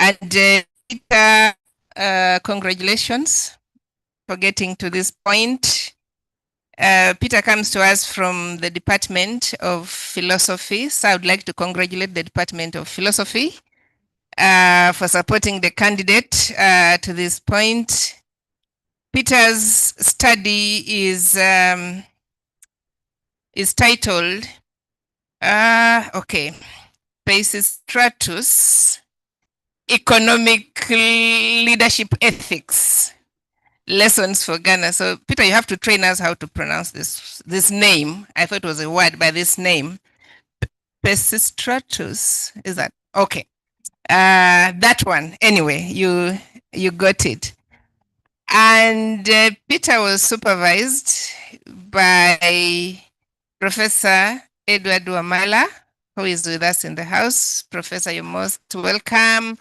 And Peter, congratulations for getting to this point. Peter comes to us from the Department of Philosophy. So I would like to congratulate the Department of Philosophy for supporting the candidate to this point. Peter's study is titled, Peisistratus, Economic Leadership Ethics, Lessons for Ghana. So Peter, you have to train us how to pronounce this name. I thought it was a word by this name. Peisistratus, is that? Okay. That one. Anyway, you got it. And Peter was supervised by Professor Edward Wamala, who is with us in the house. Professor, you're most welcome.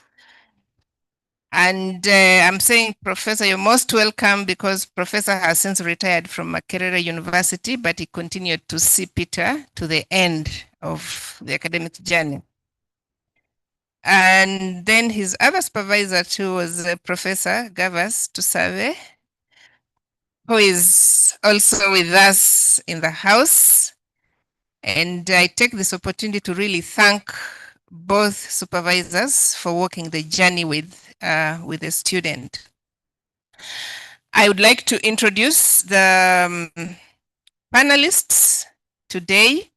And I'm saying, Professor, you're most welcome because Professor has since retired from Makerere University, but he continued to see Peter to the end of the academic journey. And then his other supervisor too was Professor Gervase Tusabe, who is also with us in the house. And I take this opportunity to really thank both supervisors for walking the journey with the student. I would like to introduce the panelists today.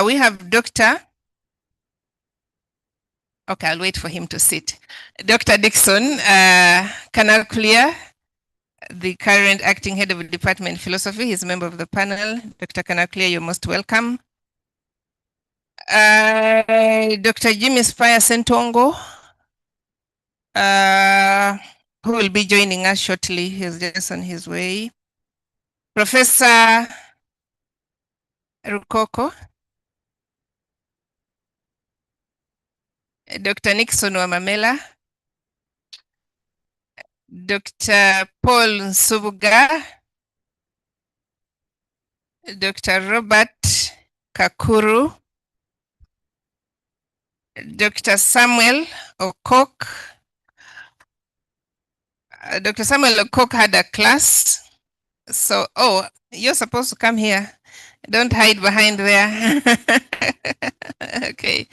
We have Dr. Okay, I'll wait for him to sit. Dr. Dixon Kanaklia, the current acting head of the Department of Philosophy. He's a member of the panel. Dr. Kanaklia, you're most welcome. Dr. Jimmy Spire Sentongo, who will be joining us shortly. He's just on his way. Professor Rukoko. Dr. Nixon Wamamela. Dr. Paul Nsubuga. Dr. Robert Kakuru. Dr. Samuel Okok. Dr. Samuel Okok had a class. So, you're supposed to come here. Don't hide behind there. Okay.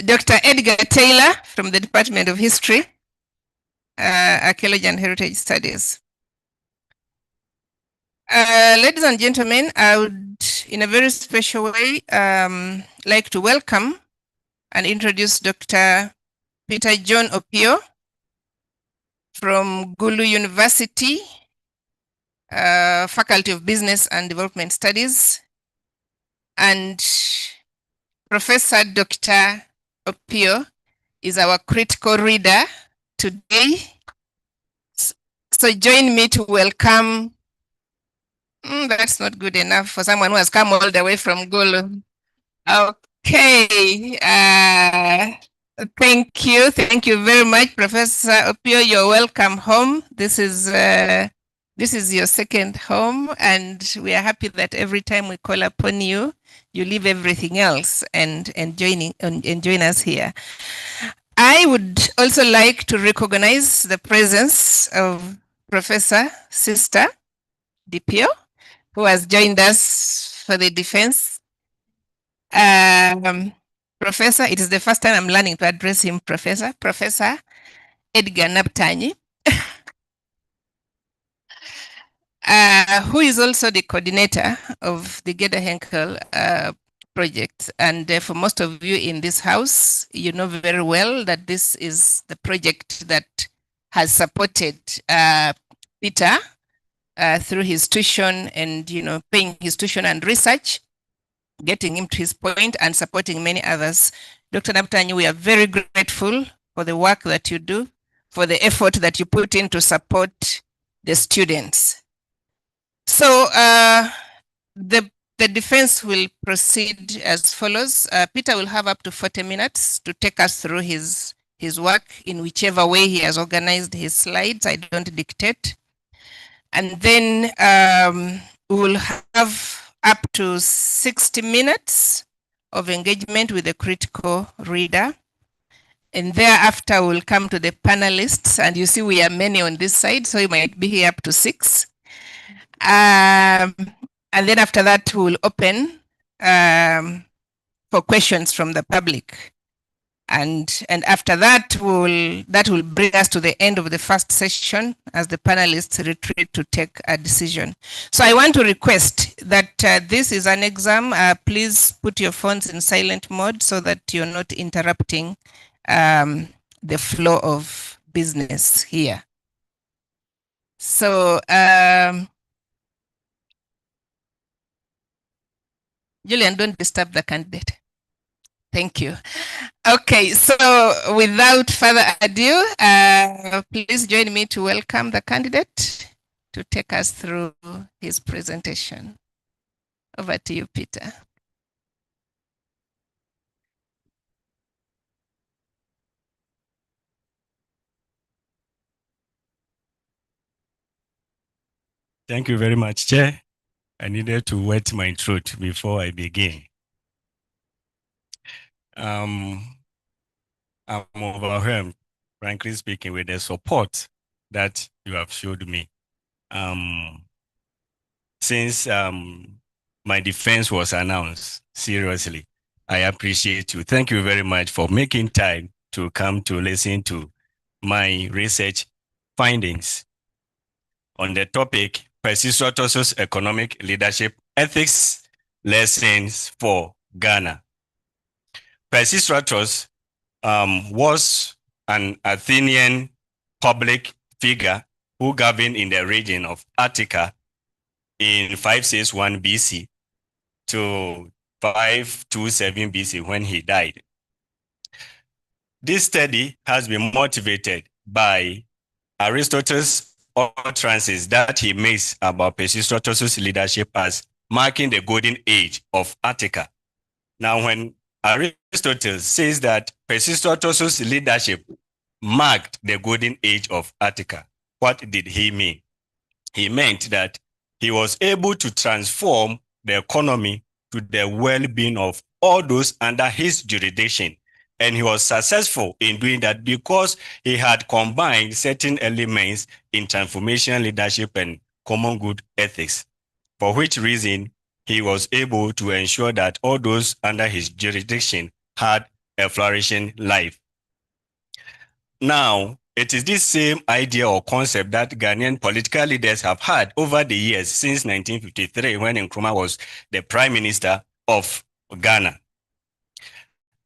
Dr. Edgar Taylor from the Department of History, Archaeology and Heritage Studies. Ladies and gentlemen, I would, in a very special way, like to welcome and introduce Dr. Peter John Opio from Gulu University, Faculty of Business and Development Studies, and Professor Dr. Opio is our critical reader today. So join me to welcome, that's not good enough for someone who has come all the way from Gulu. Okay, thank you very much, Professor Opio. You're welcome home. This is your second home, and we are happy that every time we call upon you, you leave everything else and join us here. I would also like to recognize the presence of Professor Sister Dipio, who has joined us for the defense. Professor, it is the first time I'm learning to address him Professor Edgar Naptanyi, who is also the coordinator of the Geda Henkel project. And for most of you in this house, you know very well that this is the project that has supported Peter through his tuition and, paying his tuition and research, getting him to his point and supporting many others. Dr. Naptanyi, we are very grateful for the work that you do, for the effort that you put in to support the students. So the defense will proceed as follows. Peter will have up to 40 minutes to take us through his work in whichever way he has organized his slides. I don't dictate. And then we will have up to 60 minutes of engagement with the critical reader. And thereafter, we'll come to the panelists. And you see, we are many on this side, so you might be here up to 6. And then after that, we'll open for questions from the public. And after that, will bring us to the end of the first session as the panelists retreat to take a decision. So I want to request that this is an exam. Please put your phones in silent mode so that you're not interrupting the flow of business here. So, Julian, don't disturb the candidate. Thank you. Okay, so without further ado, please join me to welcome the candidate to take us through his presentation. Over to you, Peter. Thank you very much, Chair. I needed to wet my throat before I begin. I'm overwhelmed, frankly speaking, with the support that you have showed me. Since my defense was announced, seriously, I appreciate you. Thank you very much for making time to come to listen to my research findings on the topic, Peisistratus' Economic Leadership Ethics Lessons for Ghana. Peisistratus was an Athenian public figure who governed in the region of Attica in 561 BC to 527 BC when he died. This study has been motivated by Aristotle's utterances that he makes about Peisistratus' leadership as marking the golden age of Attica. Now, when Aristotle says that Peisistratus' leadership marked the golden age of Attica, what did he mean? He meant that he was able to transform the economy to the well-being of all those under his jurisdiction. And he was successful in doing that because he had combined certain elements in transformation leadership and common good ethics, for which reason he was able to ensure that all those under his jurisdiction had a flourishing life. Now, it is this same idea or concept that Ghanaian political leaders have had over the years since 1953, when Nkrumah was the Prime Minister of Ghana.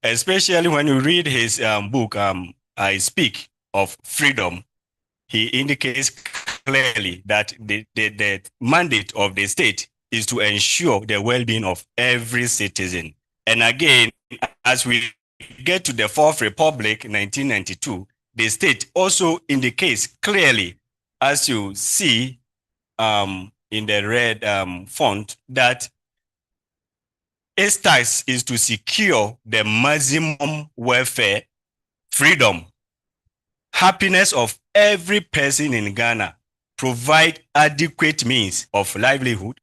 Especially when you read his book, I Speak of Freedom, he indicates clearly that the mandate of the state is to ensure the well-being of every citizen. And again, as we get to the Fourth Republic, 1992, the state also indicates clearly, as you see in the red font, that its task is to secure the maximum welfare, freedom, happiness of every person in Ghana, provide adequate means of livelihood,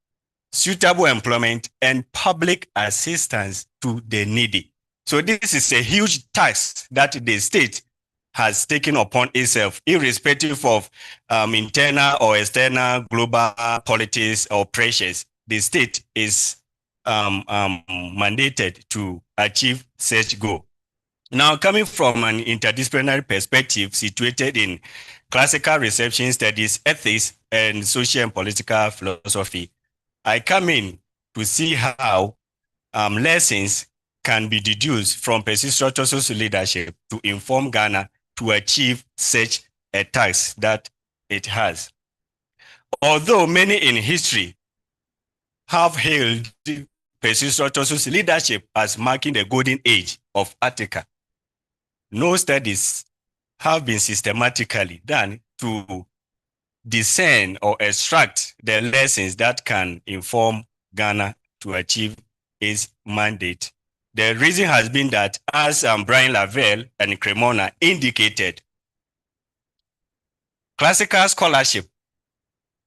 suitable employment, and public assistance to the needy. So this is a huge task that the state has taken upon itself, irrespective of internal or external global politics or pressures. The state is mandated to achieve such goal. Now, coming from an interdisciplinary perspective situated in classical reception studies, ethics, and social and political philosophy, I come in to see how lessons can be deduced from Peisistratus' leadership to inform Ghana to achieve such a task that it has. Although many in history have hailed Peisistratus' leadership as marking the golden age of Attica, no studies have been systematically done to discern or extract the lessons that can inform Ghana to achieve its mandate. The reason has been that, as Brian Lavelle and Cremona indicated, classical scholarship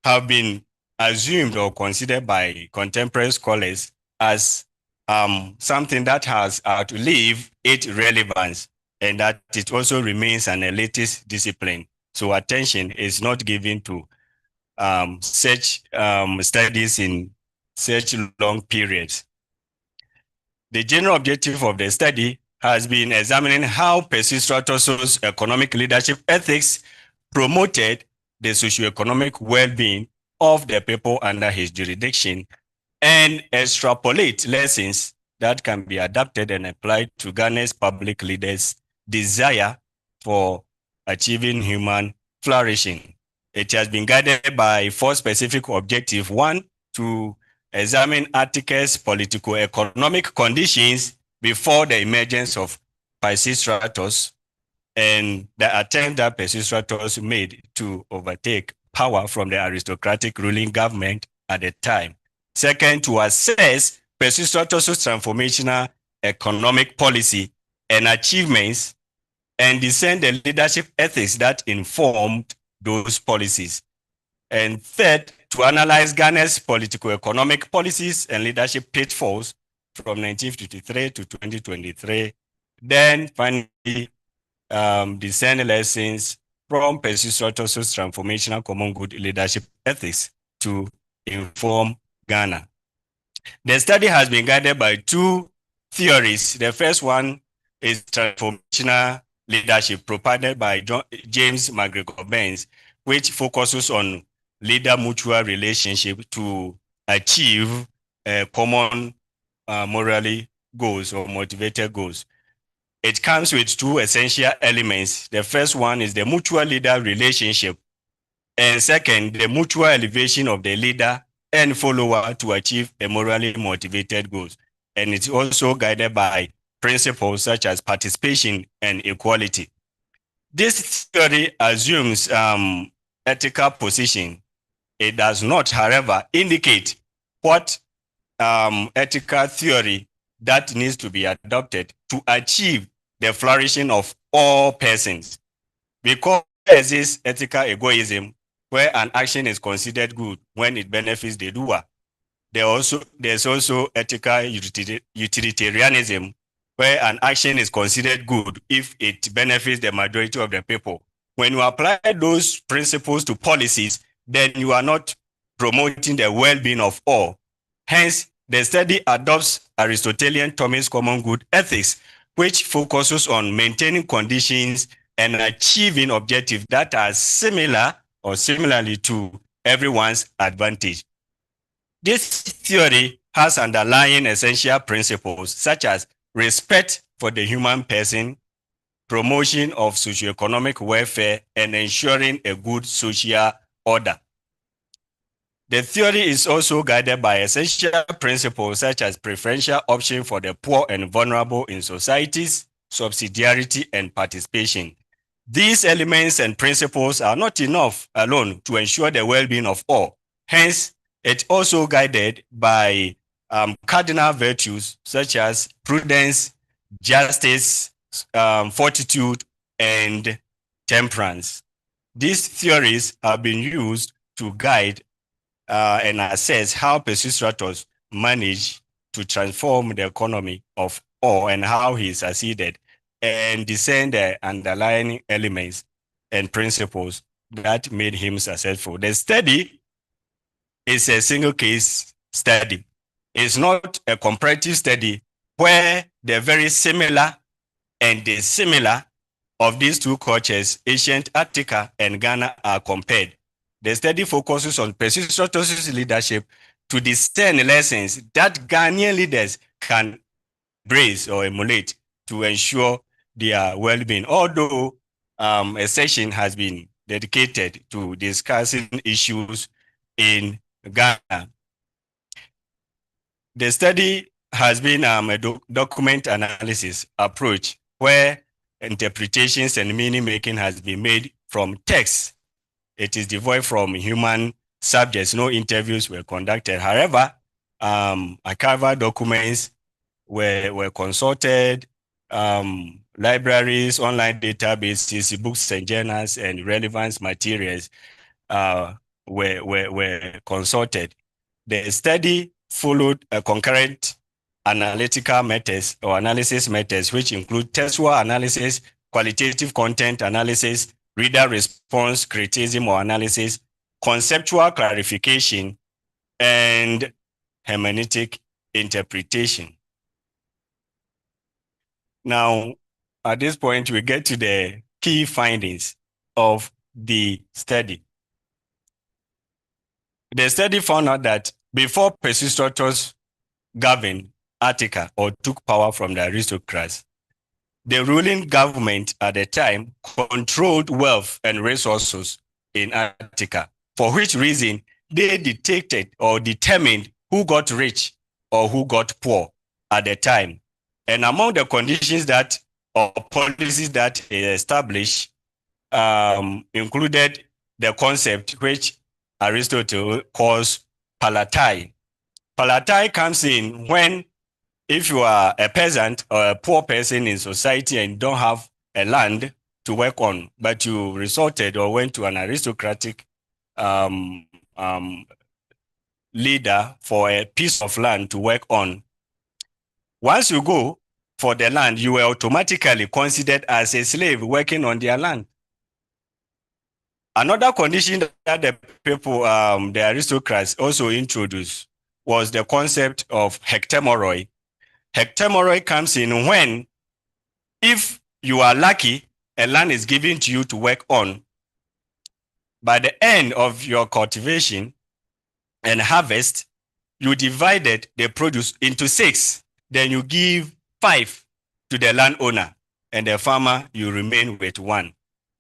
have been assumed or considered by contemporary scholars as something that has outlived its relevance, and that it also remains an elitist discipline. So attention is not given to such studies in such long periods. The general objective of the study has been examining how Peisistratus' economic leadership ethics promoted the socioeconomic well-being of the people under his jurisdiction and extrapolate lessons that can be adapted and applied to Ghana's public leaders' desire for achieving human flourishing. It has been guided by four specific objectives. One, to examine Attica's political-economic conditions before the emergence of Peisistratus and the attempt that Peisistratus made to overtake power from the aristocratic ruling government at the time. Second, to assess Peisistratus' transformational economic policy and achievements and discern the leadership ethics that informed those policies. And third, to analyze Ghana's political economic policies and leadership pitfalls from 1953 to 2023. Then finally, discern lessons from Peisistratus' transformational common good leadership ethics to inform Ghana. The study has been guided by two theories. The first one is transformational leadership provided by James McGregor Burns, which focuses on leader mutual relationship to achieve common morally goals or motivated goals. It comes with two essential elements. The first one is the mutual leader relationship, and second, the mutual elevation of the leader and follower to achieve a morally motivated goals. And it's also guided by principles such as participation and equality. This theory assumes ethical position. It does not, however, indicate what ethical theory that needs to be adopted to achieve the flourishing of all persons. Because there exists ethical egoism where an action is considered good when it benefits the doer. There's also ethical utilitarianism where an action is considered good if it benefits the majority of the people. When you apply those principles to policies, then you are not promoting the well-being of all. Hence, the study adopts Aristotelian Thomas common good ethics, which focuses on maintaining conditions and achieving objectives that are similar or similarly to everyone's advantage. This theory has underlying essential principles such as respect for the human person, promotion of socioeconomic welfare, and ensuring a good social order. The theory is also guided by essential principles such as preferential option for the poor and vulnerable in societies, subsidiarity, and participation. These elements and principles are not enough alone to ensure the well-being of all. Hence, it's also guided by cardinal virtues such as prudence, justice, fortitude, and temperance. These theories have been used to guide and assess how Peisistratus managed to transform the economy of all and how he succeeded, and discern the underlying elements and principles that made him successful. The study is a single case study. It's not a comparative study where the very similar and dissimilar of these two cultures, ancient Attica and Ghana, are compared. The study focuses on Peisistratus' leadership to discern lessons that Ghanaian leaders can embrace or emulate to ensure their well-being. Although a session has been dedicated to discussing issues in Ghana. The study has been a document analysis approach where interpretations and meaning making has been made from text. It is devoid from human subjects. No interviews were conducted. However, archival documents were consulted, libraries, online databases, books and journals, and relevant materials were consulted. The study followed a concurrent analytical methods or analysis methods, which include textual analysis, qualitative content analysis, reader response criticism or analysis, conceptual clarification, and hermeneutic interpretation. Now, at this point, we get to the key findings of the study. The study found out that before Peisistratus governed Attica or took power from the aristocrats, the ruling government at the time controlled wealth and resources in Attica, for which reason they detected or determined who got rich or who got poor at the time. And among the conditions that or policies that they established included the concept which Aristotle calls palatai. Palatai comes in when if you are a peasant or a poor person in society and don't have a land to work on, but you resorted or went to an aristocratic leader for a piece of land to work on, once you go for the land, you were automatically considered as a slave working on their land. Another condition that the people, the aristocrats also introduced was the concept of hectemoroi. Hectemoroi comes in when, if you are lucky, a land is given to you to work on. By the end of your cultivation and harvest, you divided the produce into 6. Then you give 5 to the landowner, and the farmer, you remain with 1.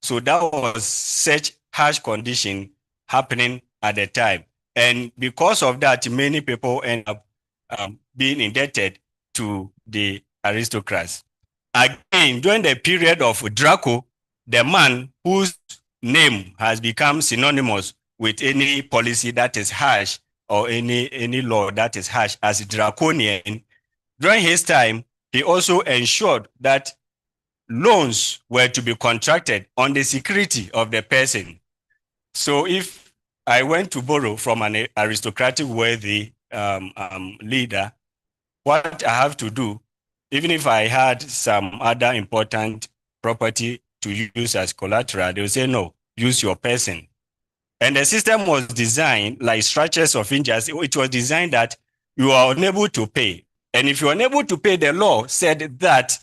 So that was such harsh condition happening at the time. And because of that, many people end up being indebted to the aristocrats. Again, during the period of Draco, the man whose name has become synonymous with any policy that is harsh or any law that is harsh as draconian, during his time, he also ensured that loans were to be contracted on the security of the person. So if I went to borrow from an aristocratic worthy leader, what I have to do, even if I had some other important property to use as collateral, they will say, no, use your person. And the system was designed like structures of injustice. It was designed that you are unable to pay. And if you are unable to pay, the law said that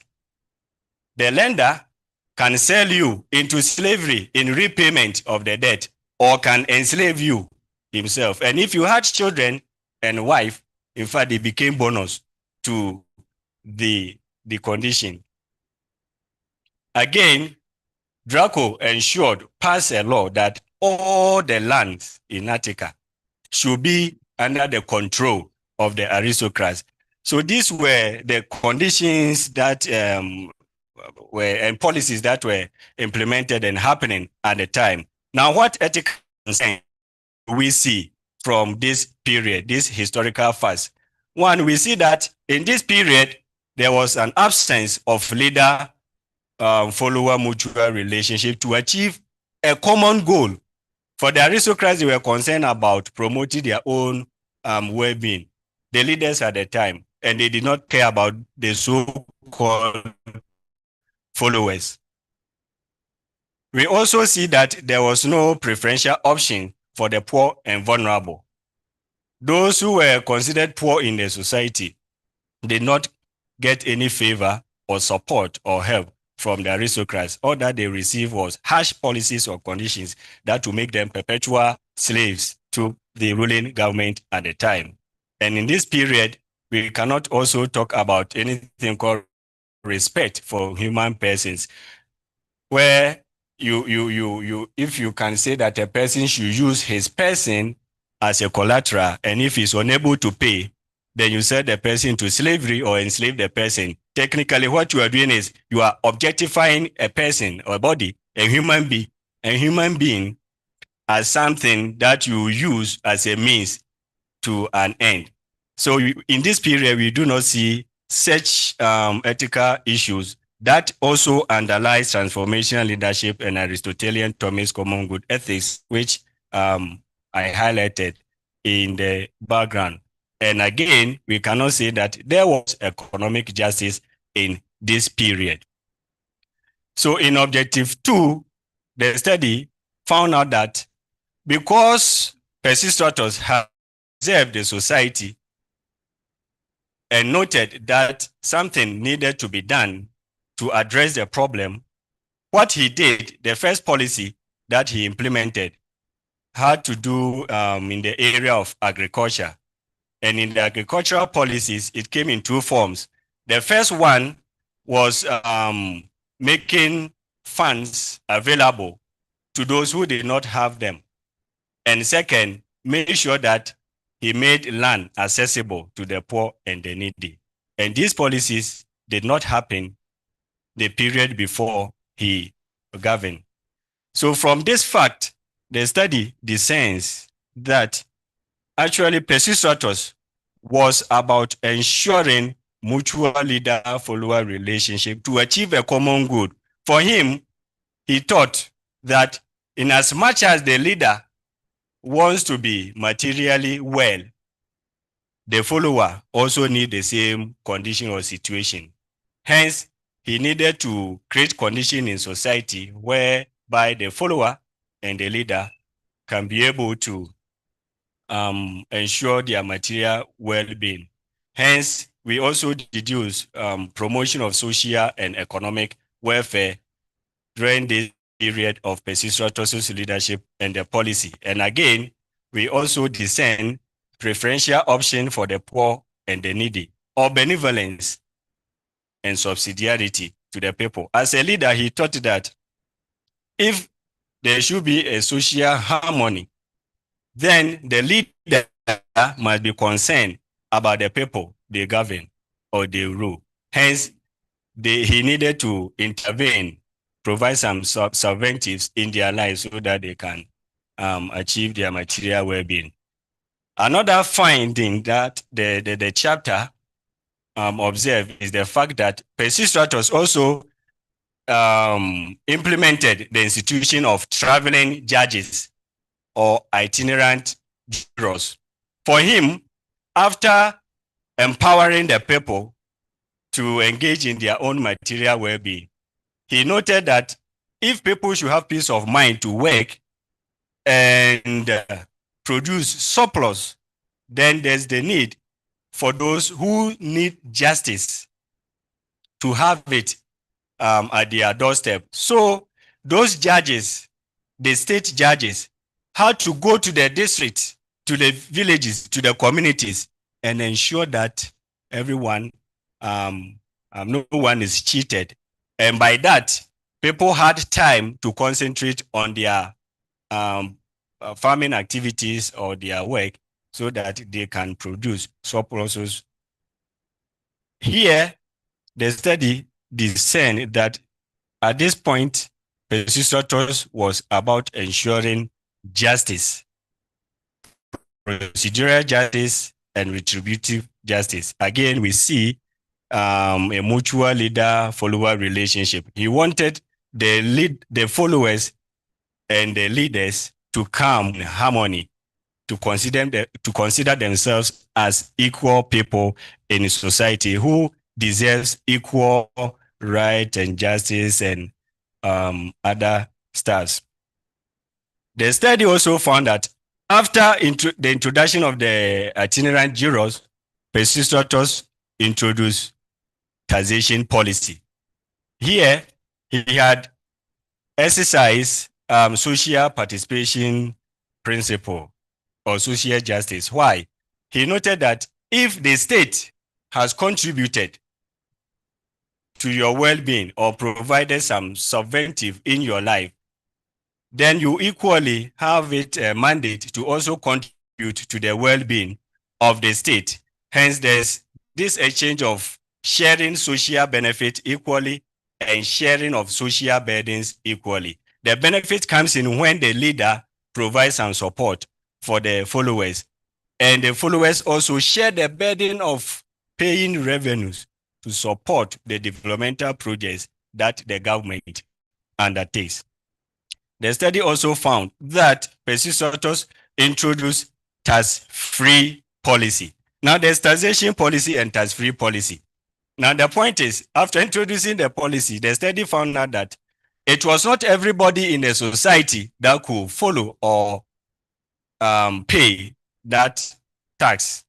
the lender can sell you into slavery in repayment of the debt or can enslave you himself. And if you had children and wife, in fact, they became bonus to the condition. Again, Draco ensured, passed a law that all the lands in Attica should be under the control of the aristocrats. So these were the conditions that were and policies that were implemented and happening at the time. Now, what ethical concerns we see from this period, this historical phase? One, we see that in this period, there was an absence of leader-follower mutual relationship to achieve a common goal. For the aristocrats, they were concerned about promoting their own well-being, the leaders at the time, and they did not care about the so-called followers. We also see that there was no preferential option for the poor and vulnerable. Those who were considered poor in the society did not get any favor or support or help from the aristocrats. All that they received was harsh policies or conditions that would make them perpetual slaves to the ruling government at the time. And in this period, we cannot also talk about anything called respect for human persons, where if you can say that a person should use his person as a collateral, and if he's unable to pay, then you sell the person to slavery or enslave the person. Technically, what you are doing is you are objectifying a person or a body, a human being as something that you use as a means to an end. So in this period, we do not see such ethical issues that also underlies transformational leadership and Aristotelian Thomist common good ethics, which I highlighted in the background. And again, we cannot say that there was economic justice in this period. So in objective 2, the study found out that because Peisistratus had observed the society and noted that something needed to be done to address the problem, what he did, the first policy that he implemented had to do in the area of agriculture. And in the agricultural policies, it came in 2 forms. The first one was making funds available to those who did not have them. And second, make sure that he made land accessible to the poor and the needy. And these policies did not happen the period before he governed. So from this fact, the study discerns that actually Peisistratus was about ensuring mutual leader-follower relationship to achieve a common good. For him, he thought that in as much as the leader wants to be materially well, the follower also need the same condition or situation. Hence, he needed to create condition in society whereby the follower and the leader can be able to ensure their material well-being. Hence, we also deduce promotion of social and economic welfare during this period of Peisistratus' leadership and the policy. And again, we also discern preferential option for the poor and the needy, or benevolence and subsidiarity to the people. As a leader, he thought that if there should be a social harmony, then the leader must be concerned about the people they govern or they rule. Hence, he needed to intervene, provide some subventives in their lives so that they can achieve their material well-being. Another finding that the chapter observed is the fact that Peisistratus also implemented the institution of traveling judges or itinerant jurors. For him, after empowering the people to engage in their own material well-being, he noted that if people should have peace of mind to work and produce surplus, then there's the need for those who need justice to have it at their doorstep. So those judges, the state judges, had to go to the districts, to the villages, to the communities, and ensure that everyone, no one is cheated. And by that, people had time to concentrate on their farming activities or their work so that they can produce surpluses. Here, the study discerned that at this point, Peisistratus was about ensuring justice, procedural justice, and retributive justice. Again, we see a mutual leader-follower relationship. He wanted the followers and the leaders to come in harmony, to consider themselves as equal people in society who deserves equal right and justice and other stuff. The study also found that after the introduction of the itinerant jurors, Peisistratus introduced taxation policy. Here, he had exercised social participation principle or social justice. Why? He noted that if the state has contributed to your well-being or provided some subventive in your life, then you equally have it a mandate to also contribute to the well-being of the state. Hence, there's this exchange of sharing social benefit equally and sharing of social burdens equally. The benefit comes in when the leader provides some support for the followers, and the followers also share the burden of paying revenues to support the developmental projects that the government undertakes. The study also found that Peisistratus introduced tax-free policy. Now there's taxation policy and tax-free policy. Now the point is, after introducing the policy, the study found out that it was not everybody in the society that could follow or pay that tax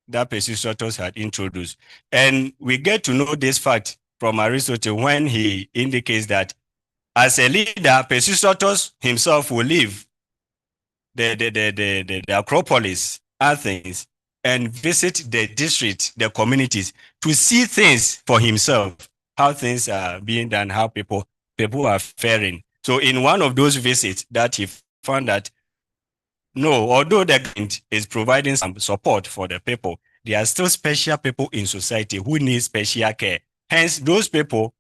that Peisistratus had introduced. And we get to know this fact from Aristotle when he indicates that as a leader, Peisistratus himself will leave the Acropolis, Athens, and visit the district, the communities, to see things for himself, how things are being done, how people are faring. So in one of those visits that he found that no, although the government is providing some support for the people, there are still special people in society who need special care. Hence, those people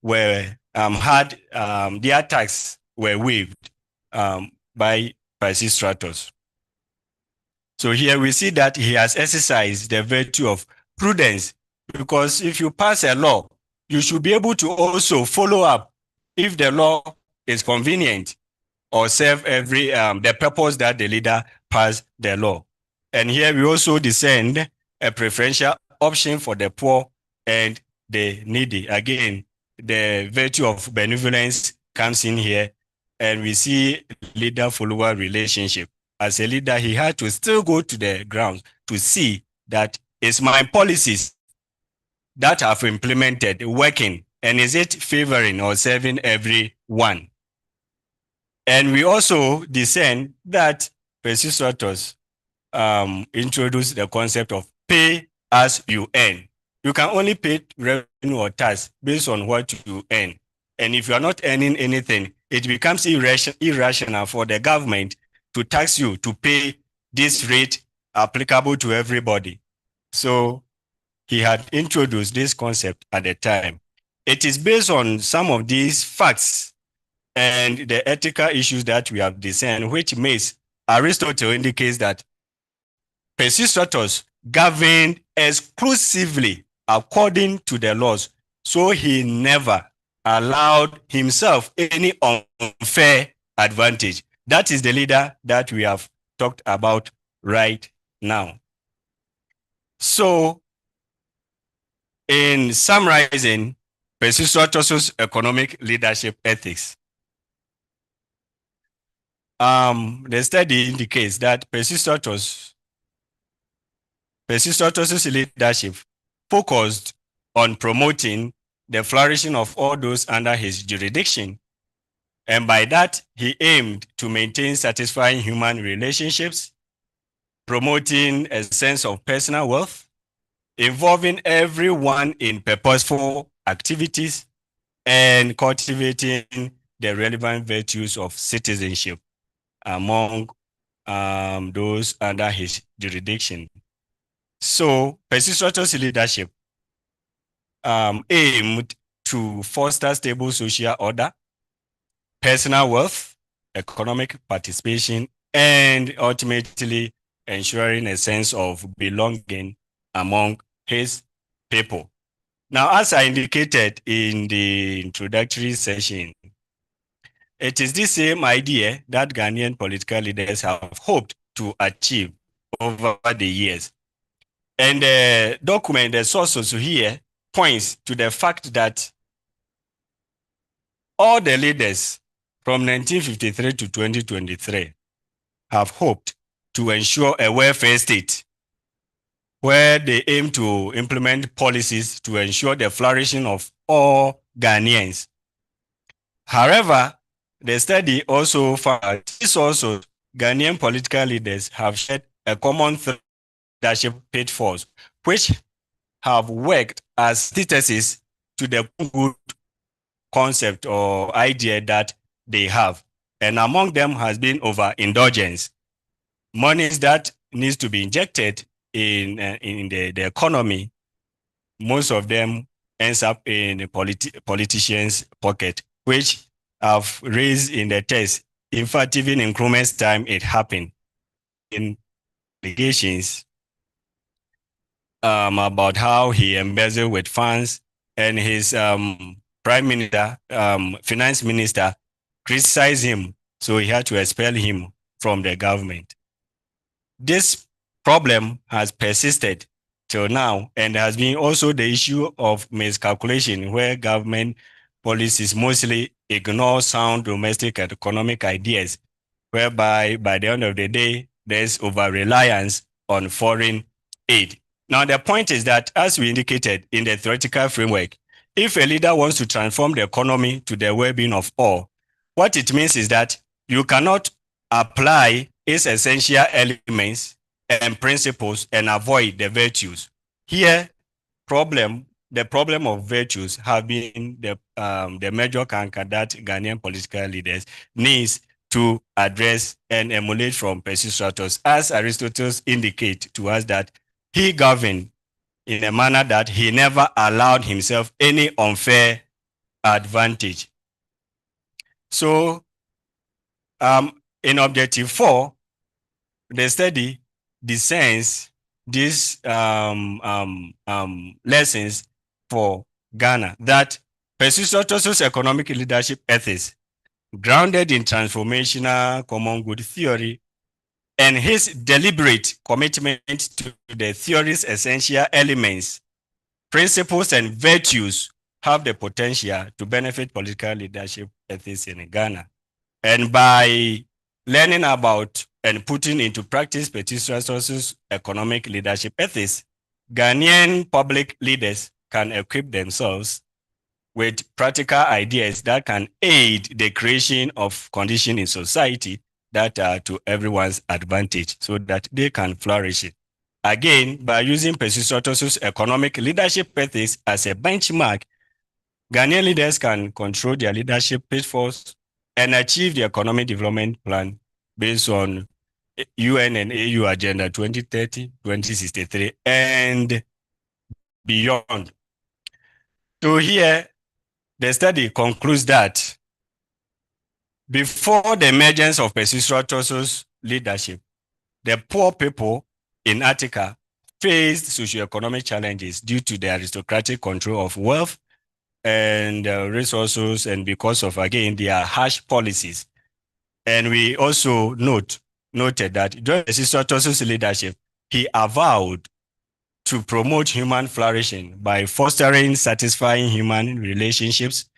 were had their tax were waived by Peisistratus. So here we see that he has exercised the virtue of prudence, because if you pass a law, you should be able to also follow up if the law is convenient or serve every the purpose that the leader passed the law. And here we also discern a preferential option for the poor and the needy. Again, the virtue of benevolence comes in here, and we see leader-follower relationship. As a leader, he had to still go to the ground to see that is my policies that I've implemented working, and is it favoring or serving everyone? And we also discern that Peisistratus introduced the concept of pay as you earn. You can only pay revenue or tax based on what you earn. And if you are not earning anything, it becomes irrational for the government to tax you to pay this rate applicable to everybody. So he had introduced this concept at the time. It is based on some of these facts and the ethical issues that we have discerned, which makes Aristotle indicates that Peisistratus governed exclusively according to the laws, so he never allowed himself any unfair advantage. That is the leader that we have talked about right now. So, in summarizing Peisistratus' economic leadership ethics, the study indicates that Peisistratus' leadership focused on promoting the flourishing of all those under his jurisdiction. And by that, he aimed to maintain satisfying human relationships, promoting a sense of personal wealth, involving everyone in purposeful activities, and cultivating the relevant virtues of citizenship among those under his jurisdiction. So Peisistratus' leadership aimed to foster stable social order, personal wealth, economic participation, and ultimately ensuring a sense of belonging among his people. Now, as I indicated in the introductory session, it is the same idea that Ghanaian political leaders have hoped to achieve over the years. And the document, the sources here, points to the fact that all the leaders from 1953 to 2023 have hoped to ensure a welfare state where they aim to implement policies to ensure the flourishing of all Ghanaians. However, the study also found this also Ghanaian political leaders have shared a common leadership pitfalls, which have worked as antithesis to the good concept or idea that they have. And among them has been overindulgence. Monies that needs to be injected in the economy, most of them ends up in the politician's pocket, which have raised in the test. In fact, even in Nkrumah's time, it happened in allegations about how he embezzled with funds, and his prime minister, finance minister, criticized him, so he had to expel him from the government. This problem has persisted till now, and has been also the issue of miscalculation, where government policies mostly ignore sound domestic and economic ideas, whereby by the end of the day, there's over-reliance on foreign aid. Now, the point is that, as we indicated in the theoretical framework, if a leader wants to transform the economy to the well-being of all, what it means is that you cannot apply its essential elements and principles and avoid the virtues. Here, the problem of virtues have been the major canker that Ghanaian political leaders needs to address and emulate from Peisistratus, as Aristotle indicates to us that he governed in a manner that he never allowed himself any unfair advantage. So, in Objective 4, the study discerns these lessons for Ghana, that Peisistratus' economic leadership ethics, grounded in transformational common good theory, and his deliberate commitment to the theory's essential elements, principles, and virtues have the potential to benefit political leadership ethics in Ghana. And by learning about and putting into practice Peisistratus' economic leadership ethics, Ghanaian public leaders can equip themselves with practical ideas that can aid the creation of conditions in society that are to everyone's advantage, so that they can flourish. Again, by using Peisistratus' economic leadership ethics as a benchmark, Ghanaian leaders can control their leadership pitfalls and achieve the economic development plan based on UN and AU Agenda 2030-2063 and beyond. So here, the study concludes that before the emergence of Peisistratus' leadership, the poor people in Attica faced socioeconomic challenges due to the aristocratic control of wealth and resources, and because of, again, their harsh policies. And we also noted that during Peisistratus' leadership, he avowed to promote human flourishing by fostering satisfying human relationships,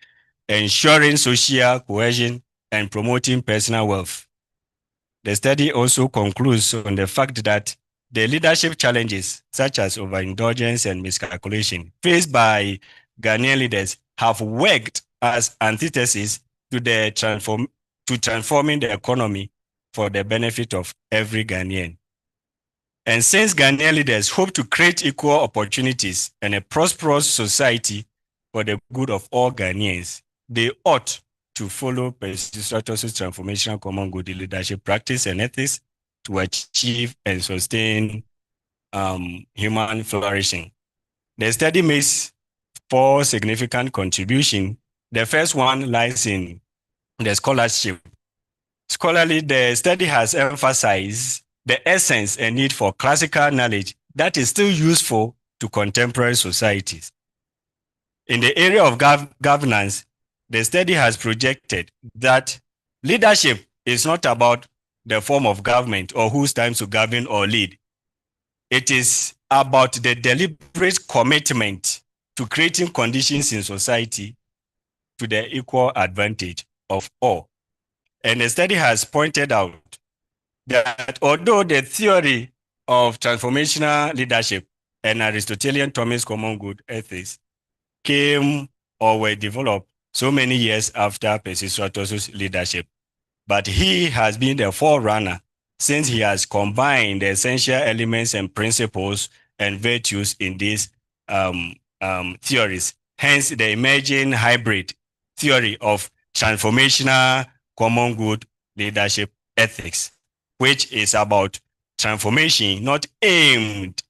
ensuring social cohesion, and promoting personal wealth. The study also concludes on the fact that the leadership challenges, such as overindulgence and miscalculation, faced by Ghanaian leaders have worked as antithesis to transforming the economy for the benefit of every Ghanaian. And since Ghanaian leaders hope to create equal opportunities and a prosperous society for the good of all Ghanaians, they ought to follow Peisistratus' transformational common good leadership practice and ethics to achieve and sustain human flourishing. The study makes 4 significant contributions. The first one lies in the scholarship. Scholarly, the study has emphasized the essence and need for classical knowledge that is still useful to contemporary societies. In the area of governance, the study has projected that leadership is not about the form of government or whose time to govern or lead. It is about the deliberate commitment to creating conditions in society to the equal advantage of all. And the study has pointed out that although the theory of transformational leadership and Aristotelian Thomas common good ethics came or were developed so many years after Peisistratus' leadership, but he has been the forerunner since he has combined the essential elements and principles and virtues in these theories. Hence, the emerging hybrid theory of transformational common good leadership ethics, which is about transformation not aimed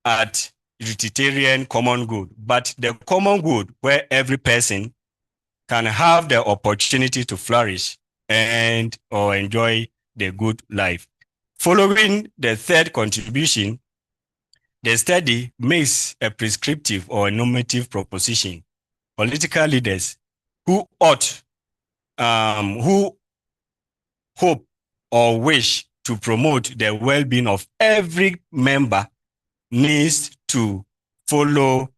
at utilitarian common good, but the common good where every person can have the opportunity to flourish and or enjoy the good life. Following the third contribution, the study makes a prescriptive or a normative proposition. Political leaders who hope or wish to promote the well-being of every member needs to follow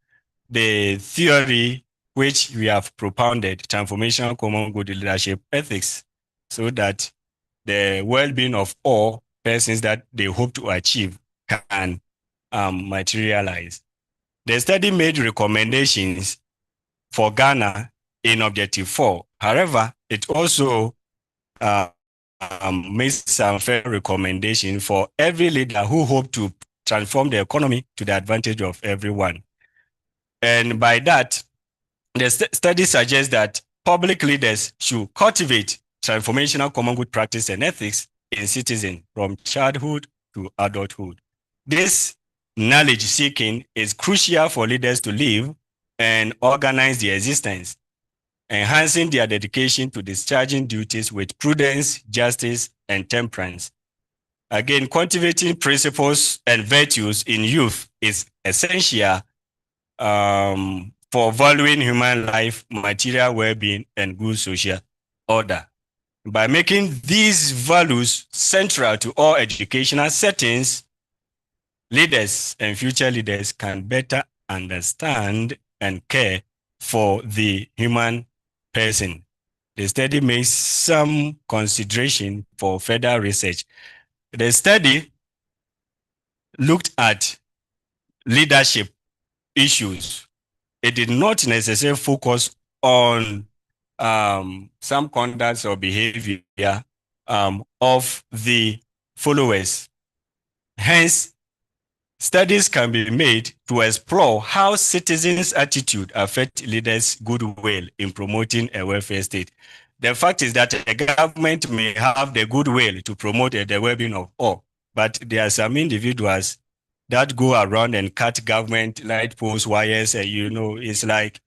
the theory which we have propounded, transformational common good leadership ethics, so that the well-being of all persons that they hope to achieve can materialize. The study made recommendations for Ghana in Objective 4. However, it also made some fair recommendation for every leader who hope to transform the economy to the advantage of everyone. And by that, the study suggests that public leaders should cultivate transformational common good practice and ethics in citizens from childhood to adulthood. This knowledge seeking is crucial for leaders to live and organize their existence, enhancing their dedication to discharging duties with prudence, justice, and temperance. Again, cultivating principles and virtues in youth is essential for valuing human life, material well-being, and good social order. By making these values central to all educational settings, leaders and future leaders can better understand and care for the human person. The study makes some consideration for further research. The study looked at leadership issues. It did not necessarily focus on some conducts or behavior of the followers. Hence, studies can be made to explore how citizens' attitude affect leaders' goodwill in promoting a welfare state. The fact is that a government may have the goodwill to promote the well-being of all, but there are some individuals that go around and cut government light post wires, and it's like,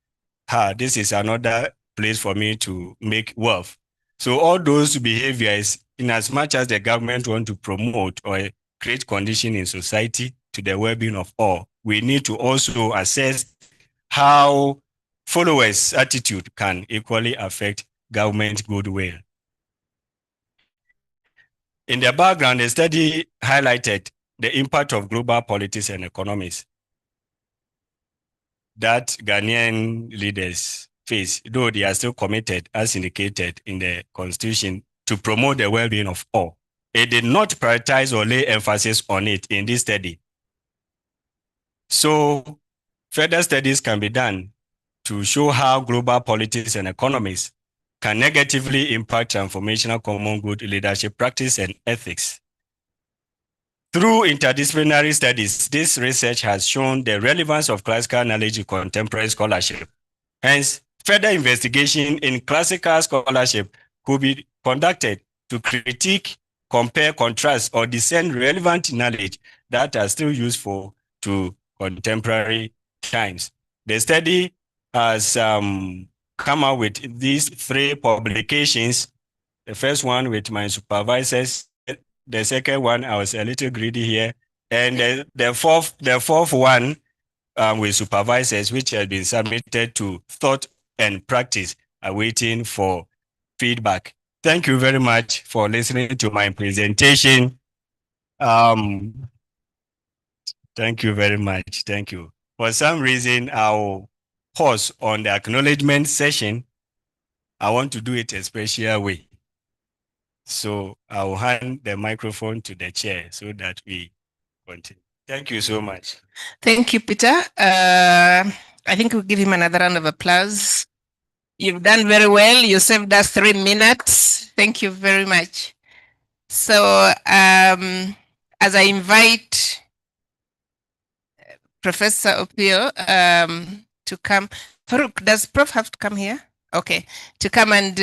this is another place for me to make wealth. So all those behaviors, in as much as the government want to promote or create conditions in society to the well-being of all, we need to also assess how followers' attitude can equally affect government goodwill. In the background, the study highlighted the impact of global politics and economics that Ghanaian leaders face, though they are still committed, as indicated in the Constitution, to promote the well-being of all. It did not prioritize or lay emphasis on it in this study. So further studies can be done to show how global politics and economics can negatively impact transformational common good leadership practice and ethics. Through interdisciplinary studies, this research has shown the relevance of classical knowledge in contemporary scholarship. Hence, further investigation in classical scholarship could be conducted to critique, compare, contrast, or discern relevant knowledge that are still useful to contemporary times. The study has come out with these 3 publications. The first one with my supervisors. The second one, I was a little greedy here. And the fourth one with supervisors, which has been submitted to Thought and Practice, awaiting for feedback. Thank you very much for listening to my presentation. Thank you very much. Thank you. For some reason, I'll pause on the acknowledgement session. I want to do it a special way. So I'll hand the microphone to the chair so that we continue. Thank you so much. Thank you, Peter. I think we'll give him another round of applause. You've done very well. You saved us 3 minutes. Thank you very much. So as I invite Professor Opio to come, Farooq, does Prof have to come here? Okay, to come and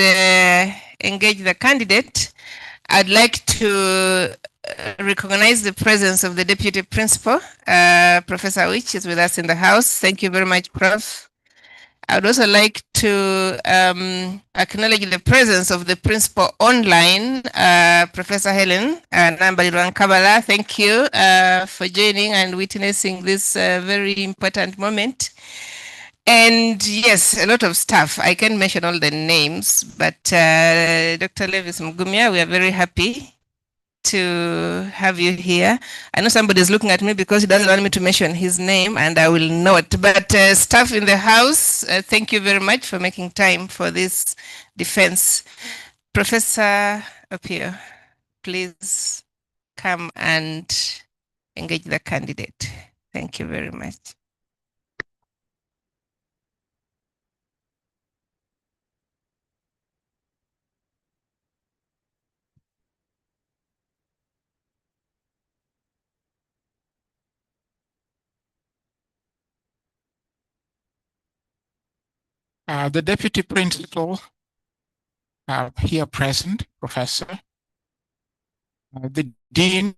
engage the candidate. I'd like to recognize the presence of the Deputy Principal, Professor Wich is with us in the house. Thank you very much, Prof. I would also like to acknowledge the presence of the Principal online, Professor Helen Nambaliran Kabala. Thank you for joining and witnessing this very important moment. And yes, a lot of staff. I can't mention all the names, but Dr. Levis Mugumia, we are very happy to have you here. I know somebody's looking at me because he doesn't want me to mention his name, and I will know it. But staff in the house, thank you very much for making time for this defense. Professor Opio, please come and engage the candidate. Thank you very much. The deputy principal here present, Professor, the dean,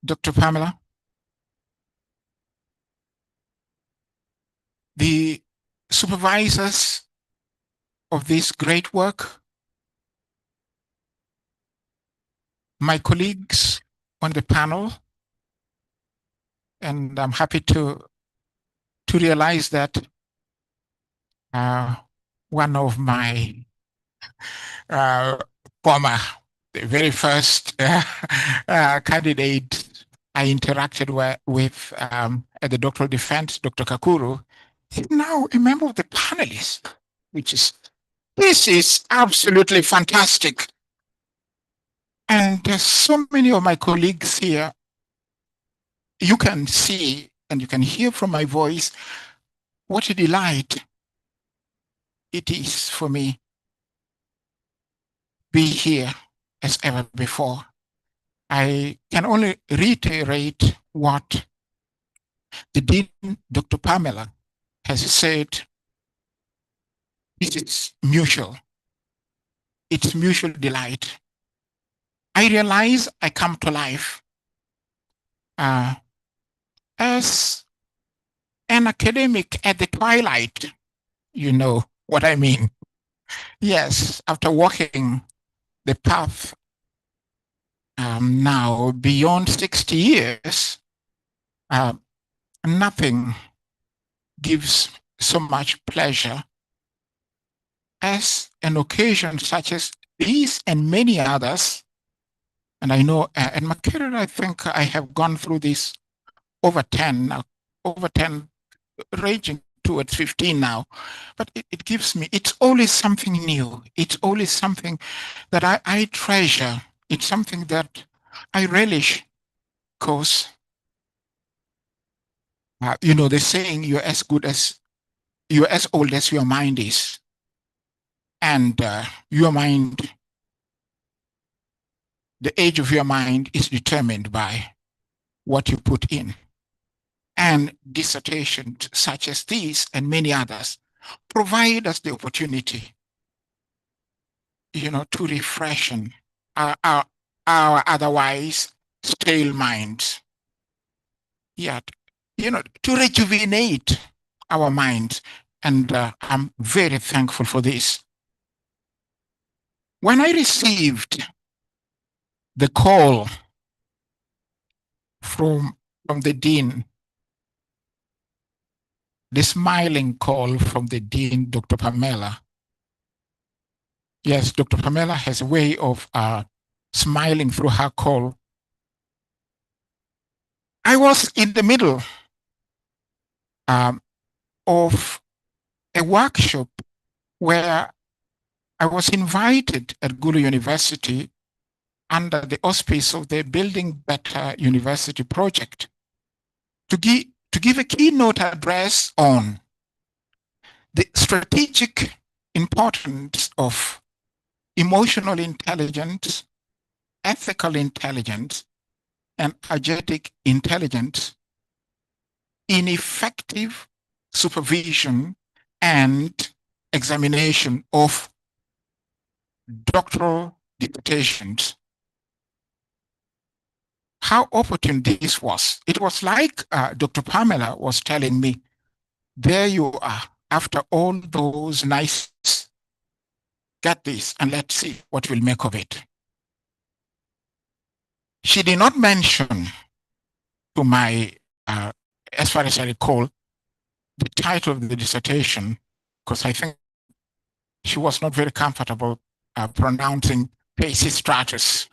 Dr. Pamela, the supervisors of this great work, my colleagues on the panel, and I'm happy to realize that one of my former, the very first candidate I interacted with at the doctoral defense, Dr. Kakuru, is now a member of the panelists, this is absolutely fantastic. And there's so many of my colleagues here, you can see and you can hear from my voice what a delight it is for me be here as ever before. I can only reiterate what the Dean, Dr. Pamela, has said. This is mutual. It's mutual delight. I realize I come to life as an academic at the twilight. You know what I mean. Yes, after walking the path now beyond 60 years, nothing gives so much pleasure as an occasion such as these and many others. And I know in my career, I think I have gone through this over 10, ranging towards 15 now. But it gives me, it's always something new. It's always something that I treasure. It's something that I relish because, you know, the saying, you're as old as your mind is. And your mind, the age of your mind is determined by what you put in. And dissertations such as these and many others provide us the opportunity, you know, to refreshen our otherwise stale minds. Yet, you know, to rejuvenate our minds. And I'm very thankful for this. When I received the call from the dean, the smiling call from the dean, Dr. Pamela. Yes, Dr. Pamela has a way of smiling through her call. I was in the middle of a workshop where I was invited at Gulu University under the auspice of the Building Better University project to give a keynote address on the strategic importance of emotional intelligence, ethical intelligence, and agentic intelligence in effective supervision and examination of doctoral dissertations. How opportune this was. It was like Dr. Pamela was telling me, there you are, after all those nice, get this and let's see what we'll make of it. She did not mention to my, as far as I recall, the title of the dissertation, because I think she was not very comfortable pronouncing Peisistratus.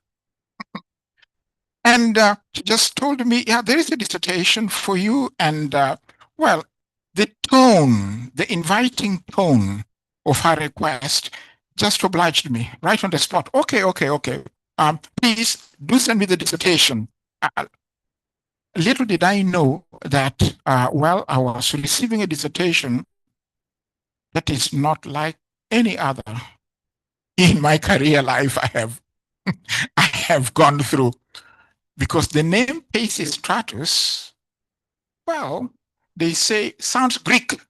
And she just told me, yeah, there is a dissertation for you. And well, the tone, the inviting tone of her request just obliged me right on the spot. Okay. Please do send me the dissertation. Little did I know that, well, I was receiving a dissertation that is not like any other in my career life I have gone through. Because the name Peisistratus, well, they say sounds Greek.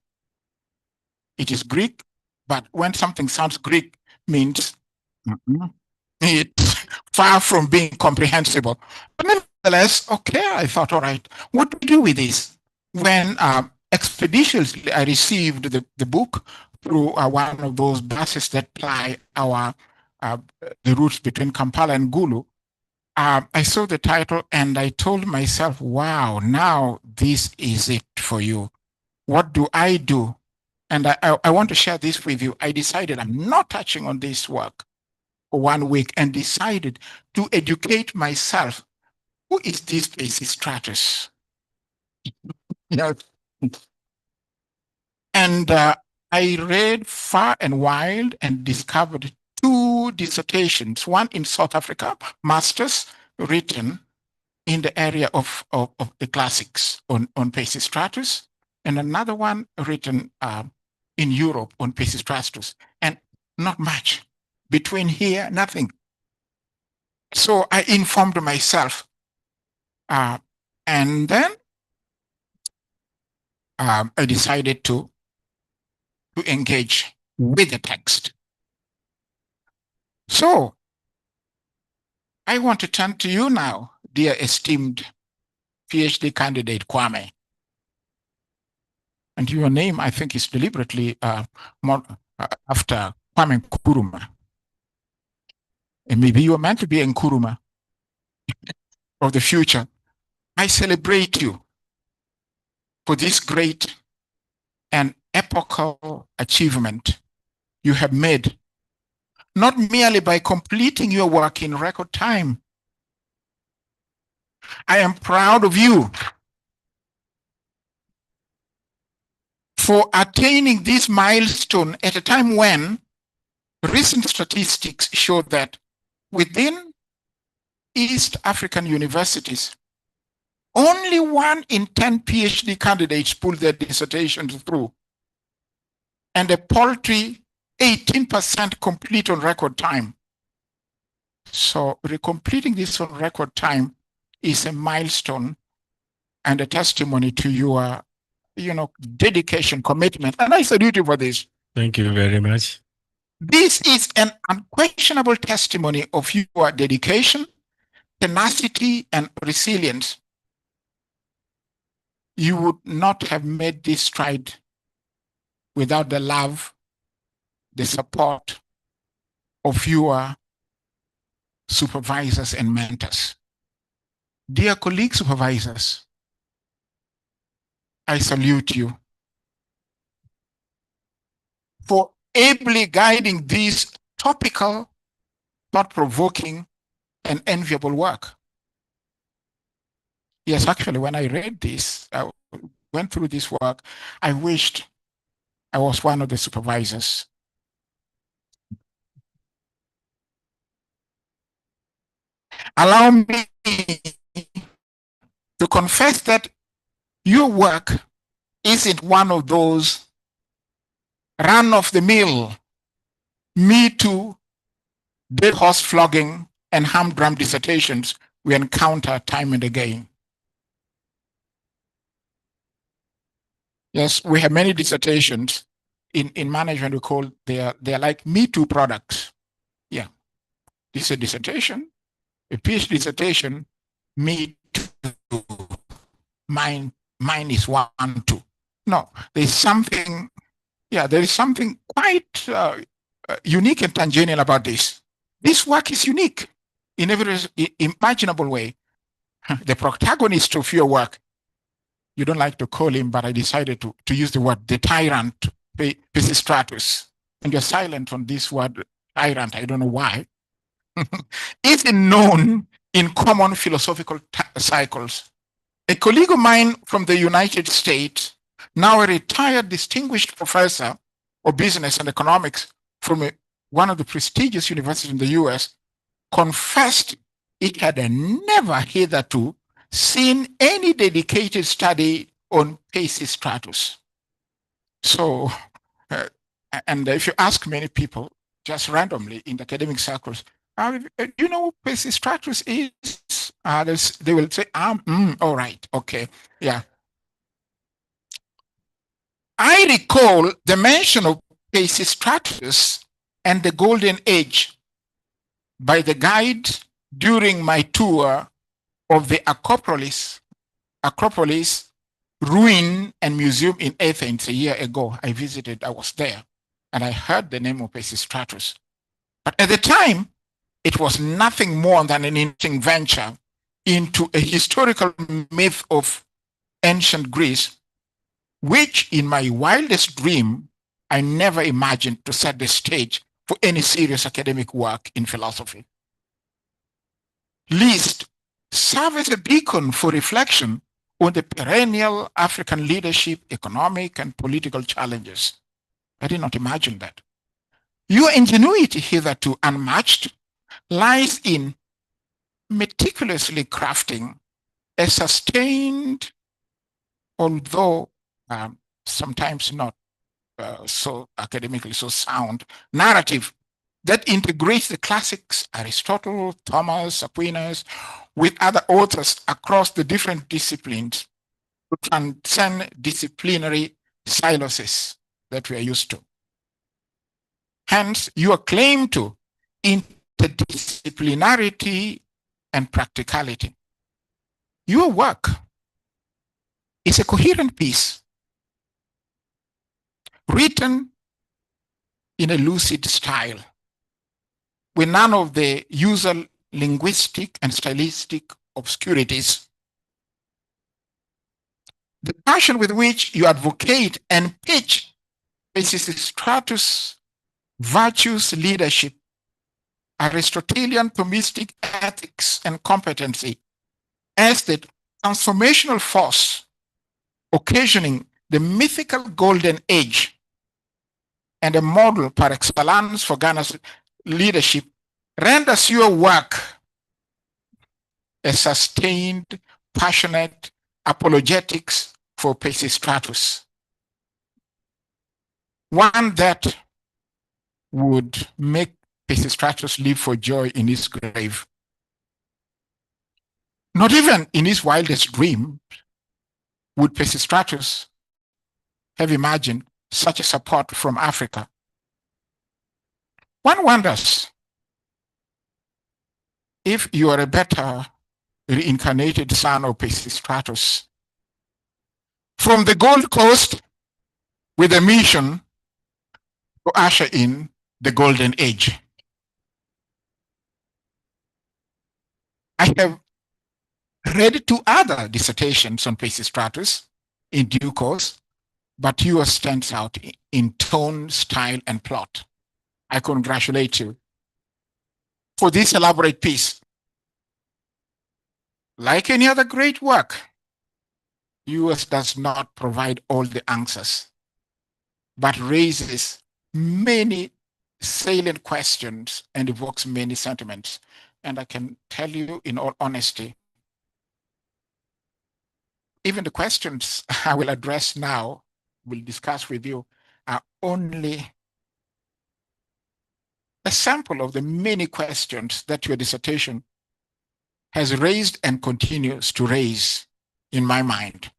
It is Greek, but when something sounds Greek, means it's far from being comprehensible. But nevertheless, okay, I thought, all right, what do we do with this? When expeditiously I received the book through one of those buses that ply the routes between Kampala and Gulu, I saw the title and I told myself, wow, now this is it for you. What do I do? And I want to share this with you. I decided I'm not touching on this work for 1 week and decided to educate myself. Who is this Peisistratus? And I read far and wide and discovered 2 dissertations, one in South Africa, masters, written in the area of the classics on Peisistratus, and another one written in Europe on Peisistratus, and not much. Between here, nothing. So I informed myself, and then I decided to engage with the text. So I want to turn to you now, dear esteemed PhD candidate Kwame. And your name, I think, is deliberately after Kwame Nkrumah. And maybe you are meant to be a Nkrumah of the future. I celebrate you for this great and epochal achievement you have made, not merely by completing your work in record time. I am proud of you for attaining this milestone at a time when recent statistics show that within East African universities, only 1 in 10 PhD candidates pull their dissertations through, and a paltry 18% complete on record time. So completing this on record time is a milestone and a testimony to your, dedication, commitment. And I salute you for this. Thank you very much. This is an unquestionable testimony of your dedication, tenacity, and resilience. You would not have made this stride without the love, the support of your supervisors and mentors. Dear colleague supervisors, I salute you for ably guiding this topical, thought-provoking, and enviable work. Yes, actually, when I read this, I went through this work, I wished I was one of the supervisors. Allow me to confess that your work isn't one of those run-of-the-mill, Me Too, dead horse flogging, and humdrum dissertations we encounter time and again. Yes, we have many dissertations in management. We call they're like Me Too products. Yeah, this is a dissertation, a PhD dissertation. Me Too, mine is 1, 2. No, there's something. Yeah, there is something quite unique and tangential about this. This work is unique in every imaginable way. The protagonist of your work, you don't like to call him, but I decided to use the word, the tyrant, Peisistratus. And you're silent on this word, tyrant. I don't know why. is known in common philosophical cycles. A colleague of mine from the United States, now a retired distinguished professor of business and economics from one of the prestigious universities in the US, confessed it had never hitherto seen any dedicated study on Peisistratus. So, and if you ask many people, just randomly in the academic circles, you know what Peisistratus is? They will say, all right, okay, yeah. I recall the mention of Peisistratus and the Golden Age by the guide during my tour of the Acropolis ruin and museum in Athens a year ago. I was there, and I heard the name of Peisistratus. But at the time, it was nothing more than an interesting venture into a historical myth of ancient Greece, which in my wildest dream, I never imagined to set the stage for any serious academic work in philosophy. Least serve as a beacon for reflection on the perennial African leadership, economic and political challenges. I did not imagine that. Your ingenuity, hitherto unmatched, lies in meticulously crafting a sustained, although sometimes not so academically so sound, narrative that integrates the classics, Aristotle, Thomas, Aquinas, with other authors across the different disciplines to transcend disciplinary silos that we are used to. Hence, your claim to interdisciplinarity and practicality. Your work is a coherent piece written in a lucid style with none of the usual linguistic and stylistic obscurities. The passion with which you advocate and pitch Peisistratus' virtues, leadership, Aristotelian Thomistic ethics and competency as the transformational force occasioning the mythical golden age and a model par excellence for Ghana's leadership renders your work a sustained, passionate apologetics for Peisistratus, one that would make Peisistratus live for joy in his grave. Not even in his wildest dream would Peisistratus have imagined such a support from Africa. One wonders if you are a better reincarnated son of Peisistratus from the Gold Coast with a mission to usher in the Golden Age. I have read 2 other dissertations on Peisistratus in due course, but yours stands out in tone, style, and plot. I congratulate you for this elaborate piece. Like any other great work, yours does not provide all the answers, but raises many salient questions and evokes many sentiments. And I can tell you in all honesty, even the questions I will address now, will discuss with you, are only a sample of the many questions that your dissertation has raised and continues to raise in my mind.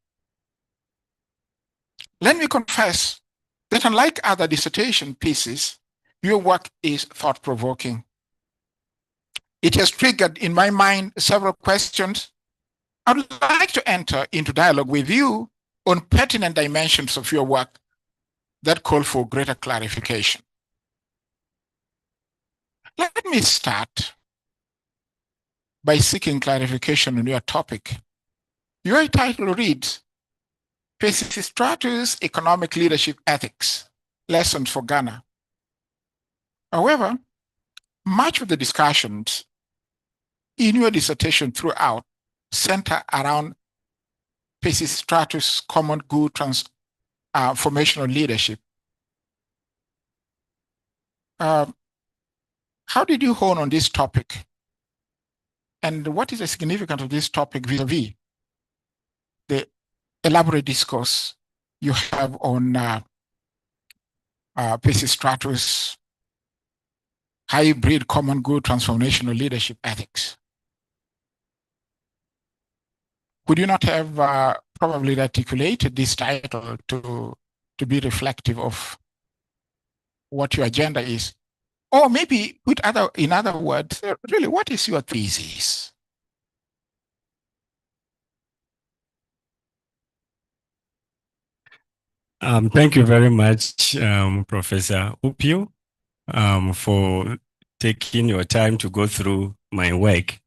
Let me confess that unlike other dissertation pieces, your work is thought-provoking. It has triggered in my mind several questions. I'd like to enter into dialogue with you on pertinent dimensions of your work that call for greater clarification. Let me start by seeking clarification on your topic. Your title reads, Peisistratus' Economic Leadership Ethics, Lessons for Ghana. However, much of the discussions in your dissertation throughout center around Peisistratus common good transformational leadership. How did you hone on this topic? And what is the significance of this topic vis-a-vis the elaborate discourse you have on Peisistratus hybrid common good transformational leadership ethics? Could you not have probably articulated this title to be reflective of what your agenda is? Or maybe in other words, really, what is your thesis? Thank you very much, Professor Opio, for taking your time to go through my work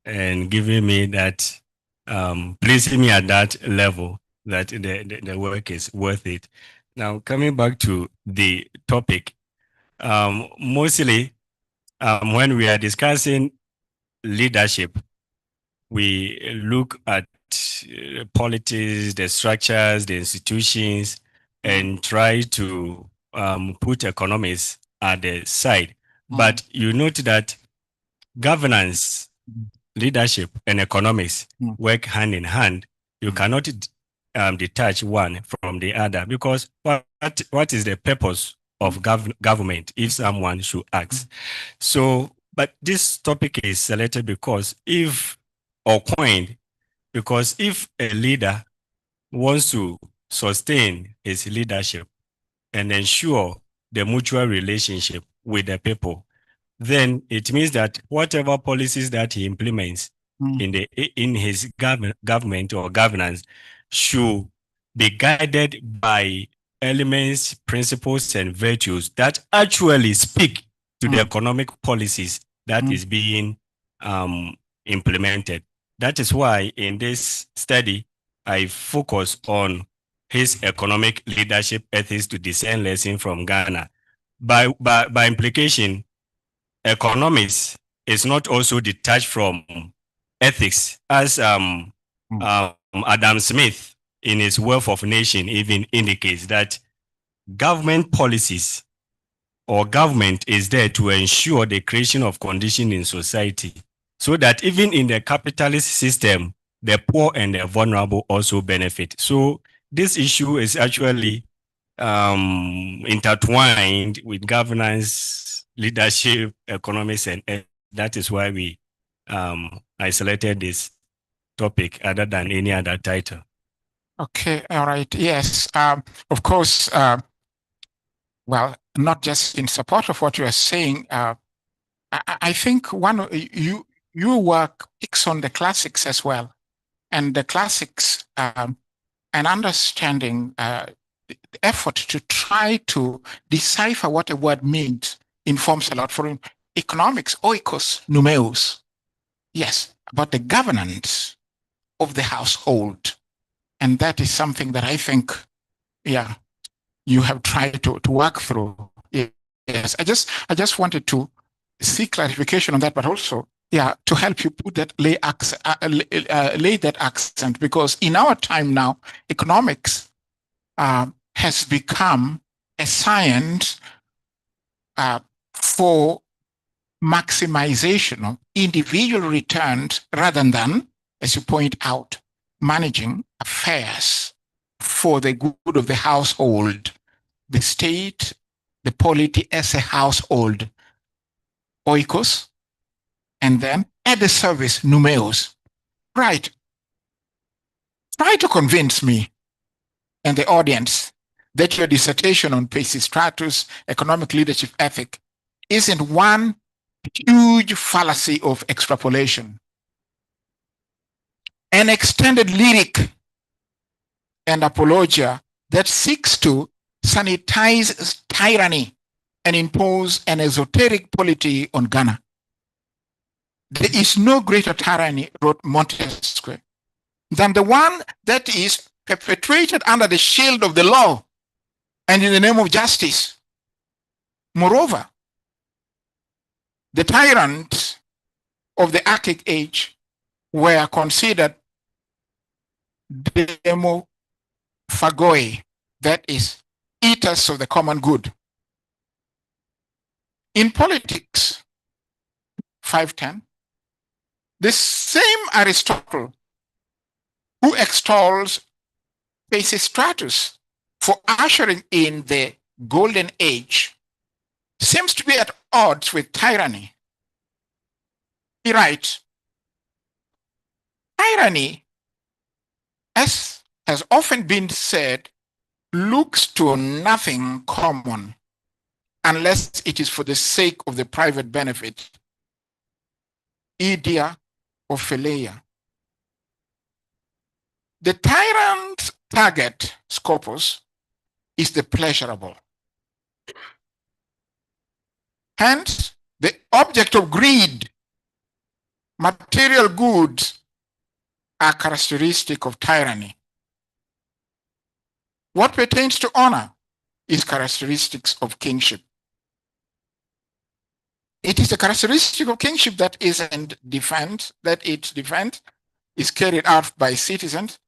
and giving me that, placing me at that level that the work is worth it. Now, coming back to the topic, mostly when we are discussing leadership, we look at politics, the structures, the institutions, and try to put economics at the side. But you note that governance, leadership, and economics work hand in hand. You cannot detach one from the other, because what is the purpose of government, if someone should ask? So, but this topic is selected because if a leader wants to sustain his leadership and ensure the mutual relationship with the people, then it means that whatever policies that he implements in his government or governance should be guided by elements, principles, and virtues that actually speak to the economic policies that is being implemented. That is why in this study, I focus on his economic leadership ethics to discern lessons from Ghana. By implication, economics is not also detached from ethics, as Adam Smith in his Wealth of Nations even indicates that government policies or government is there to ensure the creation of conditions in society, so that even in the capitalist system, the poor and the vulnerable also benefit. So this issue is actually intertwined with governance, leadership, economics, and that is why we I selected this topic other than any other title. Okay, all right. Yes, of course. Well, not just in support of what you are saying. I think your work picks on the classics as well, and the classics and understanding the effort to try to decipher what a word means informs a lot. For economics, oikos, numeus, yes, about the governance of the household, and that is something that I think, yeah, you have tried to work through. Yes, I just wanted to seek clarification on that, but also, yeah, to help you put that lay that accent, because in our time now, economics has become a science for maximization of individual returns rather than, as you point out, managing affairs for the good of the household, the state, the polity as a household, oikos, and then at the service, numeos. Right. Try to convince me and the audience that your dissertation on Peisistratus economic leadership ethic isn't one huge fallacy of extrapolation, an extended lyric and apologia that seeks to sanitize tyranny and impose an esoteric polity on Ghana. There is no greater tyranny, wrote Montesquieu, than the one that is perpetrated under the shield of the law and in the name of justice. Moreover, the tyrants of the Archaic age were considered demophagoi, that is, eaters of the common good. In politics, 510, the same Aristotle who extols Peisistratus for ushering in the golden age seems to be at odds with tyranny. He writes, tyranny, as has often been said, looks to nothing common unless it is for the sake of the private benefit, idea or philia. The tyrant's target, scopus, is the pleasurable. Hence, the object of greed, material goods, are characteristic of tyranny. What pertains to honor is characteristics of kingship. It is a characteristic of kingship that its defense is carried out by citizens.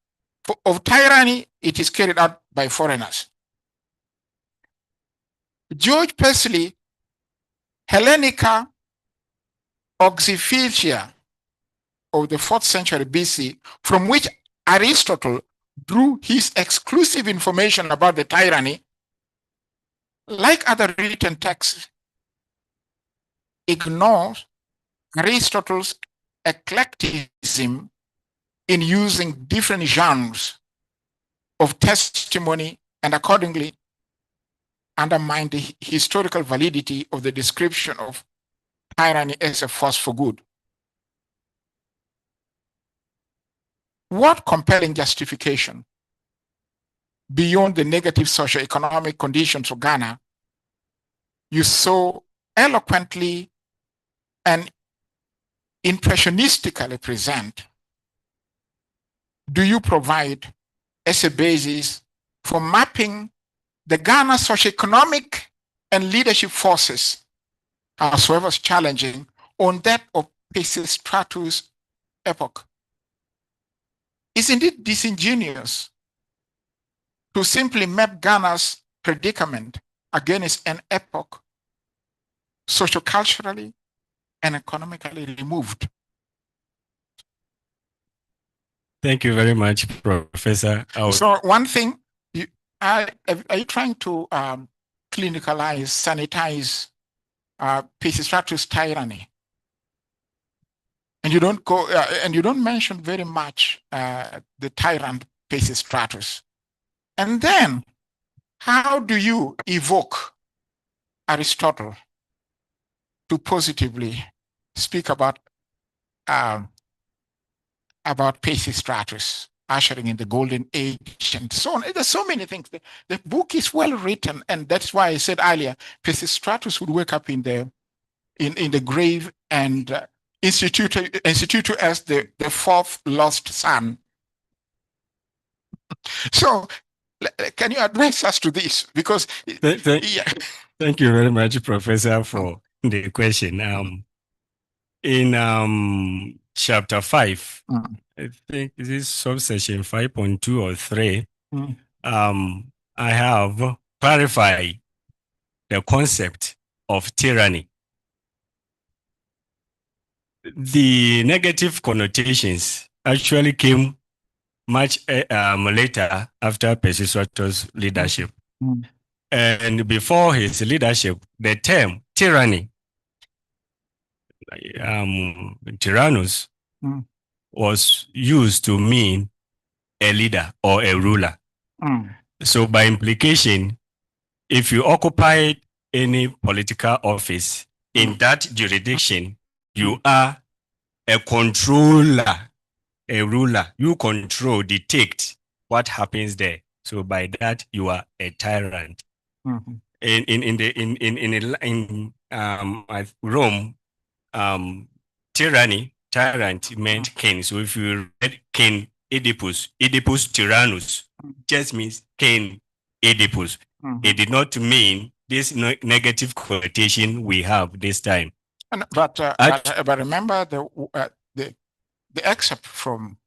Of tyranny, it is carried out by foreigners. George Persley, Hellenica Oxyphytia of the 4th century BC, from which Aristotle drew his exclusive information about the tyranny, like other written texts, ignores Aristotle's eclecticism in using different genres of testimony and accordingly undermine the historical validity of the description of tyranny as a force for good. What compelling justification beyond the negative socioeconomic conditions of Ghana you so eloquently and impressionistically present do you provide as a basis for mapping the Ghana socioeconomic and leadership forces, howsoever challenging, on that of Peisistratus' epoch? Isn't it disingenuous to simply map Ghana's predicament against an epoch socioculturally and economically removed? Thank you very much, Professor. So one thing, are you trying to clinicalize, sanitize Peisistratus' tyranny? And you don't go, and you don't mention very much the tyrant Peisistratus. And then, how do you evoke Aristotle to speak about Peisistratus ushering in the golden age and so on? There's so many things. The book is well written, and that's why I said earlier, Peisistratus would wake up in the grave and institute as the fourth lost son. So, can you address us to this? Because thank you very much, Professor, for the question. In chapter 5, I think this is subsection 5.2 or 3. I have clarified the concept of tyranny. The negative connotations actually came much later after Peisistratus' leadership. And before his leadership, the term tyranny, tyrannus, was used to mean a leader or a ruler. So by implication, if you occupied any political office in that jurisdiction, you are a controller, a ruler. You control, dictate what happens there. So by that, you are a tyrant. In Rome, tyrant meant king. So if you read King Oedipus Tyrannus, just means King Oedipus. It did not mean this negative connotation we have this time. But remember the excerpt from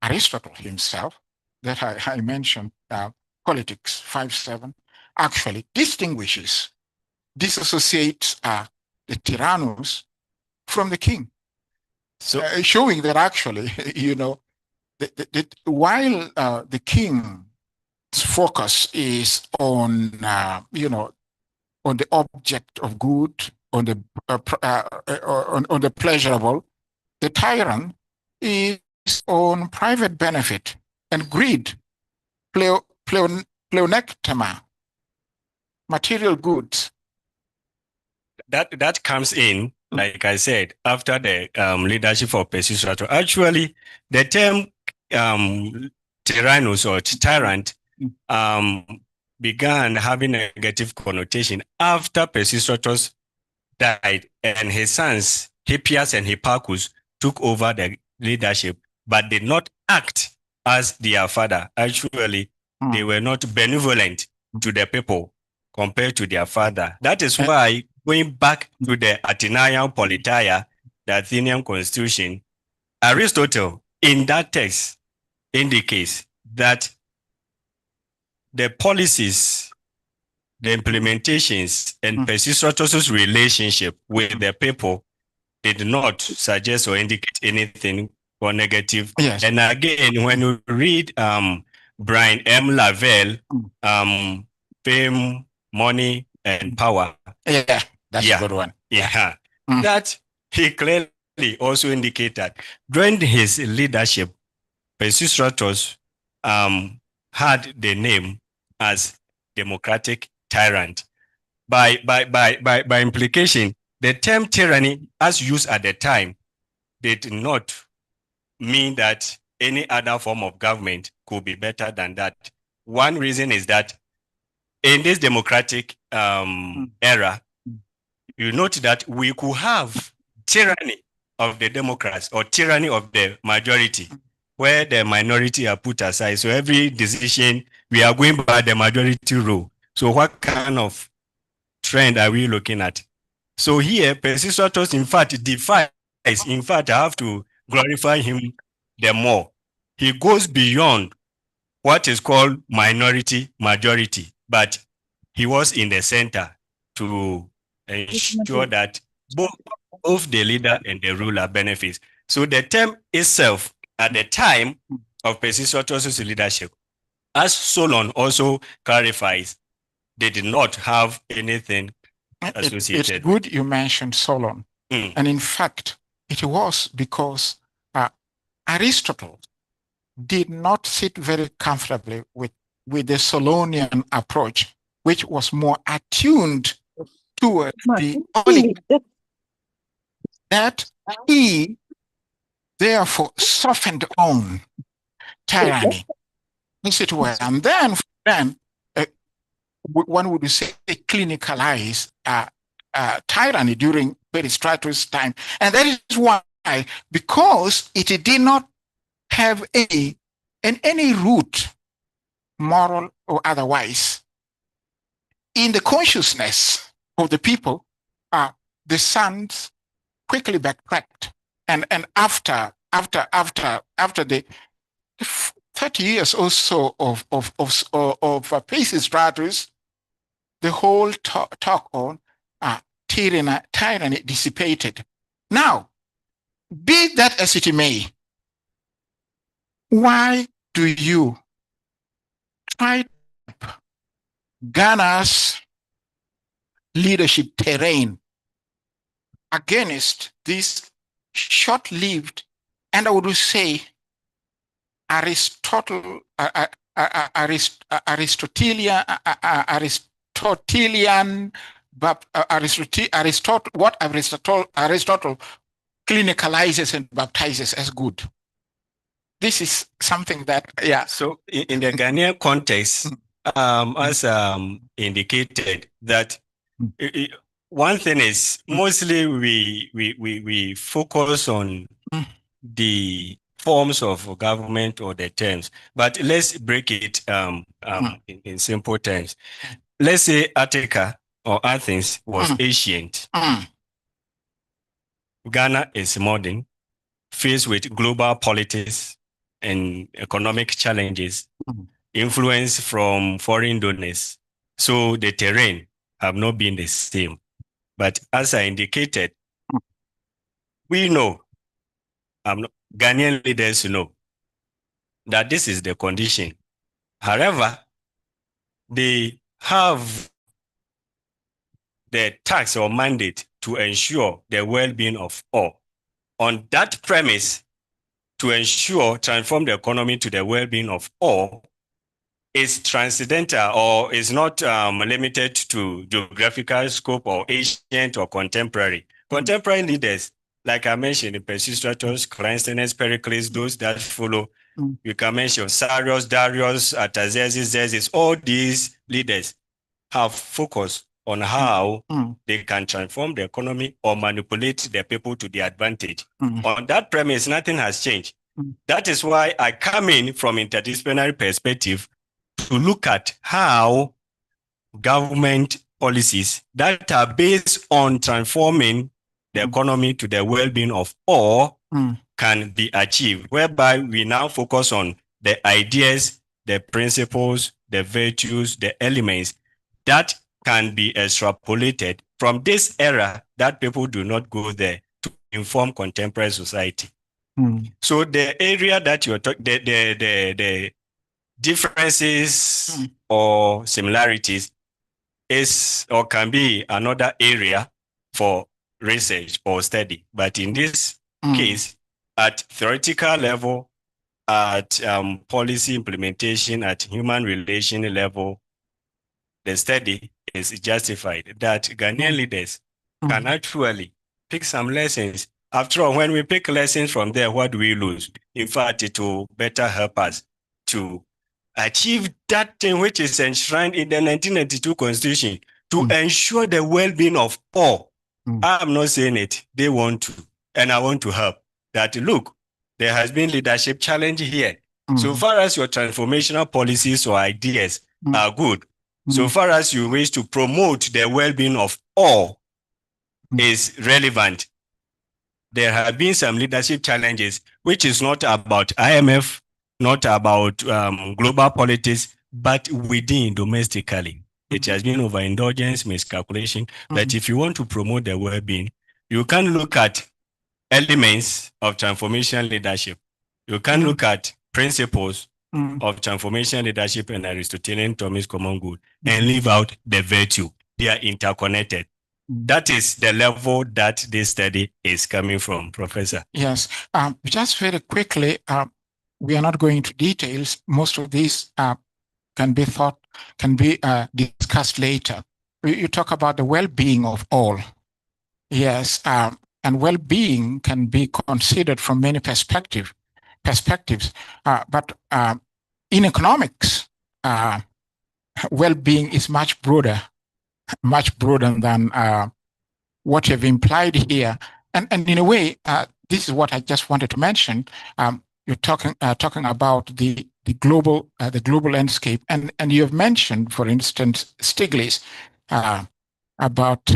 Aristotle himself that I mentioned, Politics 5:7, actually disassociates the tyrannus from the king. So showing that actually, while the king's focus is on, on the object of good, on the on the pleasurable, the tyrant is on private benefit and greed, pleonectema, material goods. That comes in, like I said, after the leadership of Peisistratus. Actually, the term tyrannus or tyrant began having a negative connotation after Peisistratus died and his sons, Hippias and Hipparchus, took over the leadership, but did not act as their father. Actually, they were not benevolent to the people compared to their father. That is why, going back to the Athenaeum Politeia, the Athenian constitution, Aristotle in that text indicates that the policies, the implementations, and Peisistratus' relationship with the people did not suggest or indicate anything or negative. Yes. And again, when you read Brian M. Lavelle, Fame, Money, and Power. Yeah, that's a good one. Yeah. That he clearly also indicated during his leadership, Peisistratus had the name as democratic tyrant. By implication, the term tyranny, as used at the time, did not mean that any other form of government could be better than that. One reason is that in this democratic era, you note that we could have tyranny of the Democrats or tyranny of the majority, where the minority are put aside. So every decision, we are going by the majority rule. So what kind of trend are we looking at? So here, Peisistratus, in fact, defies. In fact, I have to glorify him the more. He goes beyond what is called minority majority, but he was in the center to ensure that both the leader and the ruler benefits. So the term itself, at the time of Peisistratus' leadership, as Solon also clarifies, they did not have anything associated. It's good you mentioned Solon. And in fact, it was because Aristotle did not sit very comfortably with the Solonian approach, which was more attuned toward the oligarchy, that he therefore softened on tyranny, as it were. And then one would say clinicalize tyranny during Peisistratus' time. And that is why, because it did not have any root, moral or otherwise, in the consciousness of the people, the sons quickly backtracked. And after the 30 years or so of Peisistratus, the whole talk on tyranny dissipated. Now, be that as it may, why do you try to Ghana's leadership terrain against this short-lived, and I would say Aristotelian, what Aristotle clinicalizes and baptizes as good. This is something that, So in the Ghanaian context, as indicated, that one thing is mostly we focus on the forms of government or the terms, but let's break it in simple terms. Let's say Attica or Athens was ancient. Ghana is modern, faced with global politics and economic challenges, influence from foreign donors. So the terrain have not been the same. But as I indicated, we know, Ghanaian leaders know that this is the condition. However, they have the task or mandate to ensure the well-being of all. On that premise, to ensure, transform the economy to the well-being of all, is transcendental or is not limited to geographical scope or ancient or contemporary. Contemporary leaders, like I mentioned, Peisistratus, Cleisthenes, Pericles, those that follow, you can mention Cyrus, Darius, Artaxerxes, Xerxes, all these leaders have focused on how they can transform the economy or manipulate the people to their advantage. On that premise, nothing has changed. That is why I come in from interdisciplinary perspective to look at how government policies that are based on transforming the economy to the well-being of all can be achieved, whereby we now focus on the ideas, the principles, the virtues, the elements that can be extrapolated from this era that people do not go there to inform contemporary society. So the area that you're talking, the differences or similarities is or can be another area for research or study. But in this case, at theoretical level, at policy implementation, at human relation level, the study is justified that Ghanaian leaders can actually pick some lessons. After all, when we pick lessons from there, what do we lose? In fact, it will better help us to achieve that thing which is enshrined in the 1992 Constitution to ensure the well-being of all. I'm not saying it. They want to, and I want to help. That look, there has been leadership challenge here. So far as your transformational policies or ideas are good, so far as you wish to promote the well-being of all is relevant, there have been some leadership challenges, which is not about IMF, not about global politics, but within domestically. It has been overindulgence, miscalculation. But if you want to promote the well-being, you can look at elements of transformation leadership. You can look at principles of transformation leadership and Aristotelian Thomas common good and leave out the virtue. They are interconnected. That is the level that this study is coming from, Professor. Yes. Just very quickly, we are not going into details. Most of these can be discussed later. You talk about the well-being of all. Yes. And well-being can be considered from many perspectives. But in economics, well-being is much broader than what you've implied here. And in a way, this is what I just wanted to mention. You're talking about the global landscape, and you have mentioned, for instance, Stiglitz. About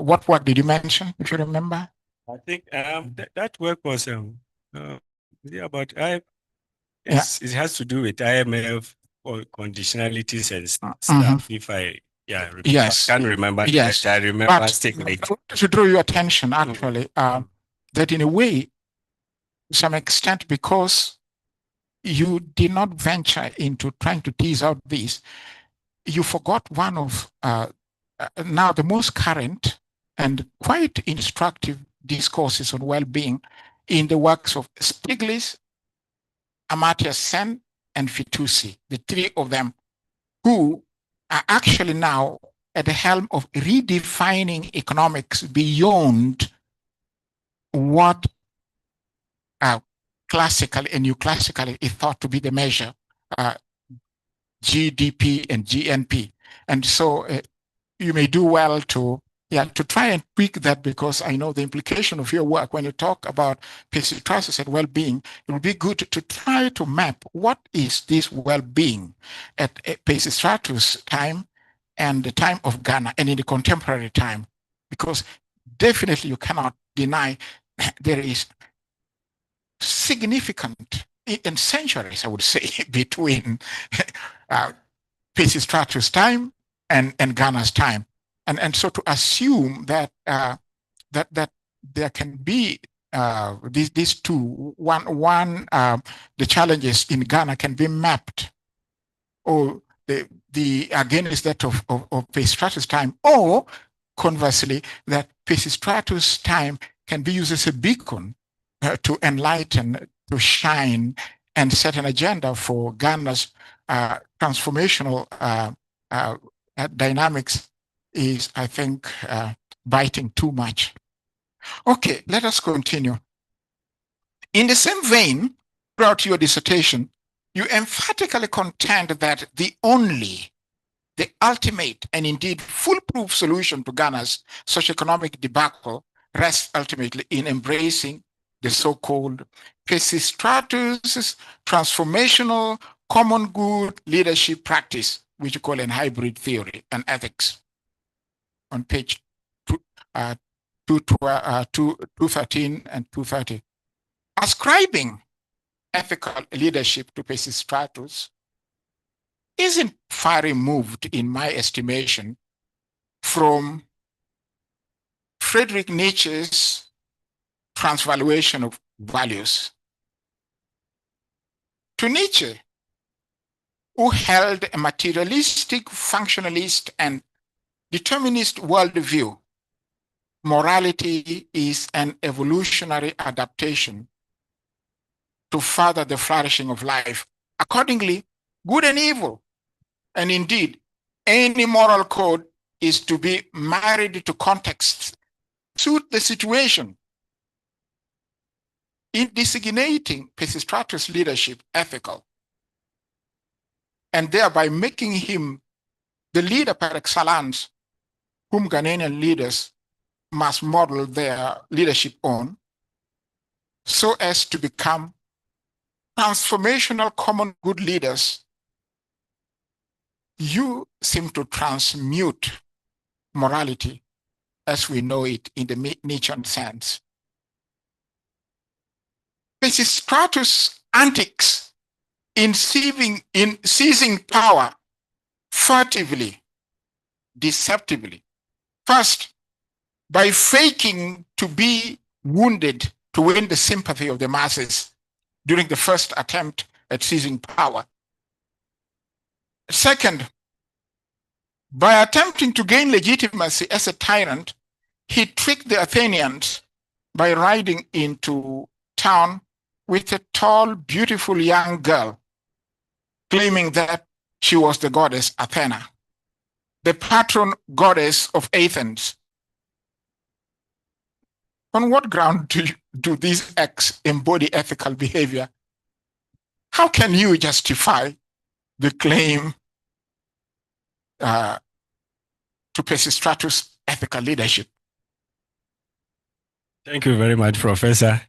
what work did you mention, if you remember? I think that work was about it has to do with IMF or conditionalities and stuff. If I yes, I can't remember. Yes, I remember Stiglitz. To draw your attention, actually, that in a way, to some extent, because you did not venture into trying to tease out this, you forgot one of now the most current and quite instructive discourses on well-being in the works of Stiglitz, Amartya Sen, and Fitoussi, the three of them, who are actually now at the helm of redefining economics beyond what classically and neoclassically is thought to be the measure, GDP and GNP. And so you may do well to try and tweak that, because I know the implication of your work when you talk about Peisistratus and well-being, it would be good to try to map what is this well-being at Peisistratus time and the time of Ghana and in the contemporary time, because definitely you cannot deny there is significant, in centuries, I would say, between Peisistratus' time and Ghana's time. And so to assume that that there can be these two, the challenges in Ghana can be mapped, or the against that of Peisistratus' time, or conversely, that Peisistratus' time can be used as a beacon to enlighten, to shine, and set an agenda for Ghana's transformational dynamics is, I think, biting too much. Okay, let us continue. In the same vein, throughout your dissertation, you emphatically contend that the ultimate, and indeed foolproof solution to Ghana's socioeconomic debacle rests ultimately in embracing the so-called Peisistratus transformational common good leadership practice, which you call in hybrid theory and ethics, on page 213 and 230. Ascribing ethical leadership to Peisistratus isn't far removed, in my estimation, from Friedrich Nietzsche's transvaluation of values. To Nietzsche, who held a materialistic, functionalist, and determinist worldview, morality is an evolutionary adaptation to further the flourishing of life. Accordingly, good and evil, and indeed, any moral code is to be married to context, suit the situation. In designating Peisistratus' leadership ethical, and thereby making him the leader par excellence whom Ghanaian leaders must model their leadership on, so as to become transformational common good leaders, you seem to transmute morality as we know it in the Nietzschean sense. Peisistratus' antics in seizing power furtively, deceptively, first by faking to be wounded to win the sympathy of the masses during the first attempt at seizing power. Second, by attempting to gain legitimacy as a tyrant, he tricked the Athenians by riding into town with a tall, beautiful young girl, claiming that she was the goddess Athena, the patron goddess of Athens. On what ground do these acts embody ethical behavior? How can you justify the claim to Peisistratus' ethical leadership? Thank you very much, Professor.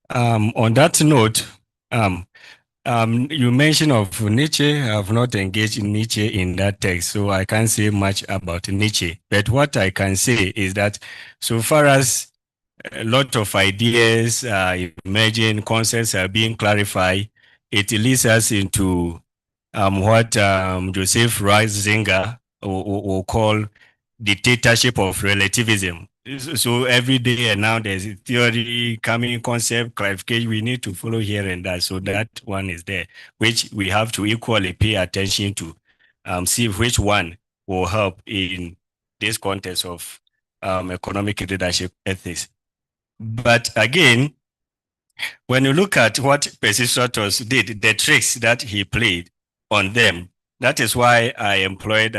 On that note, you mentioned of Nietzsche. I have not engaged in Nietzsche in that text, so I can't say much about Nietzsche. But what I can say is that so far as a lot of ideas are emerging, concepts are being clarified, it leads us into what Joseph Ratzinger will call dictatorship of relativism. So every day and now there's a theory coming, concept, clarification we need to follow here and that. So that one is there, which we have to equally pay attention to, see which one will help in this context of economic leadership ethics. But again, when you look at what Peisistratus did, the tricks that he played on them, that is why I employed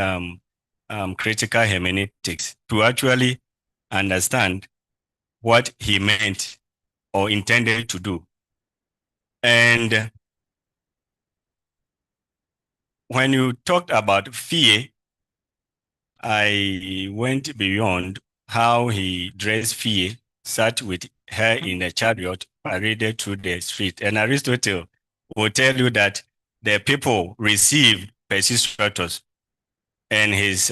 critical hermeneutics to actually understand what he meant or intended to do. And when you talked about fear, I went beyond how he dressed fear, sat with her in a chariot, paraded through the street. And Aristotle will tell you that the people received Peisistratus and his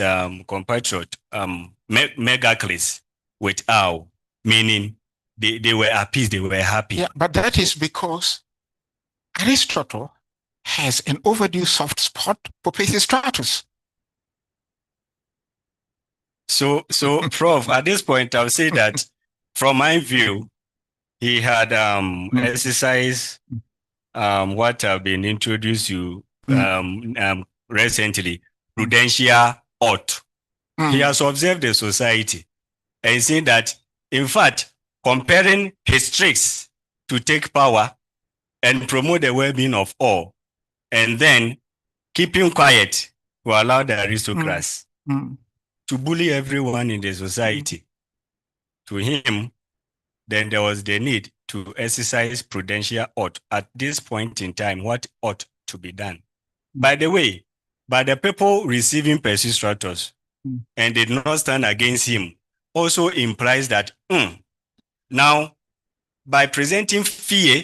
compatriot Megacles with awe, meaning they were appeased, they were happy. Yeah, but that is because Aristotle has an overdue soft spot for Peisistratus. So, Prof, at this point, I'll say that from my view, he had exercised what I've been introduced to recently, prudential ought. He has observed the society and seen that, in fact, comparing his tricks to take power and promote the well-being of all, and then keeping quiet will allow the aristocrats to bully everyone in the society. To him, then there was the need to exercise prudential ought at this point in time, what ought to be done. By the way, by the people receiving Peisistratus and did not stand against him, also implies that now, by presenting fear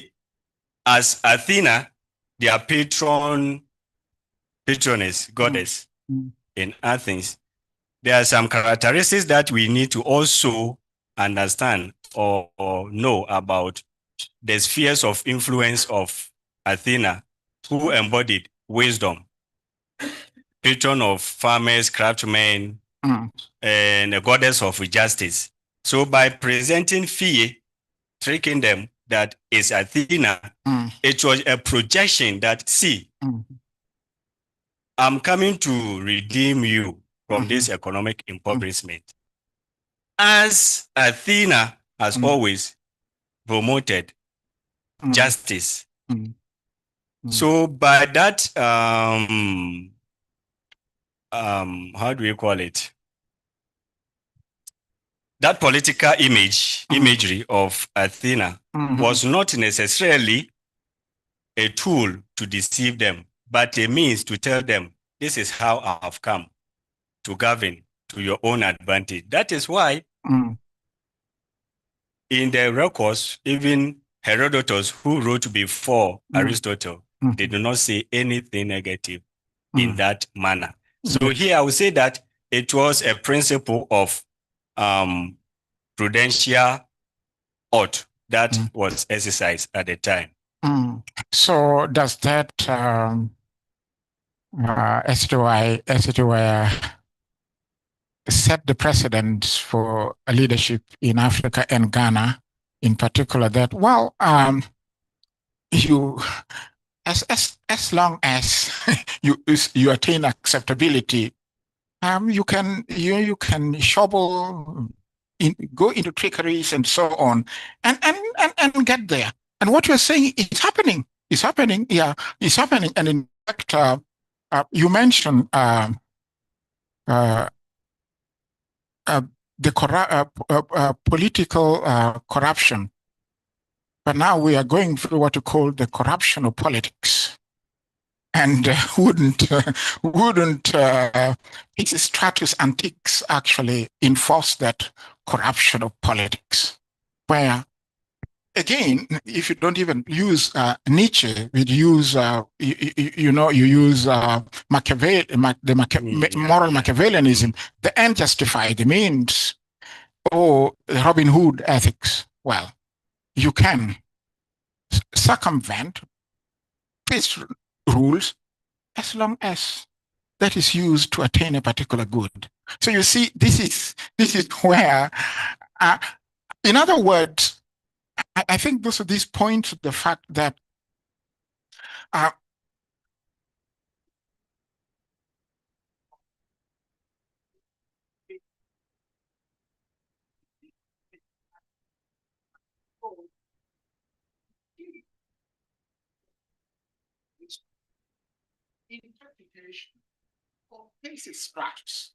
as Athena, their patroness, goddess in Athens, there are some characteristics that we need to also understand or know about the spheres of influence of Athena, who embodied wisdom, patron of farmers, craftsmen, and a goddess of justice. So by presenting fear, tricking them that is Athena, it was a projection that, see, I'm coming to redeem you from this economic impoverishment. As Athena has always promoted justice. So by that, how do we call it? That political imagery of Athena was not necessarily a tool to deceive them, but a means to tell them, this is how I have come to govern to your own advantage. That is why in the records, even Herodotus, who wrote before Aristotle, they do not say anything negative in that manner. So here I would say that it was a principle of prudential ought that was exercised at the time. So does that, as it were, set the precedent for leadership in Africa and Ghana in particular, that, well, you, as long as you attain acceptability, you can shovel, go into trickeries and so on, and get there. And what you're saying is happening. It's happening. Yeah, it's happening. And in fact, you mentioned the political corruption, but now we are going through what you call the corruption of politics. And wouldn't Peisistratus antiques actually enforce that corruption of politics? Where, again, if you don't even use Nietzsche, you use moral Machiavellianism. The end justifies the means, or Robin Hood ethics. Well, you can circumvent these rules as long as that is used to attain a particular good. So you see, this is where, in other words, I think this points to the fact that interpretation of Peisistratus.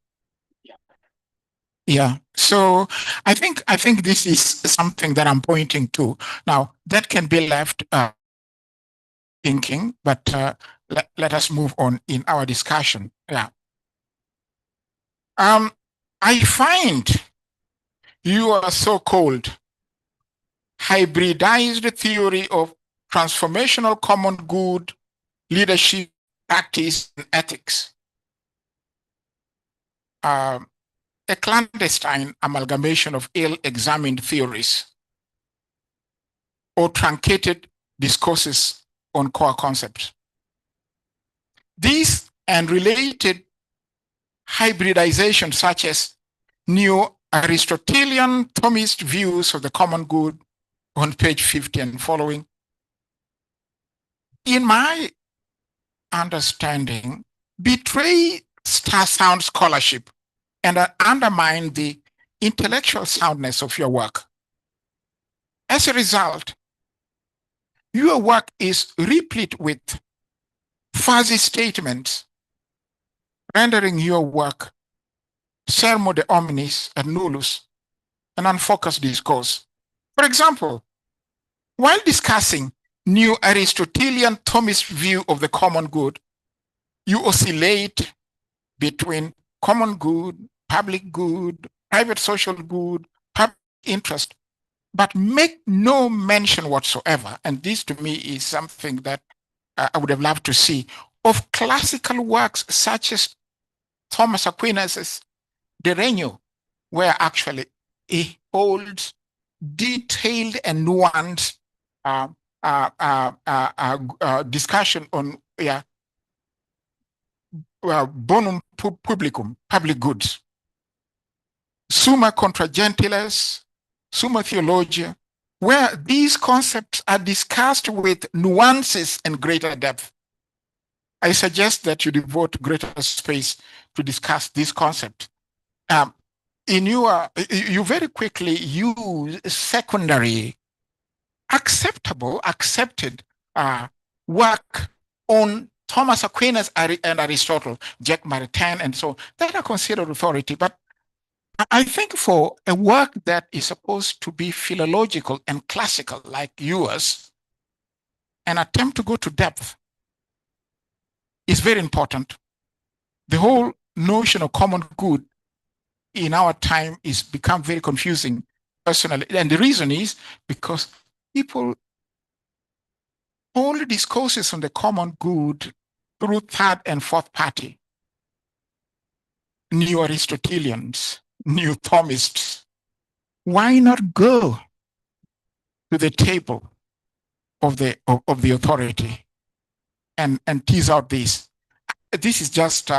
Yeah. So I think this is something that I'm pointing to. Now that can be left thinking, but let us move on in our discussion. Yeah. I find your so-called hybridized theory of transformational common good, leadership, practice, and ethics a clandestine amalgamation of ill-examined theories or truncated discourses on core concepts. These and related hybridization, such as neo-Aristotelian Thomist views of the common good on page 50 and following, in my understanding, betray sound scholarship and undermine the intellectual soundness of your work. As a result, your work is replete with fuzzy statements, rendering your work sermo de omnis et nullus, an unfocused discourse. For example, while discussing new Aristotelian Thomist view of the common good, you oscillate between common good, public good, private social good, public interest, but make no mention whatsoever, and this to me is something that I would have loved to see, of classical works such as Thomas Aquinas's De Regno, where actually he holds detailed and nuanced discussion on bonum publicum, public goods. Summa contra gentiles, Summa Theologia, where these concepts are discussed with nuances and greater depth. I suggest that you devote greater space to discuss this concept. You very quickly use secondary, accepted work on Thomas Aquinas and Aristotle, Jacques Maritain, and so that are considered authority. But I think for a work that is supposed to be philological and classical like yours, an attempt to go to depth is very important. The whole notion of common good in our time is become very confusing personally. And the reason is because people only discourses on the common good through third and fourth party, new Aristotelians, new Thomists. Why not go to the table of the authority and tease out this? This is just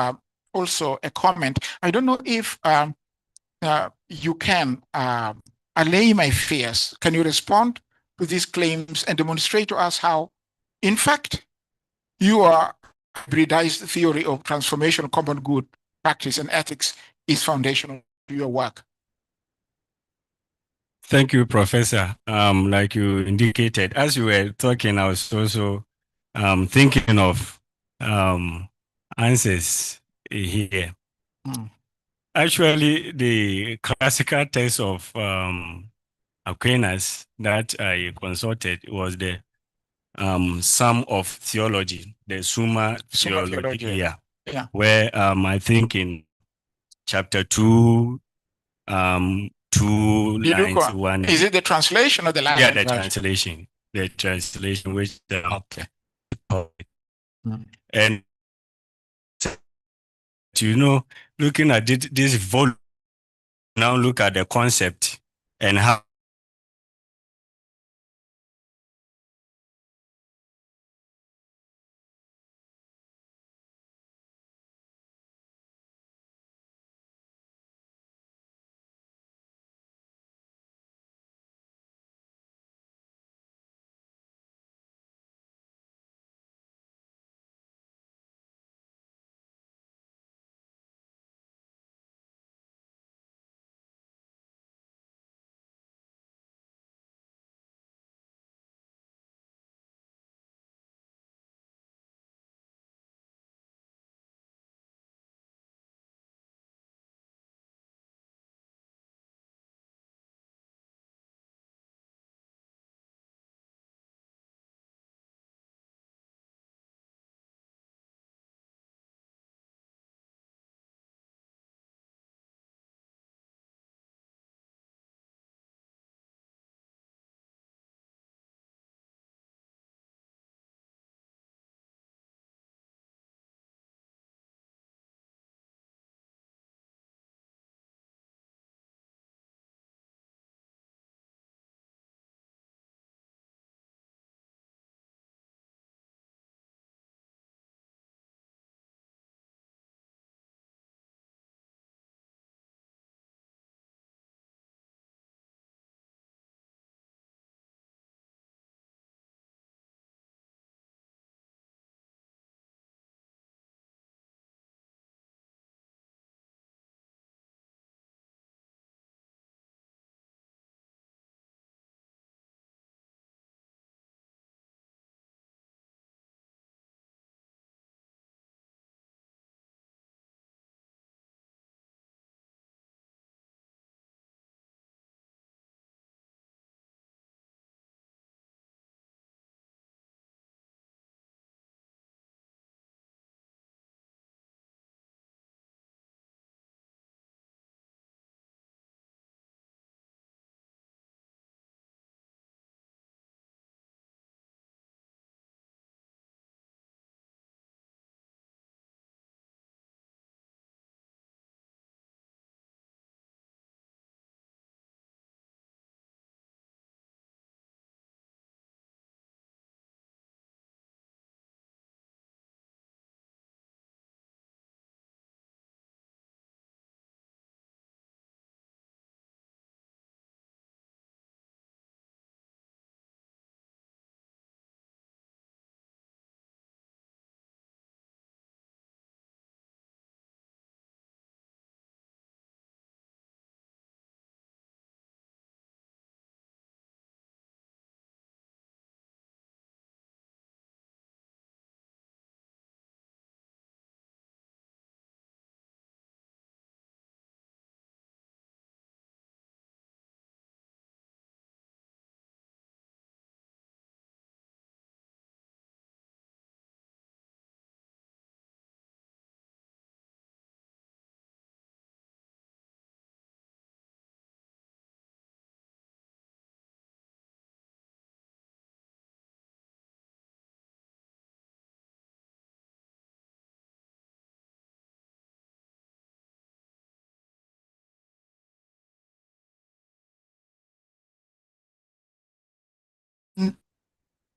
also a comment. I don't know if you can allay my fears. Can you respond to these claims and demonstrate to us how, in fact, your hybridized theory of transformational common good practice and ethics is foundational to your work? Thank you, Professor. Like you indicated, as you were talking, I was also thinking of answers here. Actually, the classical text of Aquinas that I consulted was the Sum of Theology, the Summa Theologia, yeah. where I think in chapter 2, 291. Is it the translation or the Latin? Yeah, the translation. The translation, which okay. And looking at this volume, now look at the concept and how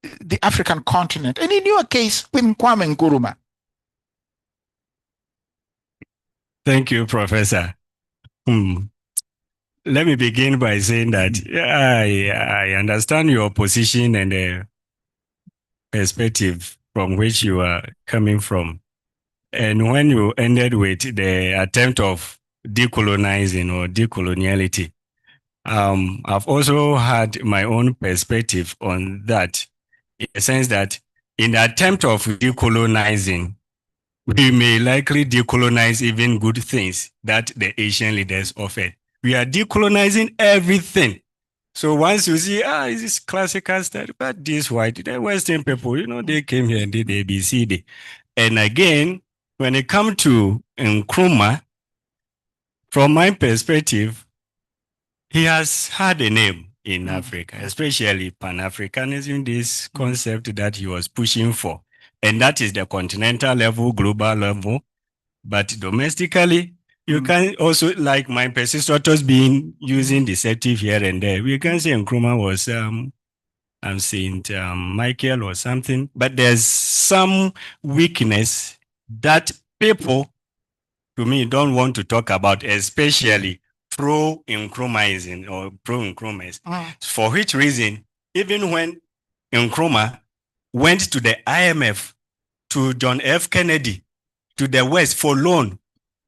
the African continent, and in your case, with Kwame Nkrumah? Thank you, Professor. Let me begin by saying that I understand your position and the perspective from which you are coming from. And when you ended with the attempt of decolonizing or decoloniality, I've also had my own perspective on that, in the sense that in the attempt of decolonizing, we may likely decolonize even good things that the Asian leaders offered. We are decolonizing everything. So once you see, is this classical stuff, but this white, the Western people, they came here and did ABCD. And again, when it comes to Nkrumah, from my perspective, he has had a name in Africa, especially Pan-Africanism, this concept that he was pushing for. And that is the continental level, global level. But domestically, you can also, like my Peisistratus being using deceptive here and there, we can say Nkrumah was Saint Michael or something. But there's some weakness that people, to me, don't want to talk about, especially pro-Nkrumahism or pro-Nkrumahs. For which reason, even when Nkrumah went to the IMF, to John F. Kennedy, to the West for loan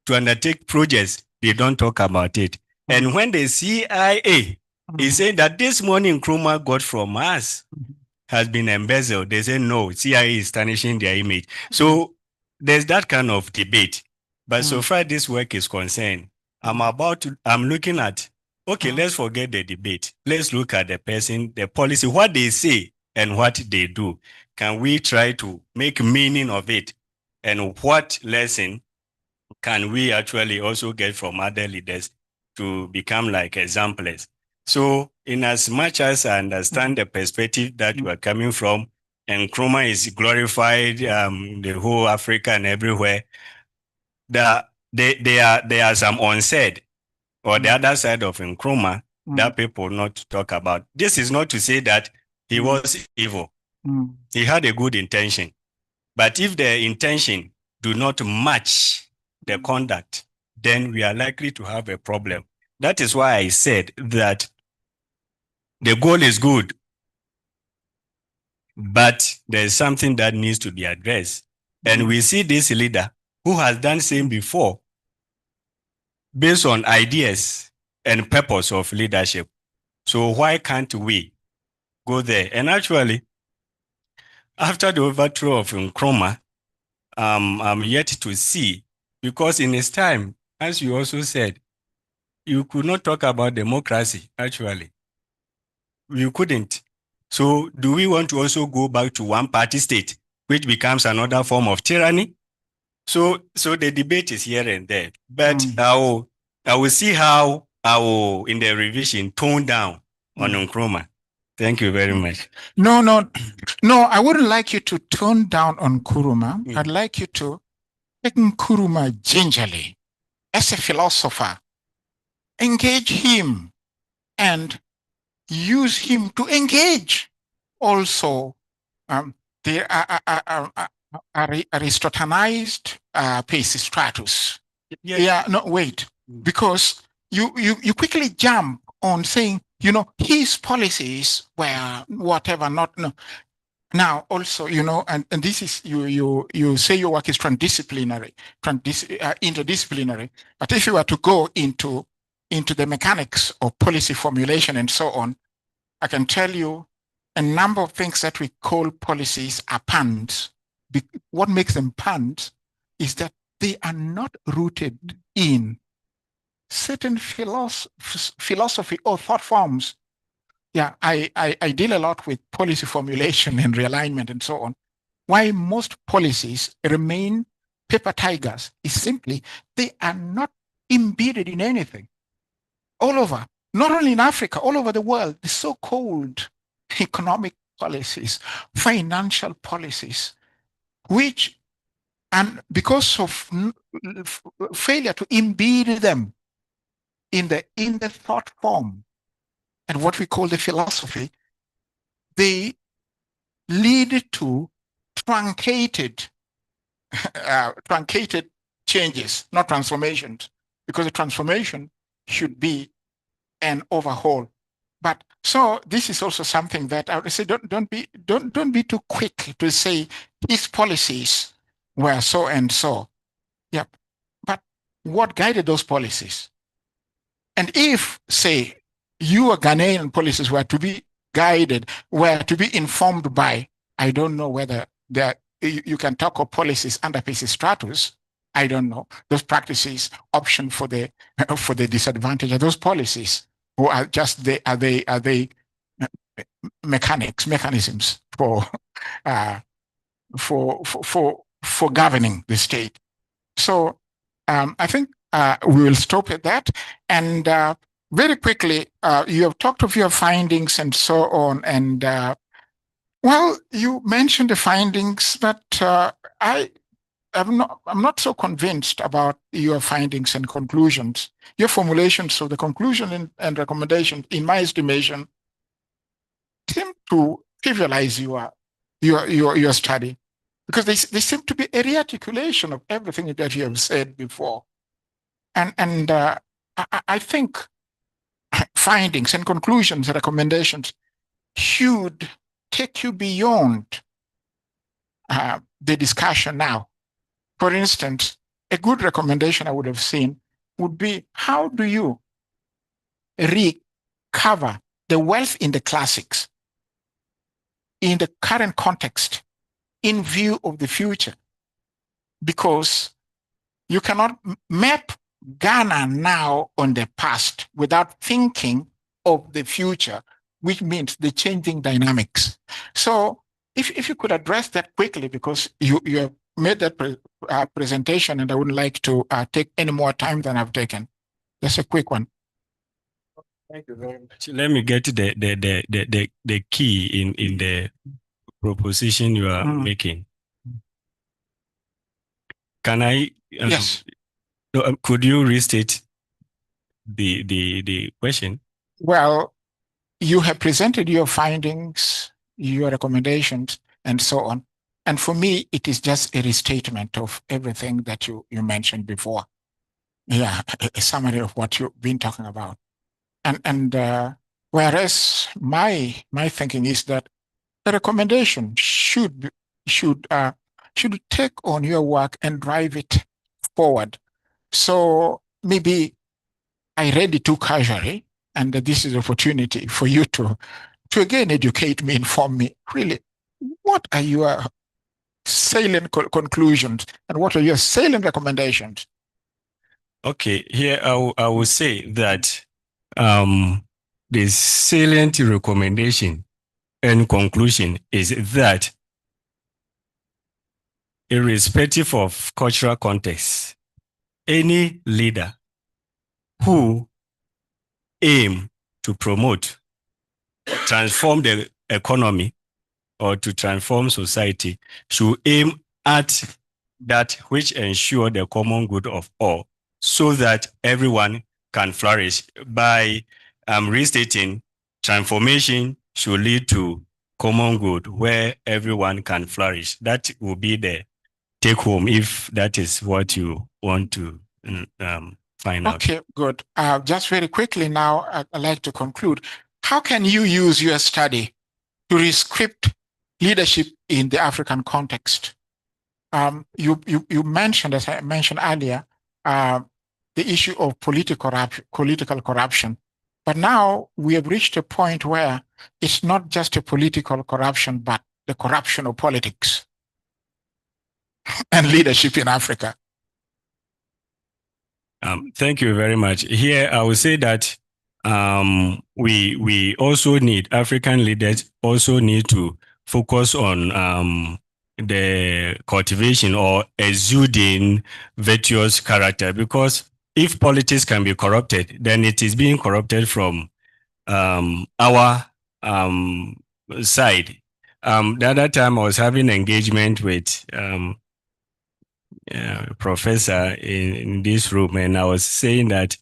to undertake projects, they don't talk about it. And when the CIA is saying that this money Nkrumah got from us has been embezzled, they say no, CIA is tarnishing their image. So there's that kind of debate. But so far this work is concerned, I'm looking at, okay, let's forget the debate. Let's look at the person, the policy, what they say and what they do. Can we try to make meaning of it? And what lesson can we actually also get from other leaders to become like examples? So in as much as I understand the perspective that you are coming from, and Nkrumah is glorified, the whole Africa and everywhere, there are some unsaid, or the other side of Nkrumah that people not talk about. This is not to say that he was evil. He had a good intention. But if the intention do not match the conduct, then we are likely to have a problem. That is why I said that the goal is good, but there is something that needs to be addressed. And we see this leader who has done same before based on ideas and purpose of leadership. So why can't we go there? And actually, after the overthrow of Nkrumah, I'm yet to see, because in his time, as you also said, you could not talk about democracy, actually. You couldn't. So do we want to also go back to one-party state, which becomes another form of tyranny? So the debate is here and there. But I will see how I will, in the revision, tone down on Nkrumah. Thank you very much. No, I wouldn't like you to tone down on Nkrumah. I'd like you to take Nkrumah gingerly as a philosopher. Engage him and use him to engage also the Aristotelized Peisistratus. Because you quickly jump on saying, his policies were whatever, Now, also, and this is, you say your work is interdisciplinary. But if you were to go into the mechanics of policy formulation and so on, I can tell you a number of things that we call policies are puns. What makes them puns is that they are not rooted in certain philosophy or thought forms. Yeah, I deal a lot with policy formulation and realignment and so on. Why most policies remain paper tigers is simply they are not embedded in anything. All over, not only in Africa, all over the world, the so-called economic policies, financial policies, which, and because of failure to embed them in the thought form and what we call the philosophy, they lead to truncated truncated changes, not transformations, because the transformation should be an overhaul. But so this is also something that I would say don't be too quick to say these policies were so and so. Yep. But what guided those policies? And if, say, your Ghanaian policies were to be guided, were to be informed by, I don't know whether you can talk of policies under Peisistratus. I don't know. Those practices, option for the disadvantage, are those policies, or are just are they mechanisms for governing the state? So I think we will stop at that. And very quickly, you have talked of your findings and so on. And well, you mentioned the findings, but I'm not so convinced about your findings and conclusions. Your formulations of the conclusion and recommendation, in my estimation, seem to trivialize your study, because they seem to be a rearticulation of everything that you have said before. And I think findings and conclusions and recommendations should take you beyond the discussion now. For instance, a good recommendation I would have seen would be, how do you recover the wealth in the classics in the current context in view of the future? Because you cannot map Ghana now on the past without thinking of the future, which means the changing dynamics. So if you could address that quickly, because you have made that presentation, and I wouldn't like to take any more time than I've taken. Just a quick one. Thank you very much. Let me get to the key in the proposition you are making. Can I? Yes. Could you restate the question? Well, you have presented your findings, your recommendations, and so on. And for me, it is just a restatement of everything that you mentioned before. Yeah, a summary of what you've been talking about. And whereas my thinking is that the recommendation should take on your work and drive it forward. So maybe I read it too casually, and this is an opportunity for you to again educate me, inform me. Really, what are your salient conclusions, and what are your salient recommendations? Okay, here I will say that the salient recommendation and conclusion is that, irrespective of cultural context, any leader who aim to promote, transform the economy, or to transform society should aim at that which ensure the common good of all, so that everyone can flourish. By restating, transformation should lead to common good where everyone can flourish. That will be the take home, if that is what you want to find out. Okay, good. Just very quickly now, I'd like to conclude. How can you use your study to rescript leadership in the African context? You mentioned, as I mentioned earlier, the issue of political corruption. But now we have reached a point where it's not just a political corruption, but the corruption of politics and leadership in Africa. Thank you very much. Here, I will say that we also need, African leaders also need to focus on the cultivation or exuding virtuous character, because if politics can be corrupted, then it is being corrupted from our side. The other time I was having engagement with professor in this room, and I was saying that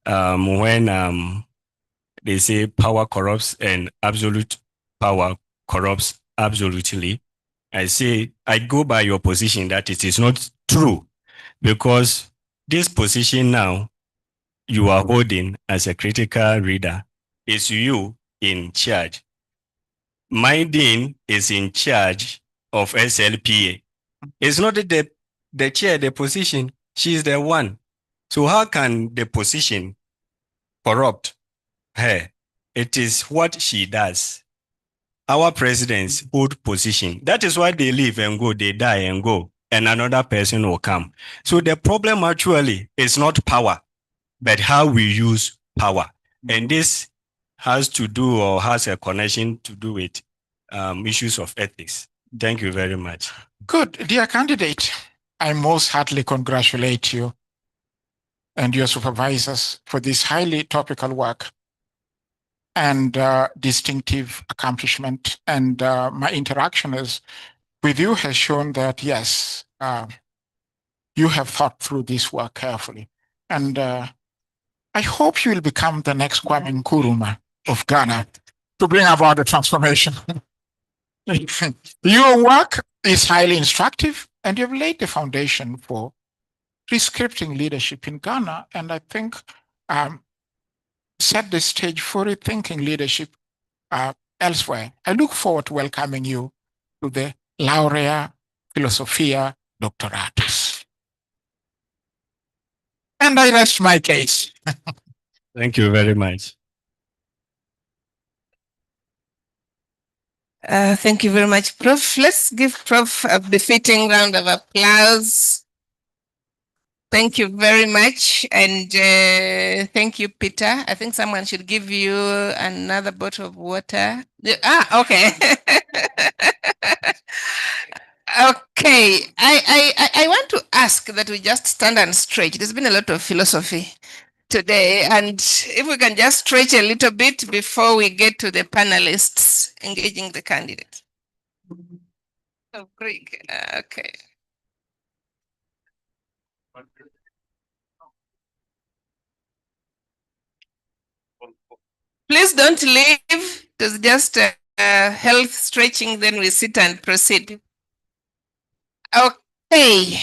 when they say power corrupts and absolute power corrupts absolutely. I say, I go by your position that it is not true, because this position now you are holding as a critical reader is you in charge. My dean is in charge of SLPA. It's not the chair, the position. She's the one. So how can the position corrupt her? It is what she does. Our presidents hold position. That is why they live and go, they die and go, and another person will come. So the problem actually is not power, but how we use power. And this has to do, or has a connection to do with issues of ethics. Thank you very much. Good. Dear candidate, I most heartily congratulate you and your supervisors for this highly topical work and distinctive accomplishment. And my interaction with you has shown that, yes, you have thought through this work carefully. And I hope you will become the next Kwame Nkrumah of Ghana to bring about the transformation. Your work is highly instructive, and you've laid the foundation for prescripting leadership in Ghana, and I think set the stage for rethinking leadership elsewhere. I look forward to welcoming you to the Laurea Philosophia Doctoratus. And I rest my case. Thank you very much. Thank you very much, Prof. Let's give Prof a befitting round of applause. Thank you very much. And thank you, Peter. I think someone should give you another bottle of water. Okay. Okay. I want to ask that we just stand and stretch. There's been a lot of philosophy today, and if we can just stretch a little bit before we get to the panelists engaging the candidate. Oh, Greek. Okay. Please don't leave. It's just health stretching, then we sit and proceed. Okay.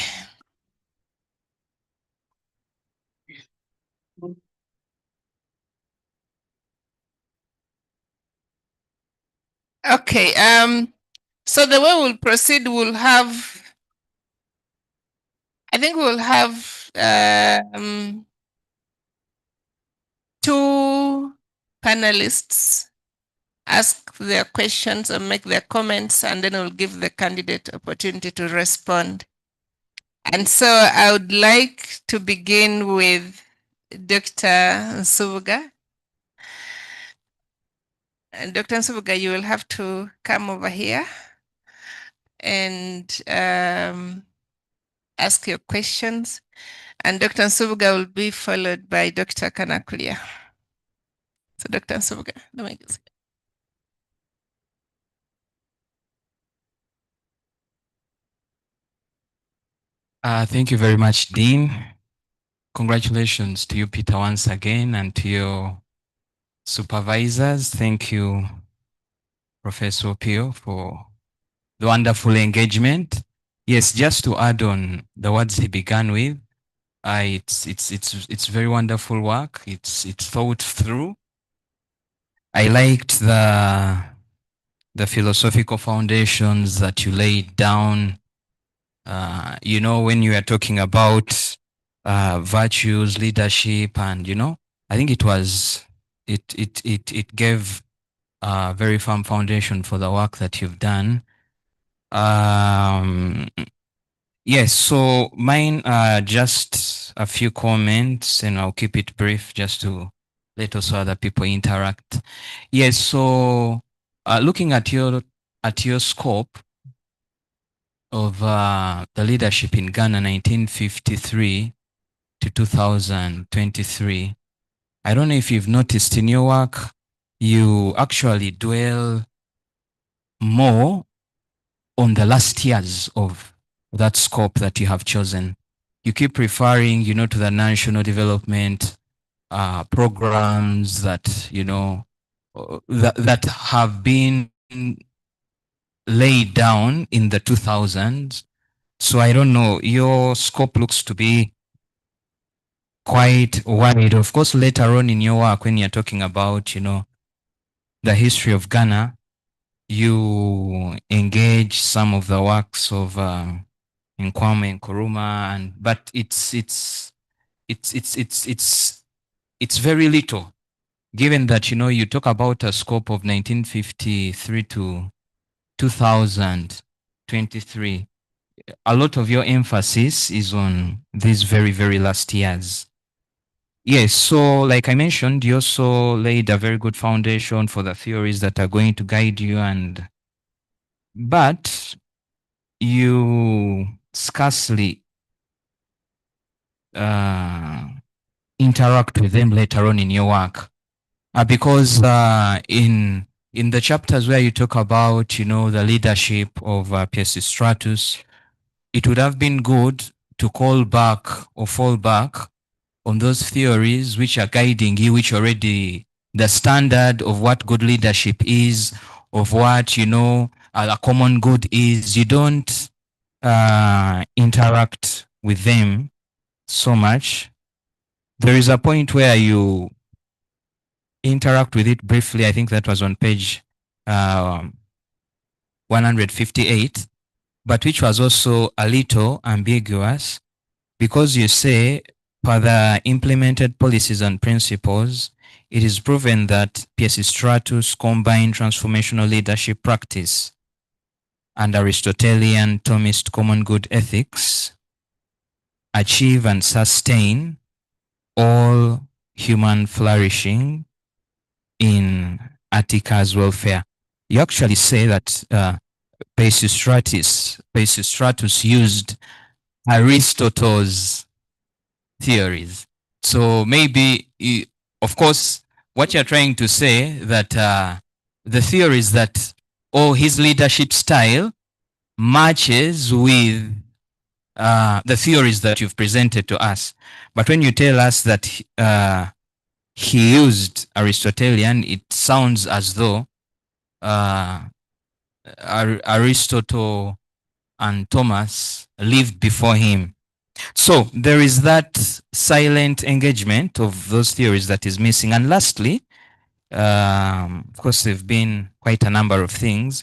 Okay. So the way we'll proceed, we'll have, I think we'll have two panelists ask their questions or make their comments, and then we'll give the candidate opportunity to respond. And so I would like to begin with Dr. Nsubuga. And Dr. Nsubuga, you will have to come over here and ask your questions. And Dr. Nsubuga will be followed by Dr. Kanakulia. So Dr. Nsubuga, the mic is Thank you very much, Dean. Congratulations to you, Peter, once again, and to your supervisors. Thank you, Professor Opio, for the wonderful engagement. Yes, just to add on the words he began with, it's very wonderful work. It's thought through. I liked the philosophical foundations that you laid down. You know, when you are talking about virtues, leadership, and I think it gave a very firm foundation for the work that you've done. Yes, so mine are just a few comments, and I'll keep it brief just to let also other people interact. Yes, so looking at your scope of the leadership in Ghana, 1953 to 2023, I don't know if you've noticed in your work, you actually dwell more on the last years of that scope that you have chosen. You keep referring, to the national development programs that, that have been laid down in the 2000s. So I don't know, your scope looks to be quite wide. Of course, later on in your work, when you're talking about, the history of Ghana, you engage some of the works of Kwame and Nkrumah, but it's very little, given that you talk about a scope of 1953 to 2023. A lot of your emphasis is on these very, very last years. Yes, so like I mentioned, you also laid a very good foundation for the theories that are going to guide you, but you scarcely interact with them later on in your work, because in the chapters where you talk about the leadership of Peisistratus, it would have been good to call back or fall back on those theories which are guiding you, which already the standard of what good leadership is, of what a common good is. You don't interact with them so much. There is a point where you interact with it briefly. I think that was on page 158, but which was also a little ambiguous, because you say, for the implemented policies and principles, it is proven that Peisistratus combined transformational leadership practice and Aristotelian Thomist common good ethics, achieve and sustain all human flourishing in Attica's welfare. You actually say that Peisistratus used Aristotle's theories. So maybe, of course, what you're trying to say that the theories that his leadership style matches with the theories that you've presented to us. But when you tell us that he used Aristotelian, it sounds as though Aristotle and Thomas lived before him. So there is that silent engagement of those theories that is missing. And lastly, of course, there have been quite a number of things.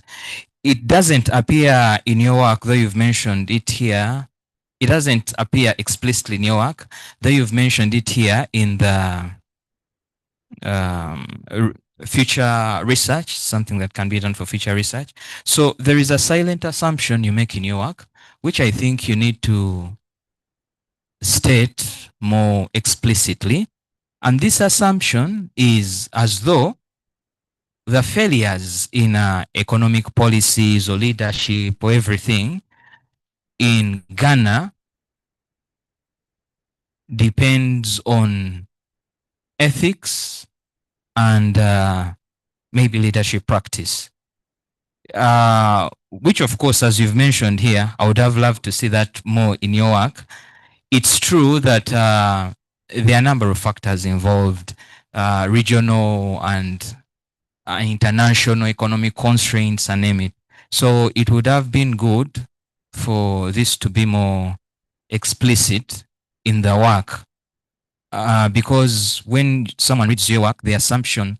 It doesn't appear in your work, though you've mentioned it here. It doesn't appear explicitly in your work, though you've mentioned it here in the future research, something that can be done for future research. So there is a silent assumption you make in your work, which I think you need to state more explicitly. And this assumption is as though the failures in economic policies or leadership or everything in Ghana depends on ethics and maybe leadership practice. Which, of course, as you've mentioned here, I would have loved to see that more in your work. It's true that there are a number of factors involved, regional and international economic constraints, and name it. So it would have been good for this to be more explicit in the work, because when someone reads your work, the assumption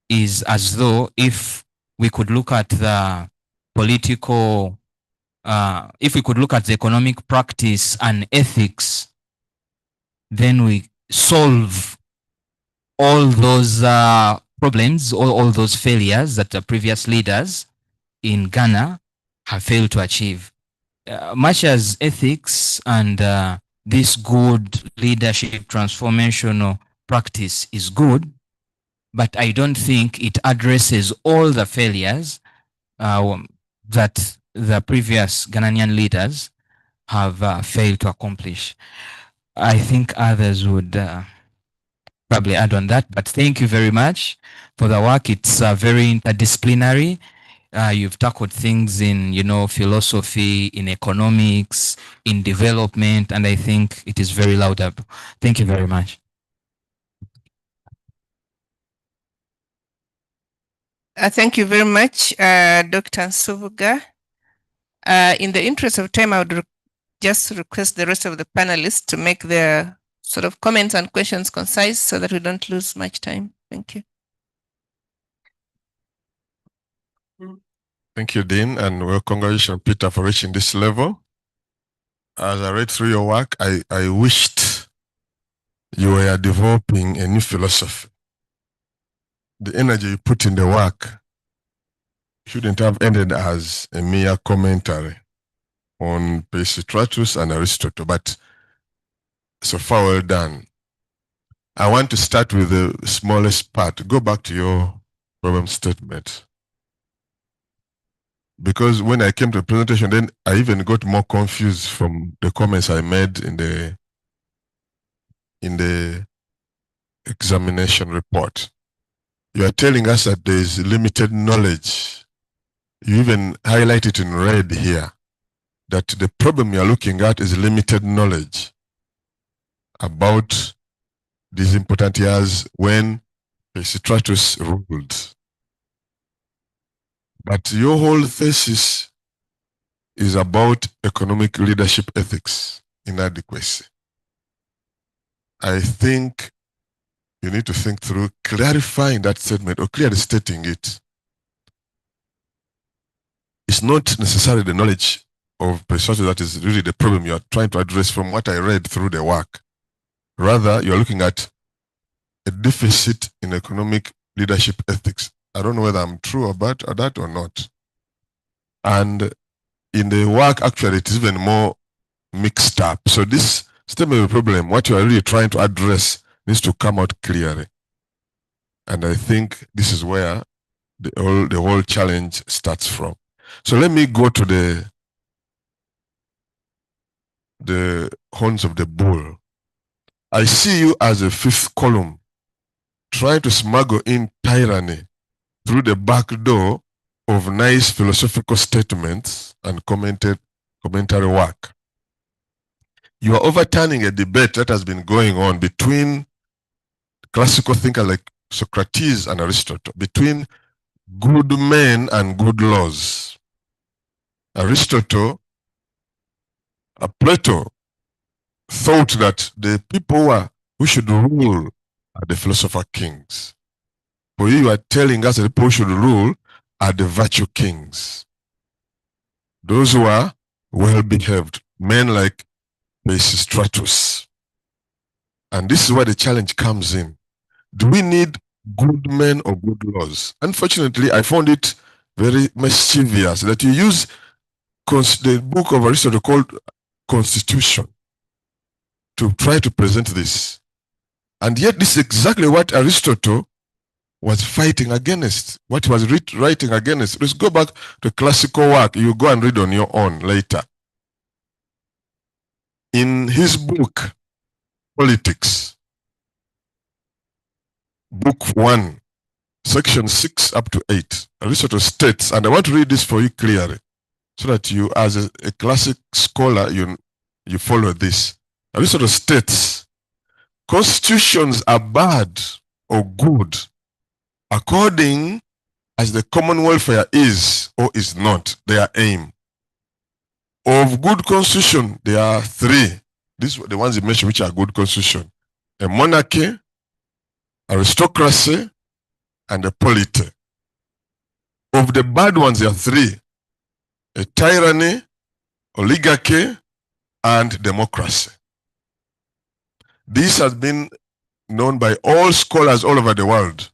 is as though if we could look at the political, if we could look at the economic practice and ethics, then we solve all those problems, all those failures that the previous leaders in Ghana have failed to achieve. Much as ethics and this good leadership transformational practice is good, but I don't think it addresses all the failures that the previous Ghanaian leaders have failed to accomplish. I think others would probably add on that, but thank you very much for the work. It's very interdisciplinary. You've tackled things in, philosophy, in economics, in development, and I think it is very laudable. Thank you very much. Thank you very much, Dr. Nsubuga. In the interest of time, I would just request the rest of the panelists to make their sort of comments and questions concise so that we don't lose much time. Thank you. Thank you, Dean, and well, congratulations, Peter, for reaching this level. As I read through your work, I wished you were developing a new philosophy. The energy you put in the work shouldn't have ended as a mere commentary on Peisistratus and Aristotle, but so far well done. I want to start with the smallest part. Go back to your problem statement. Because when I came to the presentation, then I even got more confused from the comments I made in the examination report. You are telling us that there is limited knowledge. You even highlight it in red here, that the problem you are looking at is limited knowledge about these important years when Peisistratus ruled. But your whole thesis is about economic leadership ethics, inadequacy. I think you need to think through clarifying that statement or clearly stating it. It's not necessarily the knowledge of Peisistratus that is really the problem you are trying to address from what I read through the work. Rather, you're looking at a deficit in economic leadership ethics. I don't know whether I'm true about that or not. And in the work, actually, it is even more mixed up. So this statement of the problem, what you are really trying to address, needs to come out clearly. And I think this is where the whole challenge starts from. So let me go to the horns of the bull. I see you as a fifth column, trying to smuggle in tyranny through the back door of nice philosophical statements and commentary work. You are overturning a debate that has been going on between classical thinkers like Socrates and Aristotle, between good men and good laws. Aristotle, Plato, thought that the people who should rule are the philosopher kings. For you are telling us that the people who should rule are the virtue kings. Those who are well-behaved, men like Peisistratus. And this is where the challenge comes in. Do we need good men or good laws? Unfortunately, I found it very mischievous that you use the book of Aristotle called Constitution to try to present this. And yet this is exactly what Aristotle was fighting against, what he was writing against. Let's go back to classical work. You go and read on your own later. In his book, Politics, book 1, section 6 up to 8, Aristotle states, and I want to read this for you clearly, so that you, as a classic scholar, you follow this. Aristotle states, constitutions are bad or good according as the common welfare is or is not their aim. Of good constitution, there are three. These are the ones you mentioned which are good constitution. A monarchy, aristocracy, and a polity. Of the bad ones, there are three. A tyranny, oligarchy, and democracy. This has been known by all scholars all over the world.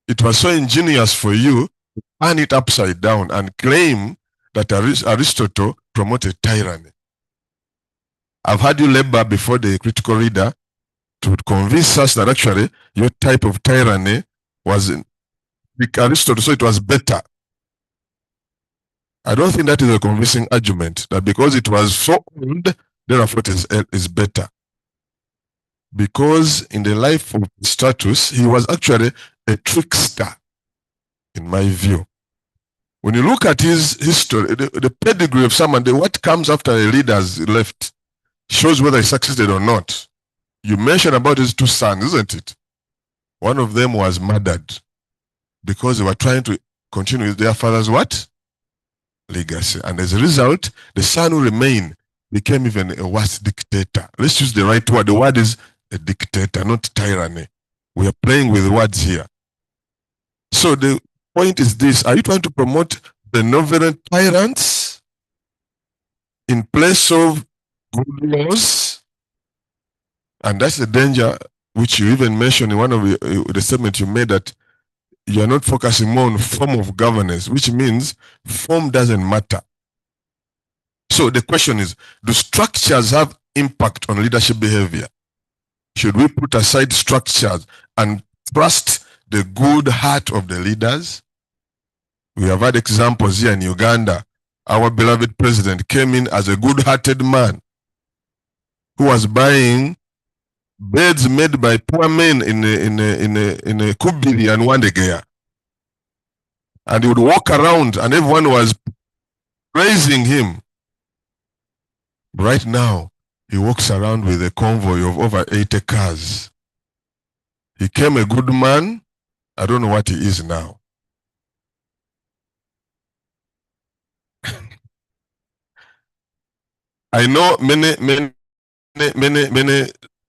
It was so ingenious for you to turn it upside down and claim that Aristotle promoted tyranny. I've had you labor before the critical reader to convince us that actually your type of tyranny was like Aristotle, so it was better. I don't think that is a convincing argument, that because it was so old, therefore it is better. Because in the life of Peisistratus, he was actually a trickster, in my view. When you look at his history, the pedigree of someone, what comes after a leader has left, shows whether he succeeded or not. You mentioned about his two sons, isn't it? One of them was murdered because they were trying to continue with their father's what? Legacy. And as a result, the son who remained became even a worse dictator. Let's use the right word. The word is a dictator, not tyranny. We are playing with words here. So the point is this: are you trying to promote benevolent tyrants in place of good laws? And that's the danger which you even mentioned in one of the statements you made, that you are not focusing more on form of governance, which means form doesn't matter. So the question is, do structures have impact on leadership behavior? Should we put aside structures and trust the good heart of the leaders? We have had examples here in Uganda. Our beloved president came in as a good-hearted man who was buying beds made by poor men in a Kubili and Wandegeya. And he would walk around and everyone was praising him. Right now, he walks around with a convoy of over 80 cars. He came a good man. I don't know what he is now. I know many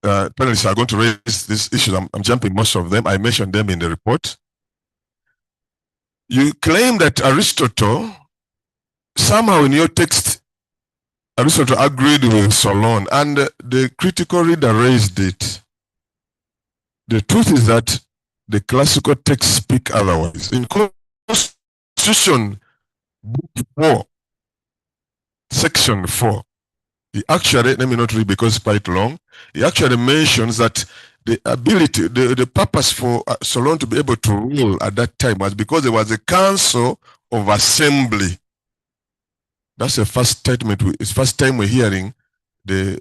panelists are going to raise these issues. I'm jumping most of them. I mentioned them in the report. You claim that Aristotle, somehow in your text, Aristotle agreed with Solon, and the critical reader raised it. The truth is that the classical texts speak otherwise. In Constitution, Book 4, Section 4, he actually, let me not read because it's quite long, he actually mentions that the ability, the purpose for Solon to be able to rule at that time was because there was a council of assembly. That's the first statement. It's first time we're hearing the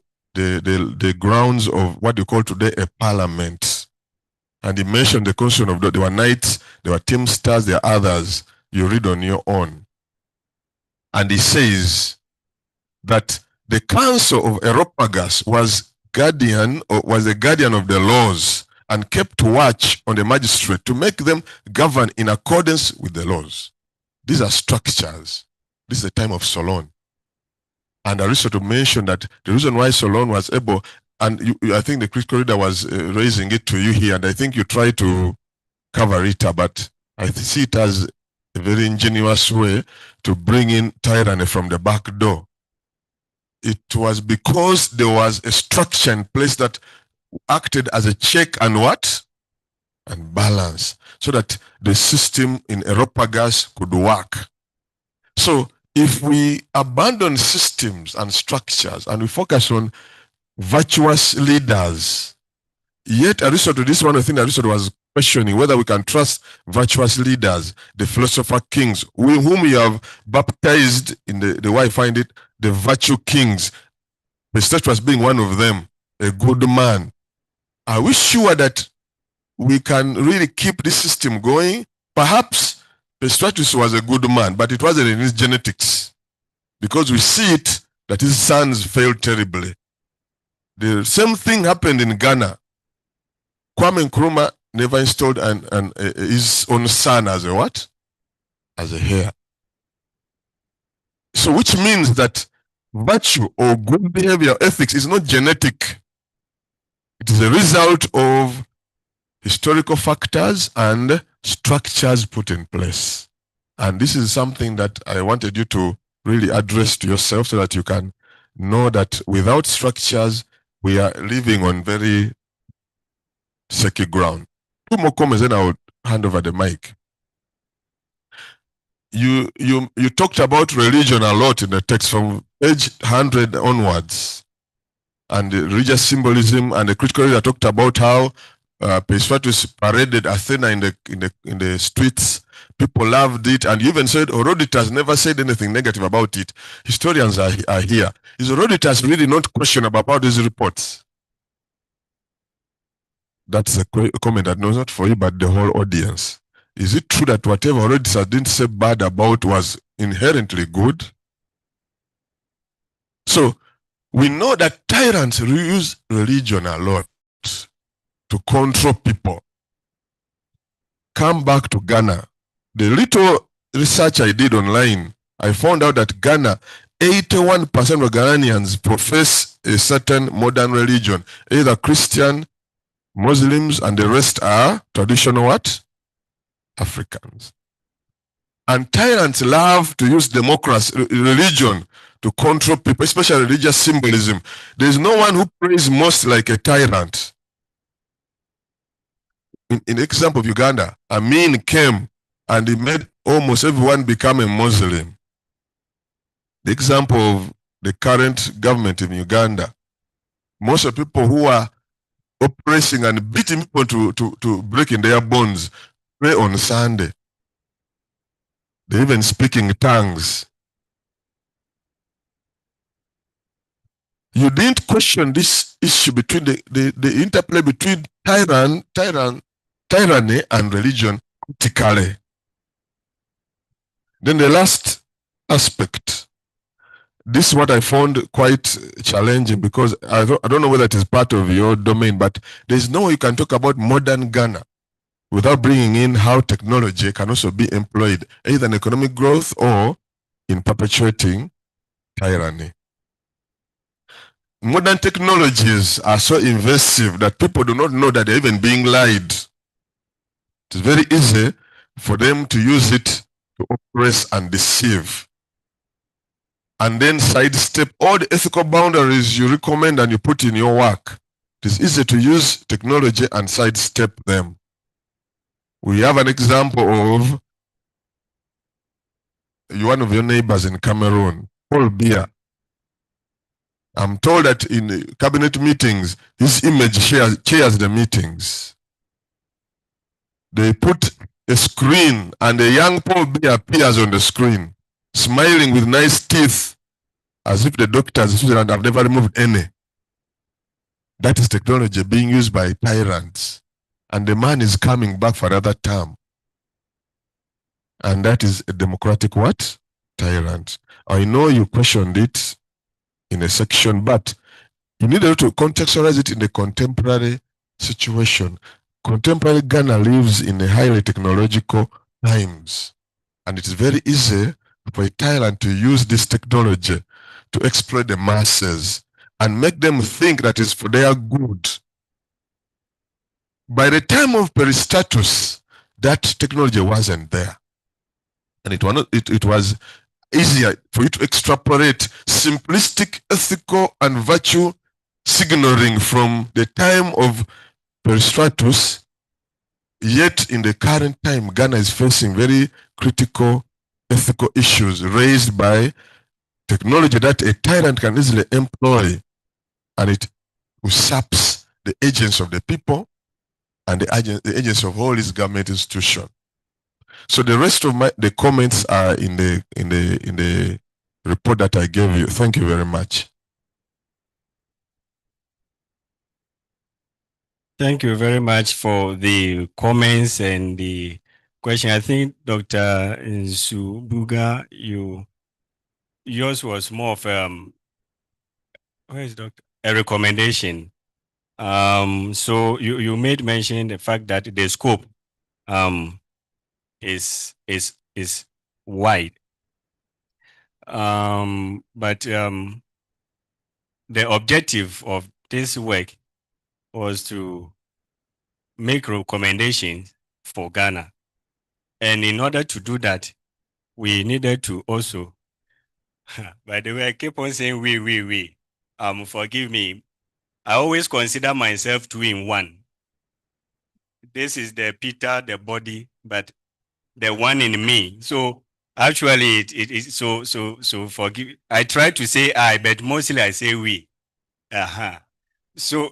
grounds of what you call today a parliament. And he mentioned the constitution of there were knights, there were teamsters, there are others. You read on your own. And he says that the council of Areopagus was the guardian of the laws and kept watch on the magistrate to make them govern in accordance with the laws. These are structures. This is the time of Solon. And Aristotle mentioned that the reason why Solon was able, and I think the critical reader was raising it to you here, and I think you try to cover it, but I see it as a very ingenious way to bring in tyranny from the back door. It was because there was a structure in place that acted as a check and what? And balance, so that the system in Areopagus could work. So if we abandon systems and structures and we focus on virtuous leaders, yet Aristotle, this is one of the things Aristotle was questioning, whether we can trust virtuous leaders, the philosopher kings, whom we have baptized in the way I find it, the virtue kings. Peisistratus being one of them, a good man. Are we sure that we can really keep this system going? Perhaps Peisistratus was a good man, but it wasn't in his genetics, because we see it that his sons failed terribly. The same thing happened in Ghana. Kwame Nkrumah never installed his own son as a what? As a heir. So which means that virtue or good behavior, ethics, is not genetic. It is a result of historical factors and structures put in place. And this is something that I wanted you to really address to yourself, so that you can know that without structures, we are living on very shaky ground. Two more comments, then I will hand over the mic. You talked about religion a lot in the text from page 100 onwards, and the religious symbolism, and the critical reader talked about how Peisistratus paraded Athena in the streets. People loved it, and you even said Herodotus never said anything negative about it. Historians are here. Is Herodotus really not questionable about these reports? That's a comment that was not for you, but the whole audience. Is it true that whatever Herodotus didn't say bad about was inherently good? So we know that tyrants use religion a lot to control people. come back to Ghana, the little research I did online, I found out that Ghana, 81% of Ghanaians profess a certain modern religion, either Christian, Muslims, and the rest are traditional what? Africans. And tyrants love to use democracy, religion, to control people, especially religious symbolism. There is no one who prays most like a tyrant. In the example of Uganda, Amin came and he made almost everyone become a Muslim. The example of the current government in Uganda, most of the people who are oppressing and beating people to breaking their bones pray on Sunday. They even speak in tongues. You didn't question this issue between the interplay between tyranny and religion critically. Then the last aspect, this is what I found quite challenging because I don't know whether it is part of your domain, but there's no way you can talk about modern Ghana without bringing in how technology can also be employed, either in economic growth or in perpetuating tyranny. Modern technologies are so invasive that people do not know that they're even being lied. It's very easy for them to use it to oppress and deceive. And then sidestep all the ethical boundaries you recommend and you put in your work. It is easy to use technology and sidestep them. We have an example of one of your neighbors in Cameroon, Paul Biya. I'm told that in cabinet meetings, his image chairs the meetings. They put a screen and a young Paul Biya appears on the screen, smiling with nice teeth, as if the doctors in Switzerland have never removed any. That is technology being used by tyrants. And the man is coming back for another term. And that is a democratic what? Tyrant. I know you questioned it in a section, but you needed to contextualize it in the contemporary situation. Contemporary Ghana lives in a highly technological times. And it is very easy for a tyrant to use this technology to exploit the masses and make them think that it's for their good. By the time of Peisistratus, that technology wasn't there. And it was easier for you to extrapolate simplistic ethical and virtue signaling from the time of Peisistratus. Yet in the current time, Ghana is facing very critical ethical issues raised by technology that a tyrant can easily employ, and it usurps the agents of the people and the agents of all these government institutions. So the rest of the comments are in the report that I gave you. Thank you very much. Thank you very much for the comments and the question. I think Dr. Nsubuga, yours was more of where is Doctor? A recommendation. So you made mention the fact that the scope is wide. But the objective of this work was to make recommendations for Ghana. And in order to do that, we needed to also, by the way, I keep on saying we. Forgive me. I always consider myself two in one. This is the Peter, the body, but the one in me. So actually, it is so forgive. I try to say I, but mostly I say we. So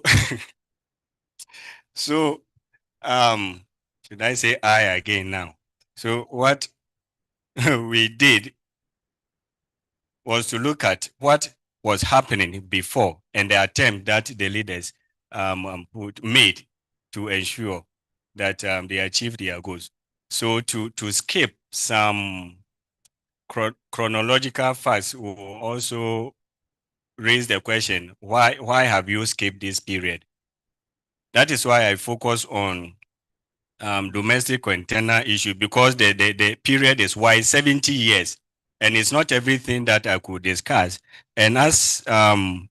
so should I say I again now? So what we did was to look at what was happening before and the attempt that the leaders made to ensure that they achieved their goals. So to skip some chronological facts will also raise the question, why have you skipped this period? That is why I focus on domestic container issue, because the period is wide, 70 years, and it's not everything that I could discuss. And as in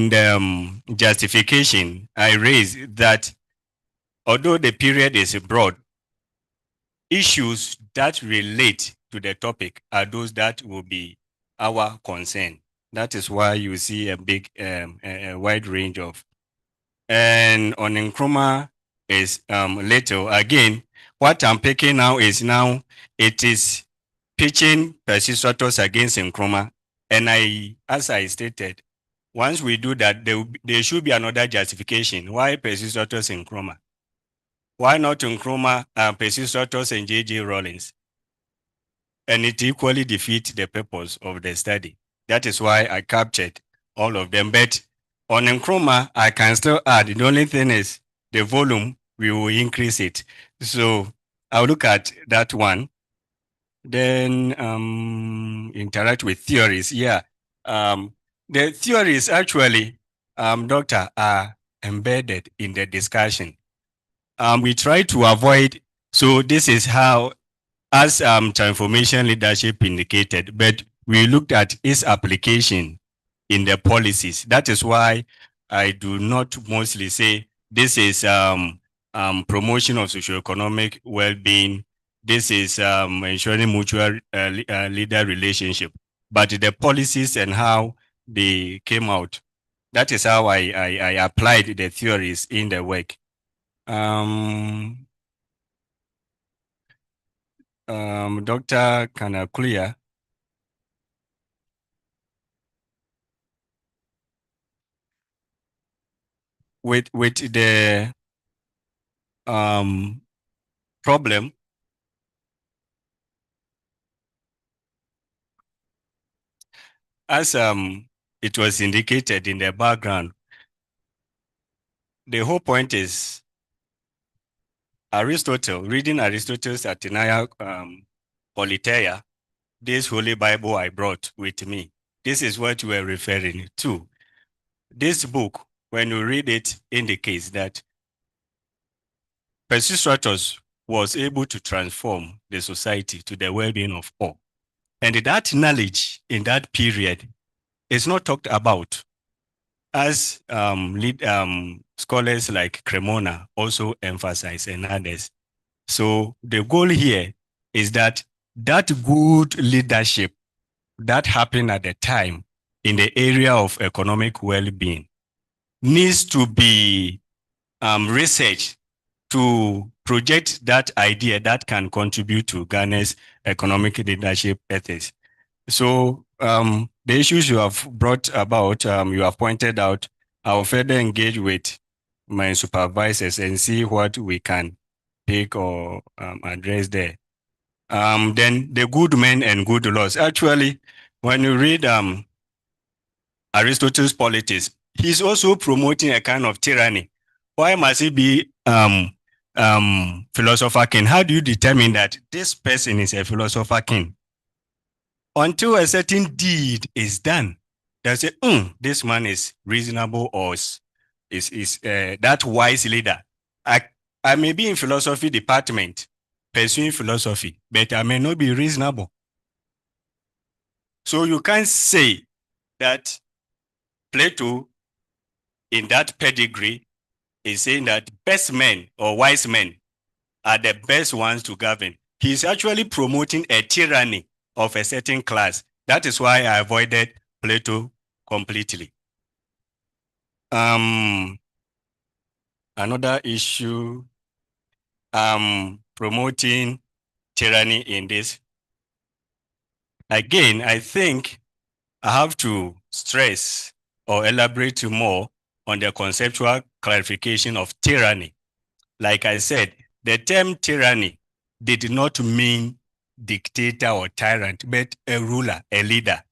the justification, I raised that although the period is broad, issues that relate to the topic are those that will be our concern. That is why you see a big, a wide range of. And on Nkrumah is little. Again, what I'm picking now is it is pitching Peisistratus against Nkrumah. And as I stated, once we do that, there should be another justification. Why Peisistratus and Nkrumah? Why not Nkrumah, Peisistratus and J.J. Rawlings? And it equally defeats the purpose of the study. That is why I captured all of them. But on Nkrumah, I can still add. The only thing is the volume, we will increase it. So I'll look at that one. Then interact with theories. Yeah. The theories actually, doctor, are embedded in the discussion. We try to avoid, so this is how, as transformation leadership indicated, but we looked at its application in the policies. That is why I do not mostly say this is promotion of socioeconomic well-being. This is ensuring mutual leader relationship. But the policies and how they came out, that is how I applied the theories in the work. Dr. Kanakulia. With the problem, as it was indicated in the background, the whole point is Aristotle, reading Aristotle's Athenaia Politeia, this Holy Bible I brought with me. This is what we're referring to. This book, when you read it, indicates that Peisistratus was able to transform the society to the well-being of all. And that knowledge in that period is not talked about, as scholars like Cremona also emphasize and others. So the goal here is that good leadership that happened at the time in the area of economic well-being needs to be researched to project that idea that can contribute to Ghana's economic leadership ethics. So the issues you have brought about, you have pointed out, I'll further engage with my supervisors and see what we can pick or address there. Then the good men and good laws. Actually, when you read Aristotle's Politics, he's also promoting a kind of tyranny. Why must he be philosopher king? How do you determine that this person is a philosopher king? Until a certain deed is done, they say, this man is reasonable or is that wise leader. I may be in philosophy department, pursuing philosophy, but I may not be reasonable. So you can't say that Plato, in that pedigree, is saying that best men or wise men are the best ones to govern. He's actually promoting a tyranny of a certain class. That is why I avoided Plato completely. Another issue, promoting tyranny in this. Again, I think I have to stress or elaborate more on the conceptual clarification of tyranny. Like I said, the term tyranny did not mean dictator or tyrant, but a ruler, a leader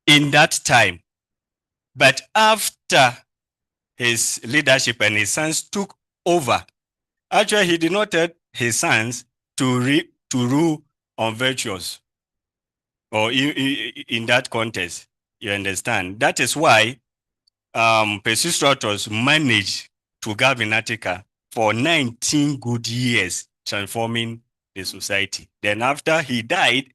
in that time. But after his leadership and his sons took over, actually he did not tell his sons to rule on virtuous, or in that context, you understand. That is why Peisistratus managed to govern Attica for 19 good years, transforming the society. Then after he died,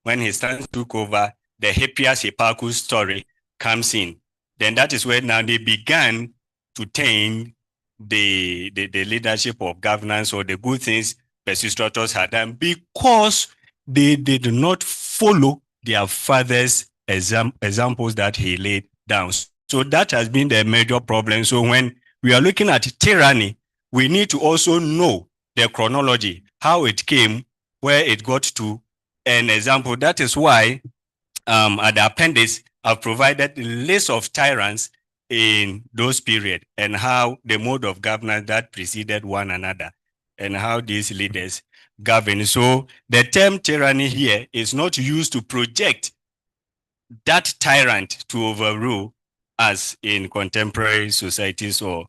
when his sons took over, the Hippias Hipparchus story comes in. Then that is where now they began to taint the leadership of governance or the good things Peisistratus had done because they did not follow their father's examples that he laid down. So that has been the major problem. So when we are looking at tyranny, we need to also know the chronology, how it came, where it got to an example. That is why at the appendix, I've provided a list of tyrants in those periods and how the mode of governance that preceded one another and how these leaders govern. So the term tyranny here is not used to project that tyrant to overrule us in contemporary societies or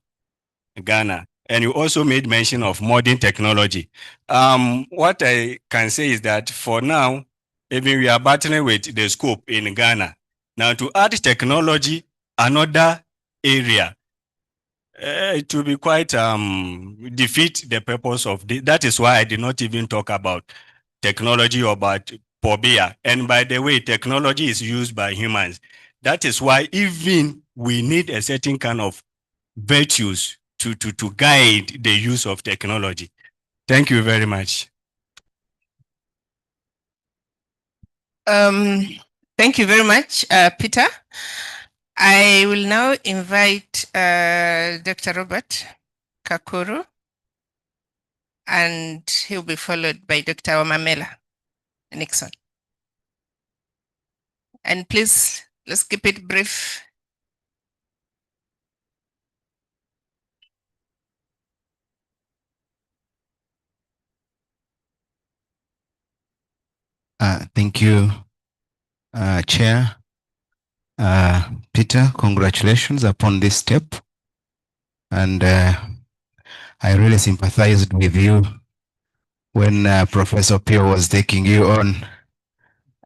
Ghana. And you also made mention of modern technology. What I can say is that for now, even we are battling with the scope in Ghana. Now to add technology, another area, it will be quite defeat the purpose of that is why I did not even talk about technology or about Pobia. And by the way, technology is used by humans. That is why even we need a certain kind of virtues to guide the use of technology. Thank you very much. Thank you very much, Peter. I will now invite Dr. Robert Kakuru, and he'll be followed by Dr. Wamala Nixon. And please, let's keep it brief. Thank you, Chair. Peter, congratulations upon this step. And I really sympathized with you when Professor Opio was taking you on.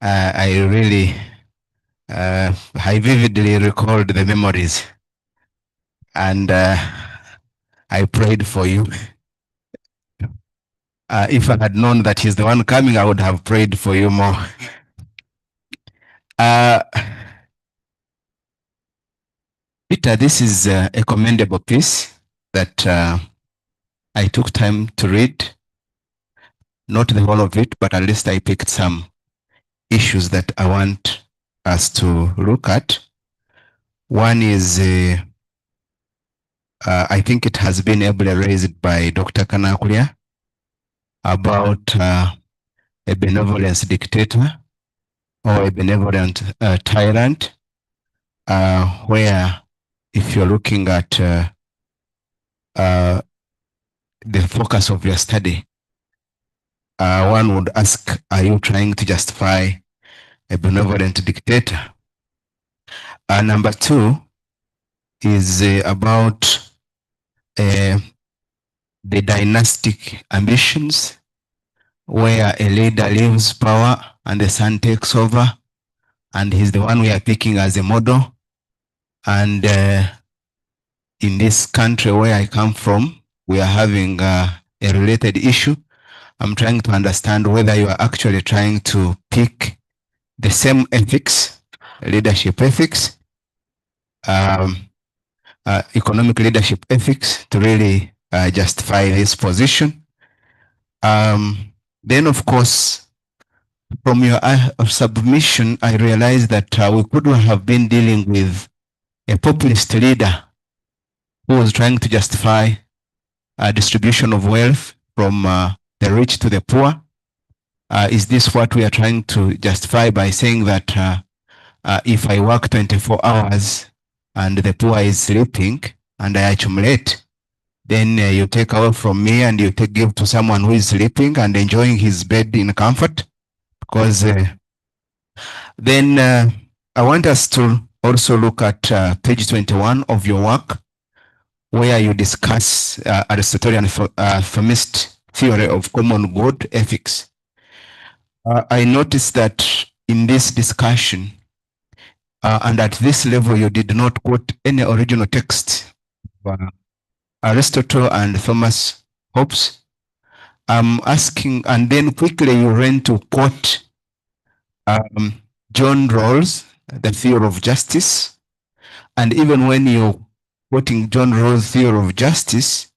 I vividly recalled the memories, and I prayed for you. If I had known that he's the one coming, I would have prayed for you more. Peter, this is a commendable piece that I took time to read. Not the whole of it, but at least I picked some issues that I want us to look at. One is, I think it has been ably raised by Dr. Kanakulia about a benevolence dictator or a benevolent tyrant, where if you're looking at the focus of your study, one would ask, are you trying to justify a benevolent dictator? Number two is about the dynastic ambitions, where a leader leaves power and the son takes over, and he's the one we are picking as a model. And in this country where I come from, we are having a related issue. I'm trying to understand whether you are actually trying to pick the same ethics, leadership ethics, economic leadership ethics to really justify this position. Then, of course, from your submission, I realized that we could have been dealing with a populist leader who was trying to justify a distribution of wealth from the rich to the poor. Is this what we are trying to justify by saying that if I work 24 hours and the poor is sleeping and I accumulate, then you take away from me and you give to someone who is sleeping and enjoying his bed in comfort? Because then I want us to also look at page 21 of your work, where you discuss Aristotelian Thomist theory of common good ethics. I noticed that in this discussion, and at this level, you did not quote any original text Aristotle and Thomas Hobbes. I'm asking, and then quickly you ran to quote John Rawls, the theory of justice. And even when you're quoting John Rawls' theory of justice,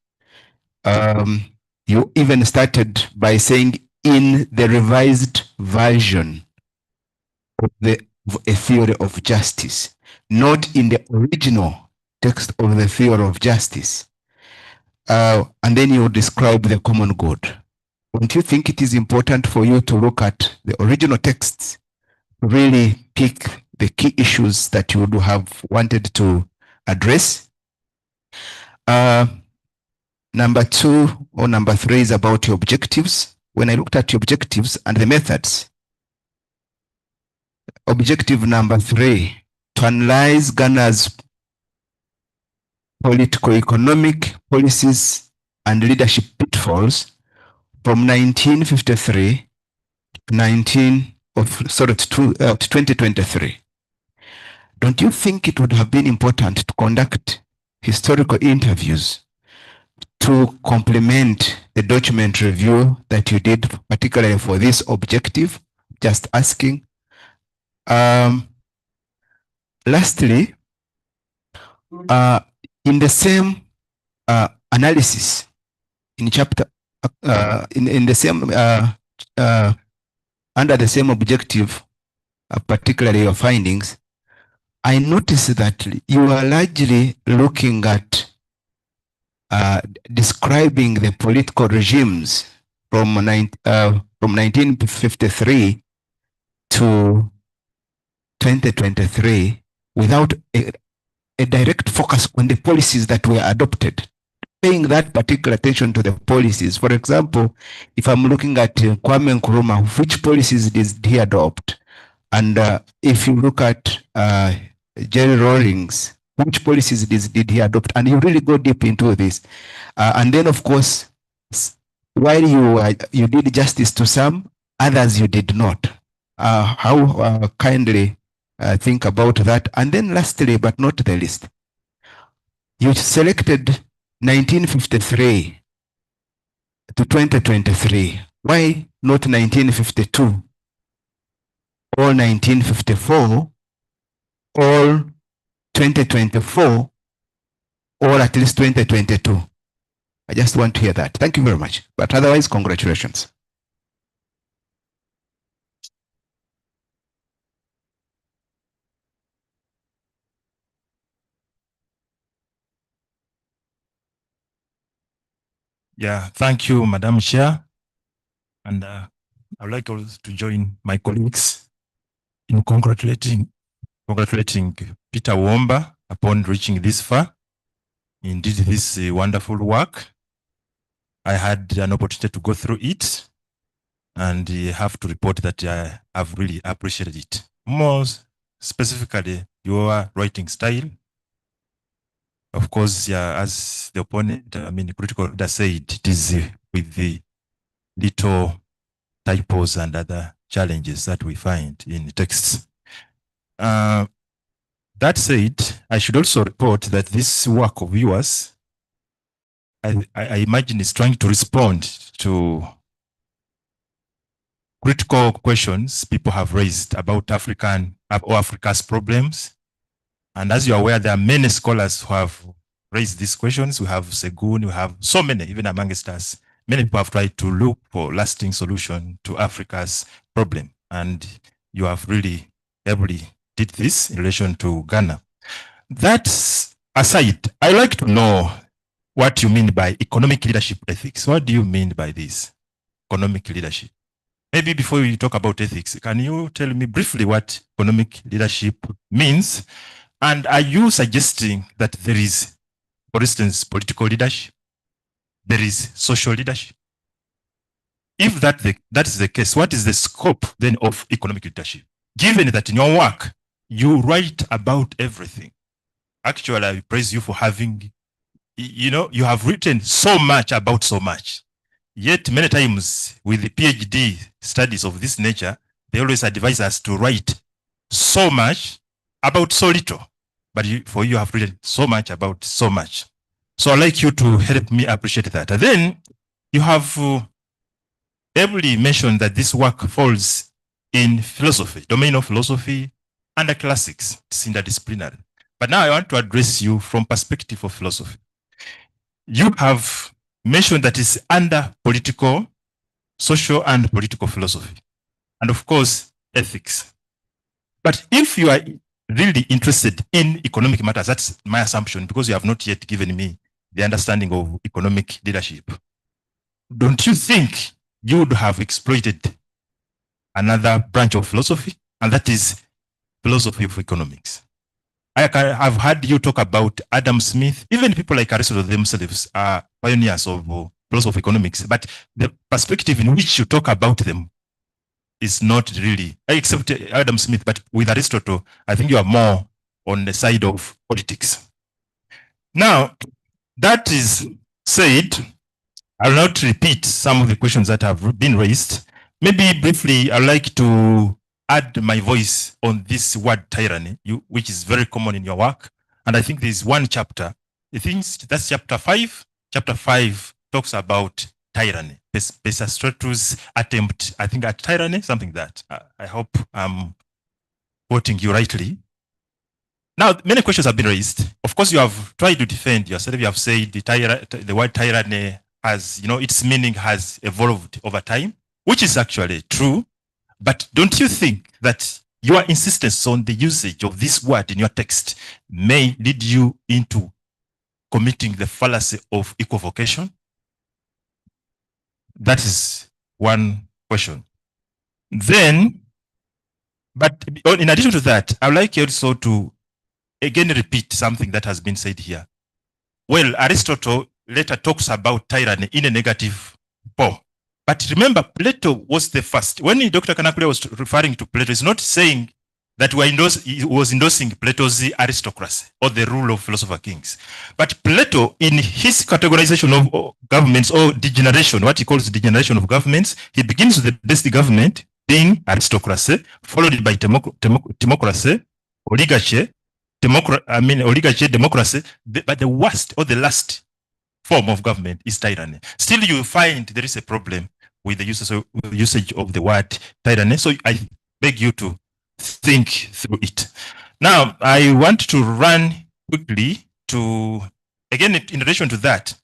you even started by saying in the revised version of a theory of justice, not in the original text of the theory of justice. And then you describe the common good. Don't you think it is important for you to look at the original texts, really pick the key issues that you would have wanted to address? Number 2 or number 3 is about your objectives. When I looked at your objectives and the methods, objective number 3, to analyze Ghana's political, economic policies and leadership pitfalls from 1953 to 2023. Don't you think it would have been important to conduct historical interviews to complement the document review that you did, particularly for this objective? Just asking. Lastly, in the same analysis, in chapter, in the same, under the same objective, particularly your findings, I noticed that you are largely looking at describing the political regimes from 1953 to 2023 without a direct focus on the policies that were adopted, paying that particular attention to the policies. For example, if I'm looking at Kwame Nkrumah, which policies did he adopt? And if you look at Jerry Rawlings, which policies did he adopt? And you really go deep into this. And then, of course, while you did justice to some, others you did not. How kindly think about that. And then lastly, but not the least, you selected 1953 to 2023. Why not 1952 or 1954 or 2024 or at least 2022? I just want to hear that. Thank you very much. But otherwise, congratulations. Yeah, thank you, Madam Chair. And I would like also to join my colleagues in congratulating Peter Womba upon reaching this far. Indeed, this wonderful work. I had an opportunity to go through it, and I have to report that I have really appreciated it. More specifically, your writing style. Of course, yeah, as the opponent, critical leader said, it is with the little typos and other challenges that we find in texts. That said, I should also report that this work of yours, I imagine, is trying to respond to critical questions people have raised about Africa's problems. And as you're aware, there are many scholars who have raised these questions. We have Segun, we have so many, even amongst us. Many people have tried to look for lasting solution to Africa's problem. And you have really heavily did this in relation to Ghana. That aside, I'd like to know what you mean by economic leadership ethics. What do you mean by this, economic leadership? Maybe before we talk about ethics, can you tell me briefly what economic leadership means? And are you suggesting that there is, for instance, political leadership? There is social leadership? If that is the case, what is the scope then of economic leadership? Given that in your work, you write about everything. Actually, I praise you for having, you have written so much about so much. Yet many times with the PhD studies of this nature, they always advise us to write so much about so little. But for you have written so much about so much. So I'd like you to help me appreciate that. And then you have ably mentioned that this work falls in philosophy, domain of philosophy, under classics, it's interdisciplinary. But now I want to address you from perspective of philosophy. You have mentioned that it's under political, social, and political philosophy, and of course, ethics. But if you are really interested in economic matters, that's my assumption, because you have not yet given me the understanding of economic leadership. Don't you think you would have exploited another branch of philosophy, and that is philosophy of economics? I have heard you talk about Adam Smith. Even people like Aristotle themselves are pioneers of philosophy of economics, but the perspective in which you talk about them is not really, except Adam Smith, but with Aristotle, I think you are more on the side of politics. Now, that is said, I'll not repeat some of the questions that have been raised. Maybe briefly, I'd like to add my voice on this word tyranny, which is very common in your work. And I think there's one chapter, I think that's chapter 5. Chapter 5 talks about tyranny, Peisistratus' attempt, I think, at tyranny, something that. I hope I'm quoting you rightly. Now, many questions have been raised. Of course, you have tried to defend yourself. You have said the word tyranny has, its meaning has evolved over time, which is actually true. But don't you think that your insistence on the usage of this word in your text may lead you into committing the fallacy of equivocation? That is one question. Then, but in addition to that, I would like also to again repeat something that has been said here. Well, Aristotle later talks about tyranny in a negative form. But remember, Plato was the first. When Dr. Kanakule was referring to Plato, he's not saying that he was endorsing Plato's aristocracy or the rule of philosopher kings. But Plato, in his categorization of governments or degeneration, what he calls degeneration of governments, he begins with the best government being aristocracy, followed by democracy, oligarchy, democracy, but the worst or the last form of government is tyranny. Still, you find there is a problem with the usage of the word tyranny. So I beg you to think through it. Now, I want to run quickly to, again, in relation to that,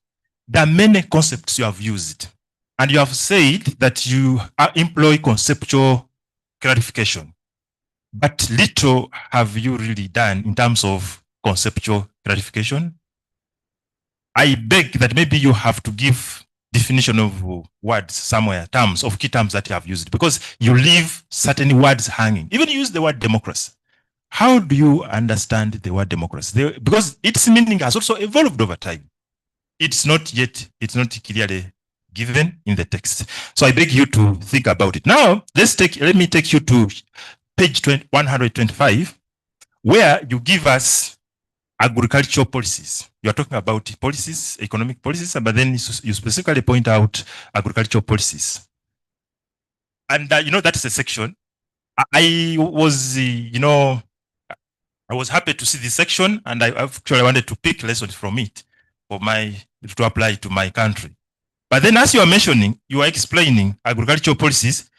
there are many concepts you have used. And you have said that you employ conceptual clarification. But little have you really done in terms of conceptual clarification. I beg that maybe you have to give definition of words somewhere, terms of key terms that you have used, because you leave certain words hanging. Even use the word democracy. How do you understand the word democracy? Because its meaning has also evolved over time. It's not clearly given in the text. So I beg you to think about it. Now, let me take you to page 125, where you give us agricultural policies. You are talking about policies, economic policies, but then you specifically point out agricultural policies. And that's a section. I was happy to see this section, and I actually wanted to pick lessons from it to apply to my country. But then, as you are mentioning, you are explaining agricultural policies.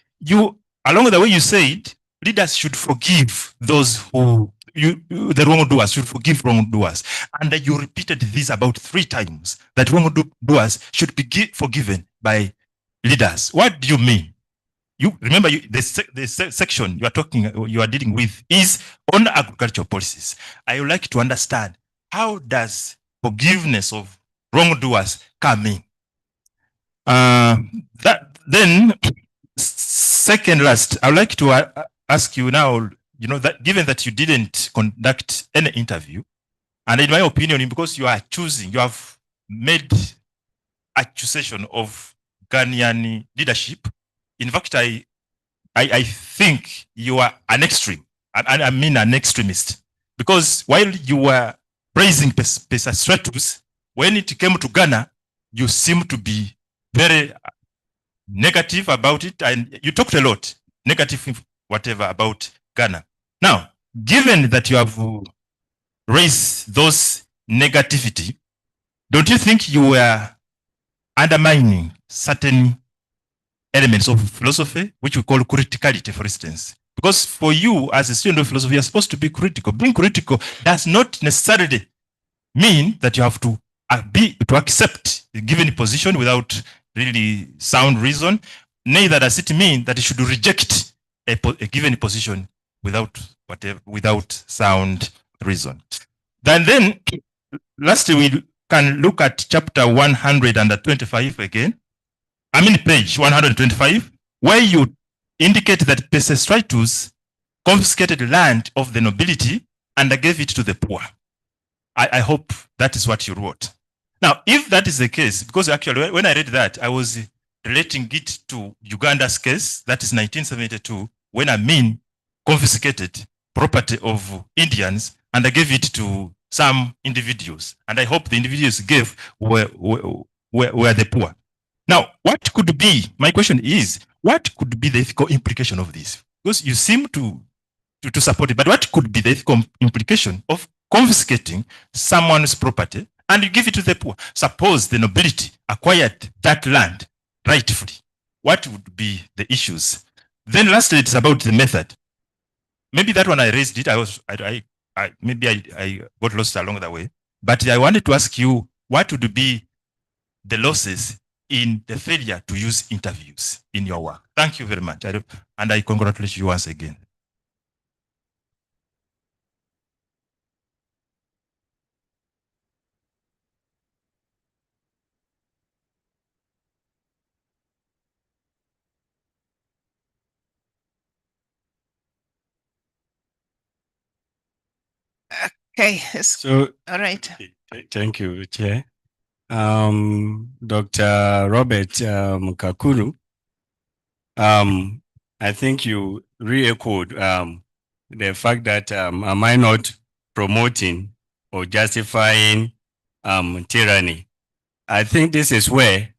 Along the way, you said leaders should forgive those who the wrongdoers should forgive wrongdoers. And you repeated this about 3 times, that wrongdoers should be forgiven by leaders. What do you mean? You remember the section you are dealing with is on agricultural policies. I would like to understand, how does forgiveness of wrongdoers come in? Then second last, I would like to ask you now, that given that you didn't conduct any interview, and in my opinion, because you have made accusation of Ghanaian leadership. In fact, I think you are an extreme. I mean an extremist. Because while you were praising Peisistratus, when it came to Ghana, you seem to be very negative about it, and you talked a lot, negative whatever about Ghana. Now, given that you have raised those negativity, don't you think you were undermining certain elements of philosophy, which we call criticality, for instance? Because for you, as a student of philosophy, you're supposed to be critical. Being critical does not necessarily mean that you have to accept a given position without really sound reason. Neither does it mean that you should reject a given position without sound reason. Then lastly, we can look at chapter 125 again. I mean page 125, where you indicate that Peisistratus confiscated land of the nobility and gave it to the poor. I hope that is what you wrote. Now, if that is the case, because actually when I read that, I was relating it to Uganda's case, that is 1972, when Amin confiscated property of Indians and gave it to some individuals. And I hope the individuals gave were the poor. Now, what could be, my question is, what could be the ethical implication of this? Because you seem to support it, but what could be the ethical implication of confiscating someone's property and you give it to the poor? Suppose the nobility acquired that land rightfully. What would be the issues? Then lastly, it's about the method. Maybe that one I raised it, I got lost along the way. But I wanted to ask you, what would be the losses in the failure to use interviews in your work? Thank you very much. And I congratulate you once again. Okay. So, all right. Thank you, Chair. Dr. Robert Kakuru, I think you re-echoed the fact that am I not promoting or justifying tyranny? I think this is where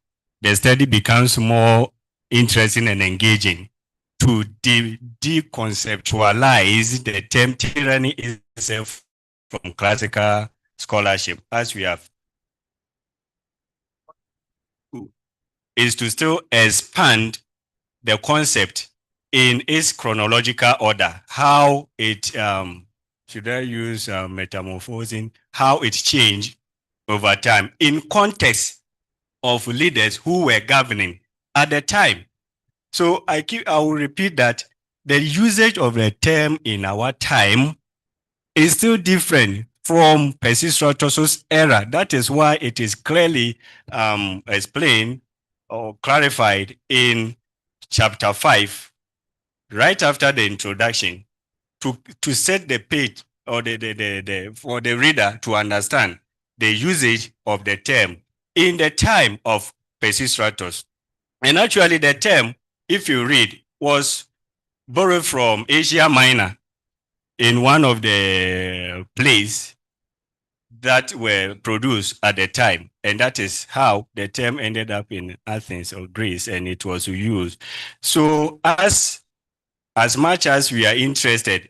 the study becomes more interesting and engaging to deconceptualize the term tyranny itself from classical scholarship, as we have, is to still expand the concept in its chronological order, how it, should I use metamorphosing, how it changed over time in context of leaders who were governing at the time. So I will repeat that the usage of the term in our time is still different from Peisistratus' era. That is why it is clearly explained or clarified in chapter 5, right after the introduction, to set the page or for the reader to understand the usage of the term in the time of Peisistratus. And actually the term, if you read, was borrowed from Asia Minor in one of the plays that were produced at the time. And that is how the term ended up in Athens or Greece, and it was used. So as much as we are interested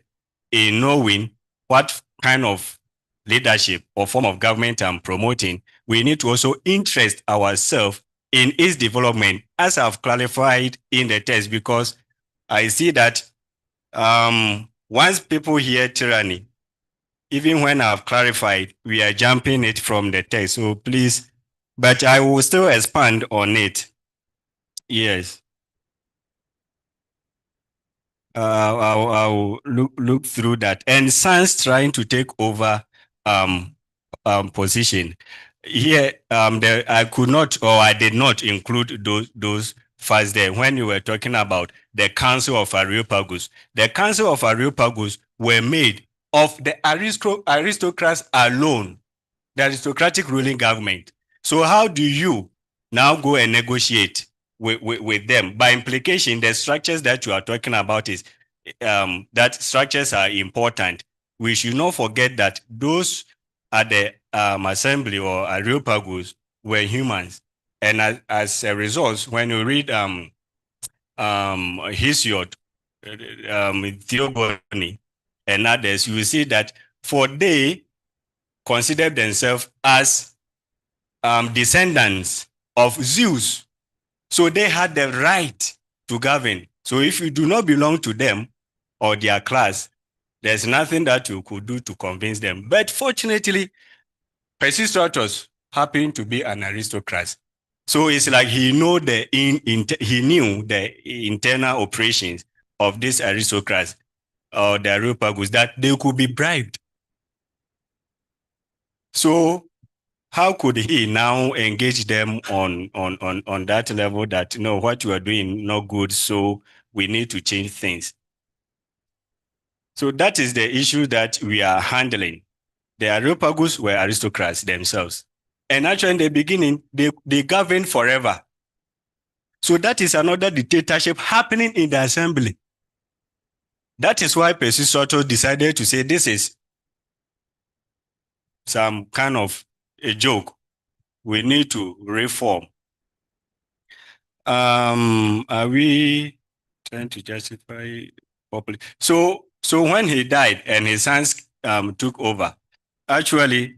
in knowing what kind of leadership or form of government I'm promoting, we need to also interest ourselves in its development, as I've clarified in the text, because I see that once people hear tyranny, even when I've clarified, we are jumping it from the text. So please, but I will still expand on it. Yes. I'll look through that. And sans trying to take over position. Here, I could not, or I did not include those facts there when you were talking about the Council of Areopagus. The Council of Areopagus were made of the aristocrats alone, the aristocratic ruling government. So how do you now go and negotiate with them? By implication, the structures that you are talking about is that structures are important. We should not forget that those at the assembly or Areopagus were humans. And as a result, when you read Hesiod, Theogony, and others, you will see that for they consider themselves as descendants of Zeus. So they had the right to govern. So if you do not belong to them or their class, there's nothing that you could do to convince them. But fortunately, Peisistratus happened to be an aristocrat. So it's like he knew the internal operations of these aristocrats or the Areopagus, that they could be bribed. So how could he now engage them on that level that, no, what you are doing not good, so we need to change things? So that is the issue that we are handling. The Areopagus were aristocrats themselves. And actually in the beginning, they governed forever. So that is another dictatorship happening in the assembly. That is why Peisistratus decided to say this is some kind of a joke. We need to reform. Are we trying to justify properly? So when he died and his sons took over, actually,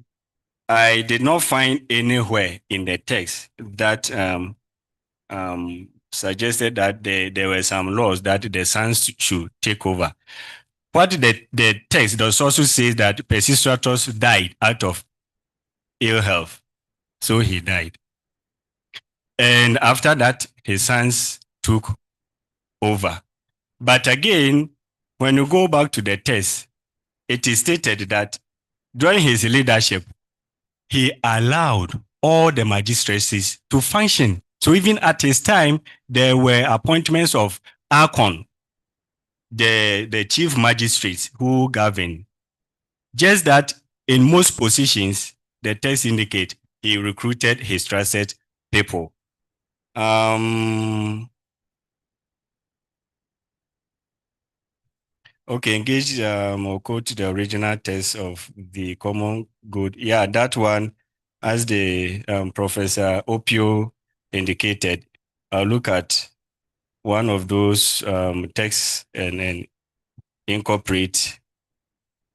I did not find anywhere in the text that suggested that there were some laws that the sons should take over. What the text does also say that Peisistratus died out of ill health. So he died. And after that, his sons took over. But again, when you go back to the text, it is stated that during his leadership, he allowed all the magistracies to function. So even at his time, there were appointments of Archon, the chief magistrates who govern. Just that in most positions, the text indicate he recruited his trusted people. Okay, engage or quote the original text of the common good. Yeah, that one, as the Professor Opio indicated, I'll look at one of those texts and incorporate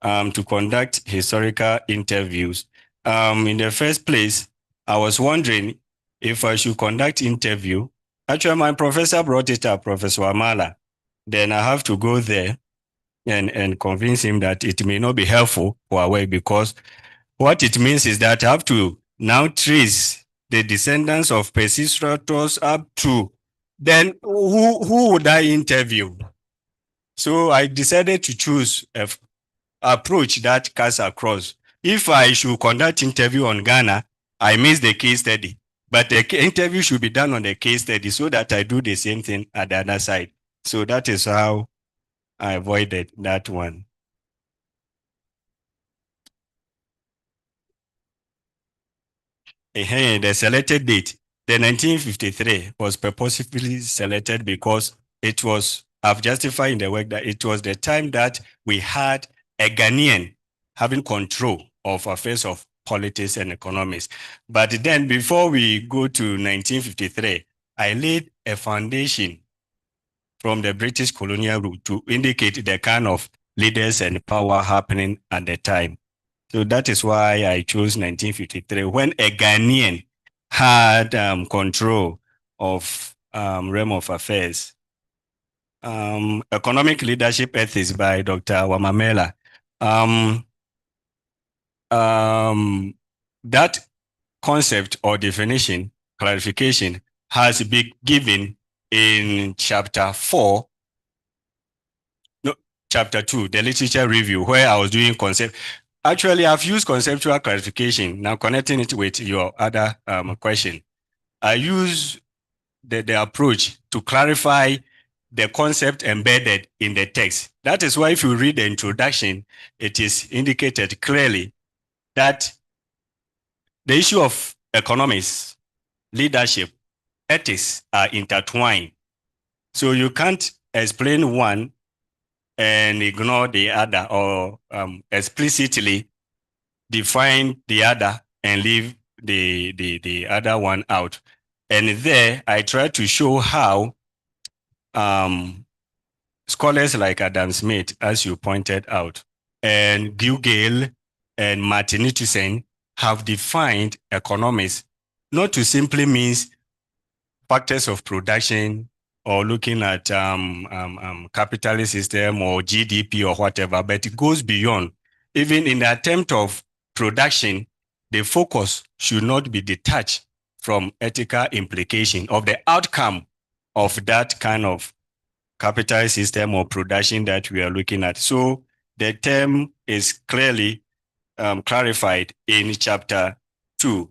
to conduct historical interviews. In the first place, I was wondering if I should conduct interview. Actually, my professor brought it up, Professor Wamala. Then I have to go there and convince him that it may not be helpful for our work, because what it means is that I have to now trace the descendants of Peisistratus up to, then who would I interview? So I decided to choose an approach that cuts across. If I should conduct interview on Ghana, I miss the case study. But the interview should be done on the case study so that I do the same thing at the other side. So that is how I avoided that one. The selected date, the 1953 was purposefully selected because it was, I've justified in the work that it was the time that we had a Ghanaian having control of affairs of politics and economics. But then before we go to 1953, I laid a foundation from the British colonial rule to indicate the kind of leaders and power happening at the time. So that is why I chose 1953, when a Ghanaian had control of realm of affairs. Economic Leadership Ethics by Dr. Wamala. That concept or definition, clarification, has been given in chapter 4, no, chapter 2, the literature review, where I was doing concept. Actually, I've used conceptual clarification, now connecting it with your other question. I use the approach to clarify the concept embedded in the text. That is why if you read the introduction, it is indicated clearly that the issue of economics, leadership, ethics are intertwined. So you can't explain one and ignore the other, or explicitly define the other and leave the other one out. And there I try to show how scholars like Adam Smith, as you pointed out, and Gugel and Martin Nittusen have defined economics not to simply means factors of production or looking at capitalist system or GDP or whatever, but it goes beyond. Even in the attempt of production, the focus should not be detached from ethical implication of the outcome of that kind of capitalist system or production that we are looking at. So the term is clearly clarified in chapter 2.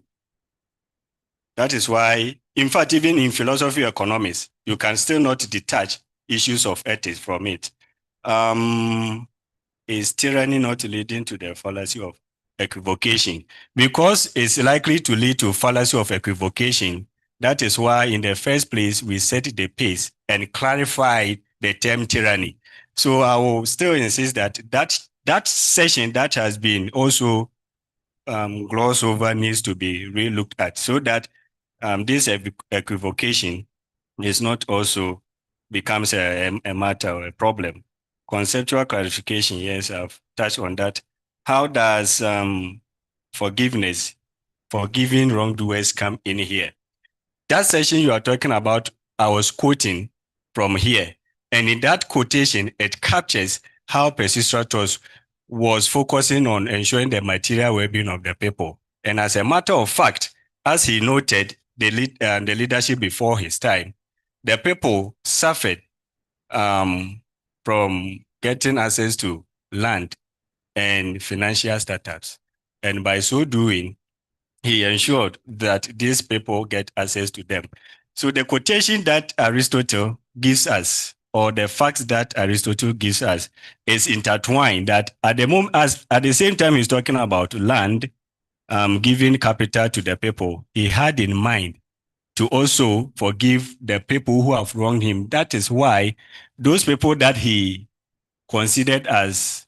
That is why, in fact, even in philosophy economics, you can still not detach issues of ethics from it. Is tyranny not leading to the fallacy of equivocation? Because it's likely to lead to fallacy of equivocation. That is why, in the first place, we set the pace and clarified the term tyranny. So I will still insist that that session that has been also glossed over needs to be re-looked at, so that this equivocation is not also becomes a matter or a problem. Conceptual clarification, yes, I've touched on that. How does forgiveness, forgiving wrongdoers come in here? That session you are talking about, I was quoting from here. And in that quotation, it captures how Peisistratus was focusing on ensuring the material well-being of the people. And as a matter of fact, as he noted, the leadership before his time, the people suffered from getting access to land and financial startups. And by so doing, he ensured that these people get access to them. So the quotation that Aristotle gives us, or the facts that Aristotle gives us, is intertwined. That at the moment, at the same time he's talking about land, giving capital to the people, he had in mind to also forgive the people who have wronged him. That is why those people that he considered as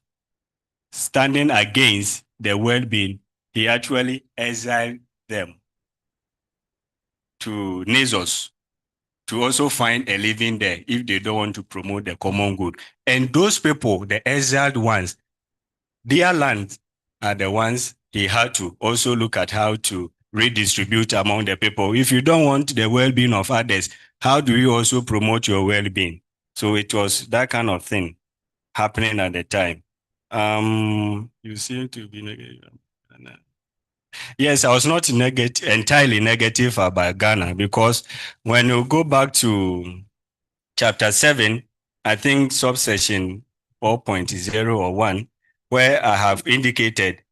standing against the well-being, he actually exiled them to Nasos to also find a living there if they don't want to promote the common good. And those people, the exiled ones, their lands are the ones he had to also look at how to redistribute among the people. If you don't want the well-being of others, how do you also promote your well-being? So it was that kind of thing happening at the time. You seem to be negative. Yes, I was not entirely negative about Ghana, because when you go back to chapter 7, I think subsection 4.0 or 1, where I have indicated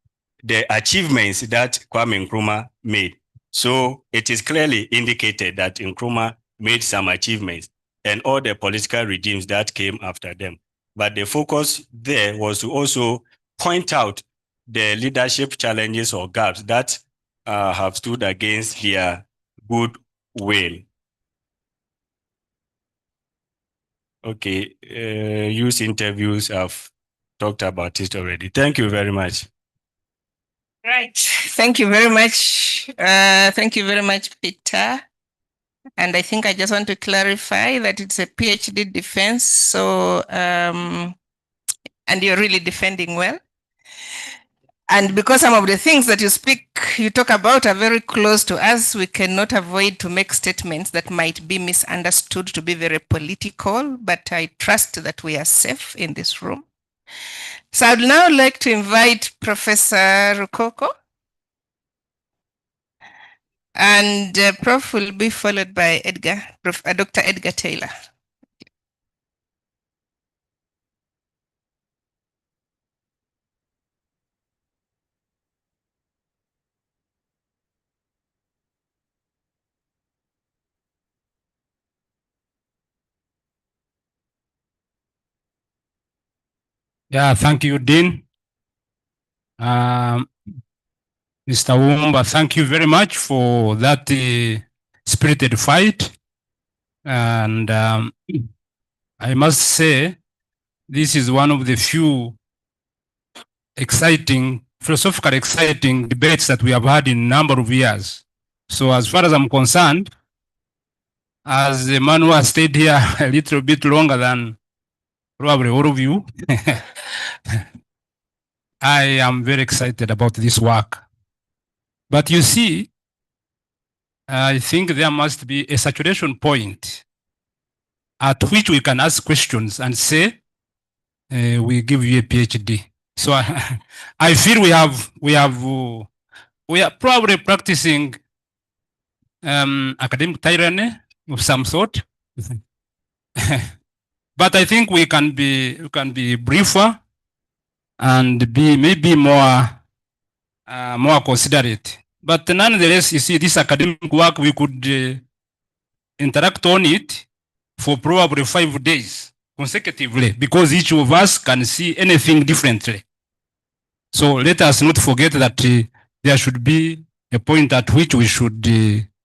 the achievements that Kwame Nkrumah made. So it is clearly indicated that Nkrumah made some achievements and all the political regimes that came after them. But the focus there was to also point out the leadership challenges or gaps that have stood against their good will. Okay, use interviews, I've talked about it already. Thank you very much. Right. Thank you very much. Thank you very much, Peter. And I think I just want to clarify that it's a PhD defense. So, and you're really defending well. And because some of the things that you talk about are very close to us, we cannot avoid to make statements that might be misunderstood to be very political, but I trust that we are safe in this room. So I'd now like to invite Professor Rukoko, and Prof will be followed by Dr. Edgar Taylor. Yeah, thank you, Dean. Mr. Wumba, thank you very much for that spirited fight. And I must say, this is one of the few philosophically exciting debates that we have had in a number of years. So as far as I'm concerned, as a man who has stayed here a little bit longer than probably all of you, I am very excited about this work. But you see, I think there must be a saturation point at which we can ask questions and say, we give you a PhD. So I feel we are probably practicing academic tyranny of some sort. But I think we can be briefer and be maybe more considerate. But nonetheless, you see, this academic work, we could interact on it for probably 5 days consecutively, because each of us can see anything differently. So let us not forget that there should be a point at which we should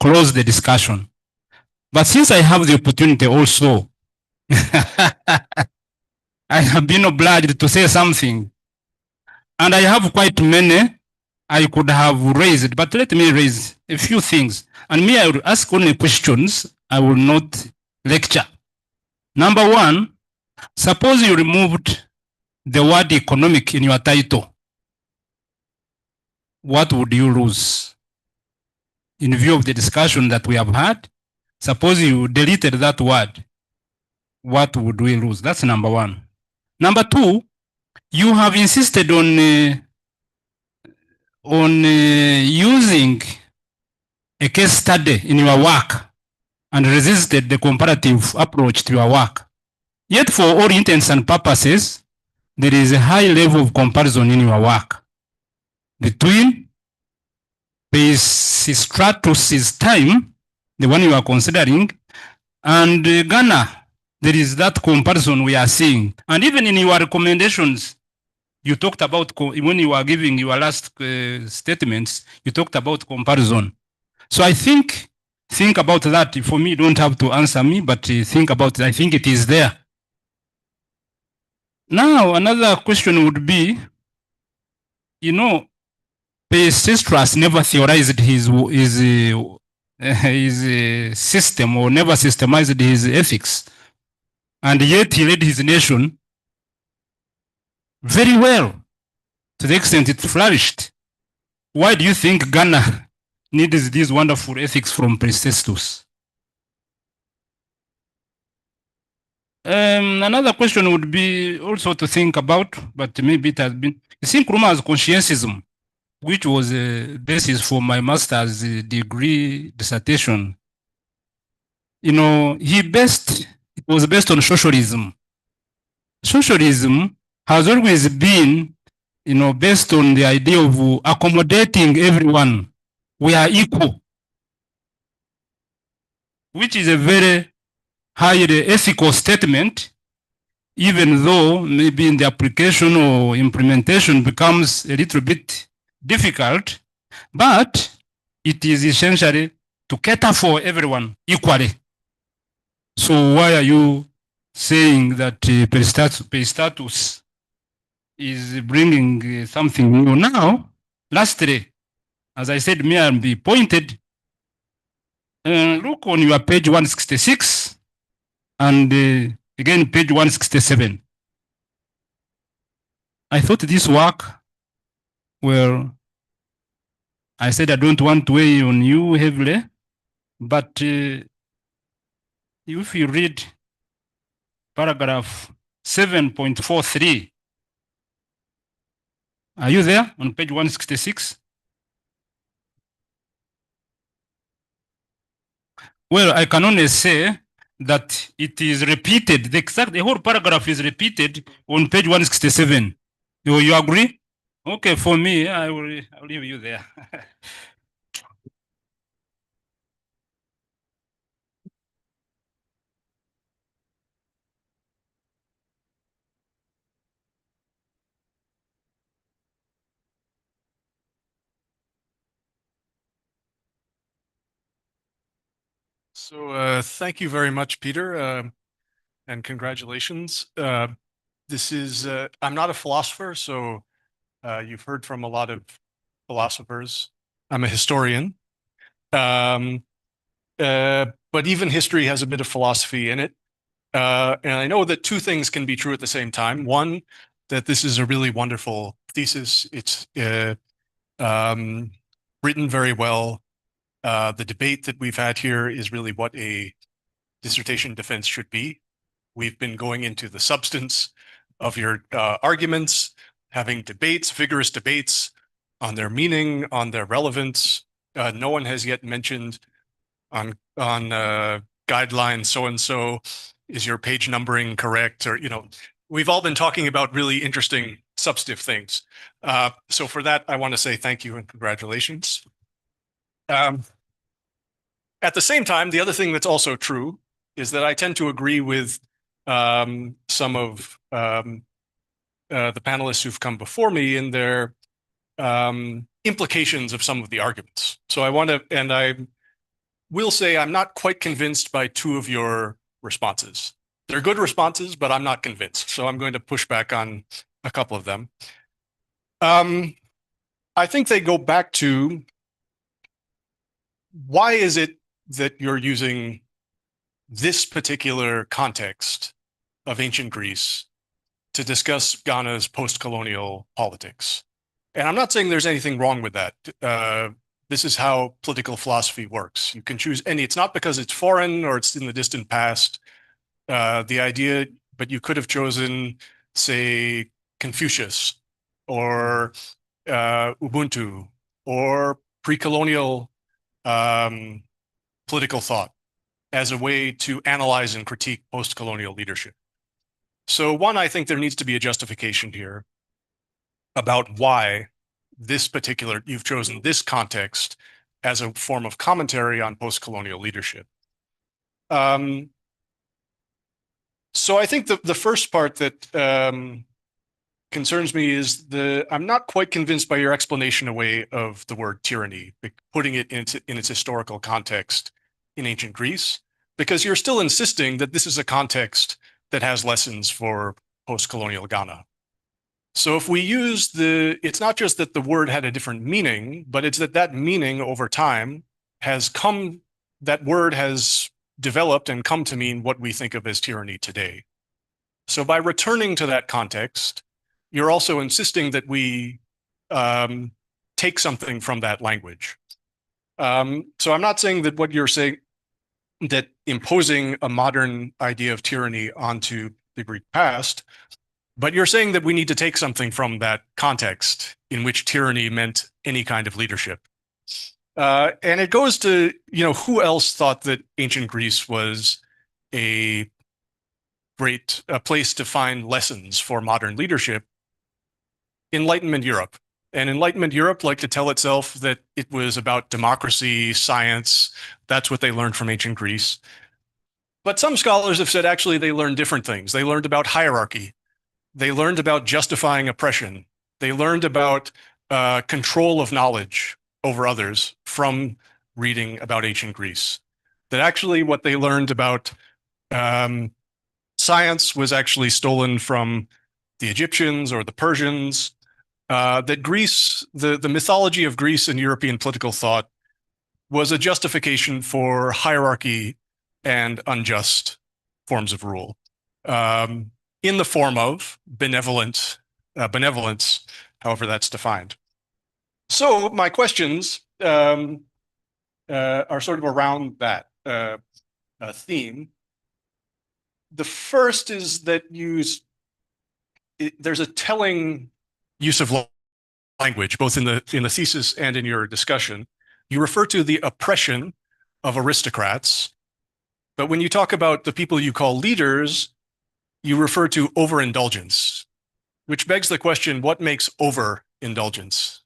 close the discussion. But since I have the opportunity also, I have been obliged to say something. And I have quite many I could have raised, but let me raise a few things. And me, I will ask only questions. I will not lecture. Number one, suppose you removed the word economic in your title. What would you lose? In view of the discussion that we have had, suppose you deleted that word. What would we lose? That's number one. Number two, you have insisted on using a case study in your work and resisted the comparative approach to your work. Yet for all intents and purposes, there is a high level of comparison in your work between Peisistratus' time, the one you are considering, and Ghana. There is that comparison we are seeing. And even in your recommendations, you talked about, when you were giving your last statements, you talked about comparison. So I think about that. For me, you don't have to answer me, but think about it. I think it is there. Now, another question would be, you know, Peisistratus never theorized his system, or never systemized his ethics. And yet he led his nation very well, to the extent it flourished. Why do you think Ghana needs these wonderful ethics from Peisistratus? Another question would be also to think about, but maybe it has been, you see, Nkrumah's conscientism, which was a basis for my master's degree dissertation. You know, it was based on socialism. Socialism has always been, you know, based on the idea of accommodating everyone. We are equal, which is a very highly ethical statement, even though maybe in the application or implementation becomes a little bit difficult, but it is essentially to cater for everyone equally. So why are you saying that Peisistratus is bringing something new now? Lastly, as I said, may I be pointed, look on your page 166 and again page 167. I thought this work, well, I said I don't want to weigh on you heavily, but if you read paragraph 7.43, are you there on page 166? Well, I can only say that it is repeated. The whole paragraph is repeated on page 167. You agree? Okay, for me, I'll leave you there. So thank you very much, Peter, and congratulations. This is, I'm not a philosopher, so you've heard from a lot of philosophers. I'm a historian. But even history has a bit of philosophy in it. And I know that two things can be true at the same time. One, that this is a really wonderful thesis. It's written very well. The debate that we've had here is really what a dissertation defense should be. We've been going into the substance of your arguments, having debates, vigorous debates on their meaning, on their relevance. No one has yet mentioned on guideline so-and-so, is your page numbering correct? Or, we've all been talking about really interesting substantive things. So for that, I want to say thank you and congratulations. At the same time, the other thing that's also true is that I tend to agree with some of the panelists who've come before me in their implications of some of the arguments. So I want to, and I will say I'm not quite convinced by two of your responses. They're good responses, but I'm not convinced. So I'm going to push back on a couple of them. I think they go back to, why is it that you're using this particular context of ancient Greece to discuss Ghana's post-colonial politics? And I'm not saying there's anything wrong with that. This is how political philosophy works. You can choose any, it's not because it's foreign or it's in the distant past. The idea, but you could have chosen, say, Confucius or Ubuntu or pre-colonial political thought as a way to analyze and critique post-colonial leadership. So one, I think there needs to be a justification here about why this particular, you've chosen this context as a form of commentary on post-colonial leadership. So I think the first part that concerns me is I'm not quite convinced by your explanation away of the word tyranny, putting it in its historical context in ancient Greece, because you're still insisting that this is a context that has lessons for post-colonial Ghana. So if we use it's not just that the word had a different meaning, but it's that meaning over time that word has developed and come to mean what we think of as tyranny today. So by returning to that context, you're also insisting that we take something from that language. So I'm not saying that what you're saying, that imposing a modern idea of tyranny onto the Greek past, but you're saying that we need to take something from that context in which tyranny meant any kind of leadership. And it goes to, who else thought that ancient Greece was a great place to find lessons for modern leadership? Enlightenment Europe. And Enlightenment Europe liked to tell itself that it was about democracy, science. That's what they learned from ancient Greece. But some scholars have said actually they learned different things. They learned about hierarchy. They learned about justifying oppression. They learned about control of knowledge over others from reading about ancient Greece. That actually what they learned about science was actually stolen from the Egyptians or the Persians. That Greece, the mythology of Greece and European political thought was a justification for hierarchy and unjust forms of rule, in the form of benevolence, however that's defined. So my questions are sort of around that theme. The first is that there's a telling use of language, both in the thesis and in your discussion. You refer to the oppression of aristocrats, but when you talk about the people you call leaders, you refer to overindulgence, which begs the question, what makes overindulgence?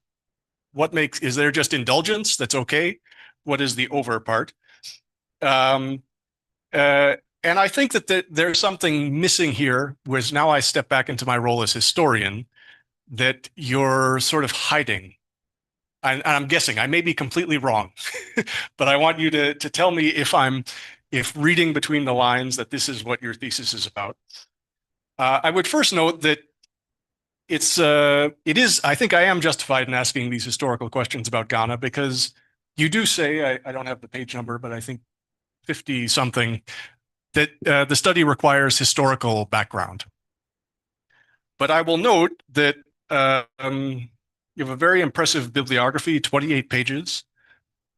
Is there just indulgence that's okay? What is the over part? And I think that there's something missing here, whereas now I step back into my role as historian, that you're sort of hiding. And I'm guessing, I may be completely wrong, but I want you to tell me if reading between the lines that this is what your thesis is about. I would first note that I think I am justified in asking these historical questions about Ghana, because you do say, I don't have the page number, but I think 50 something, that the study requires historical background. But I will note that you have a very impressive bibliography, 28 pages.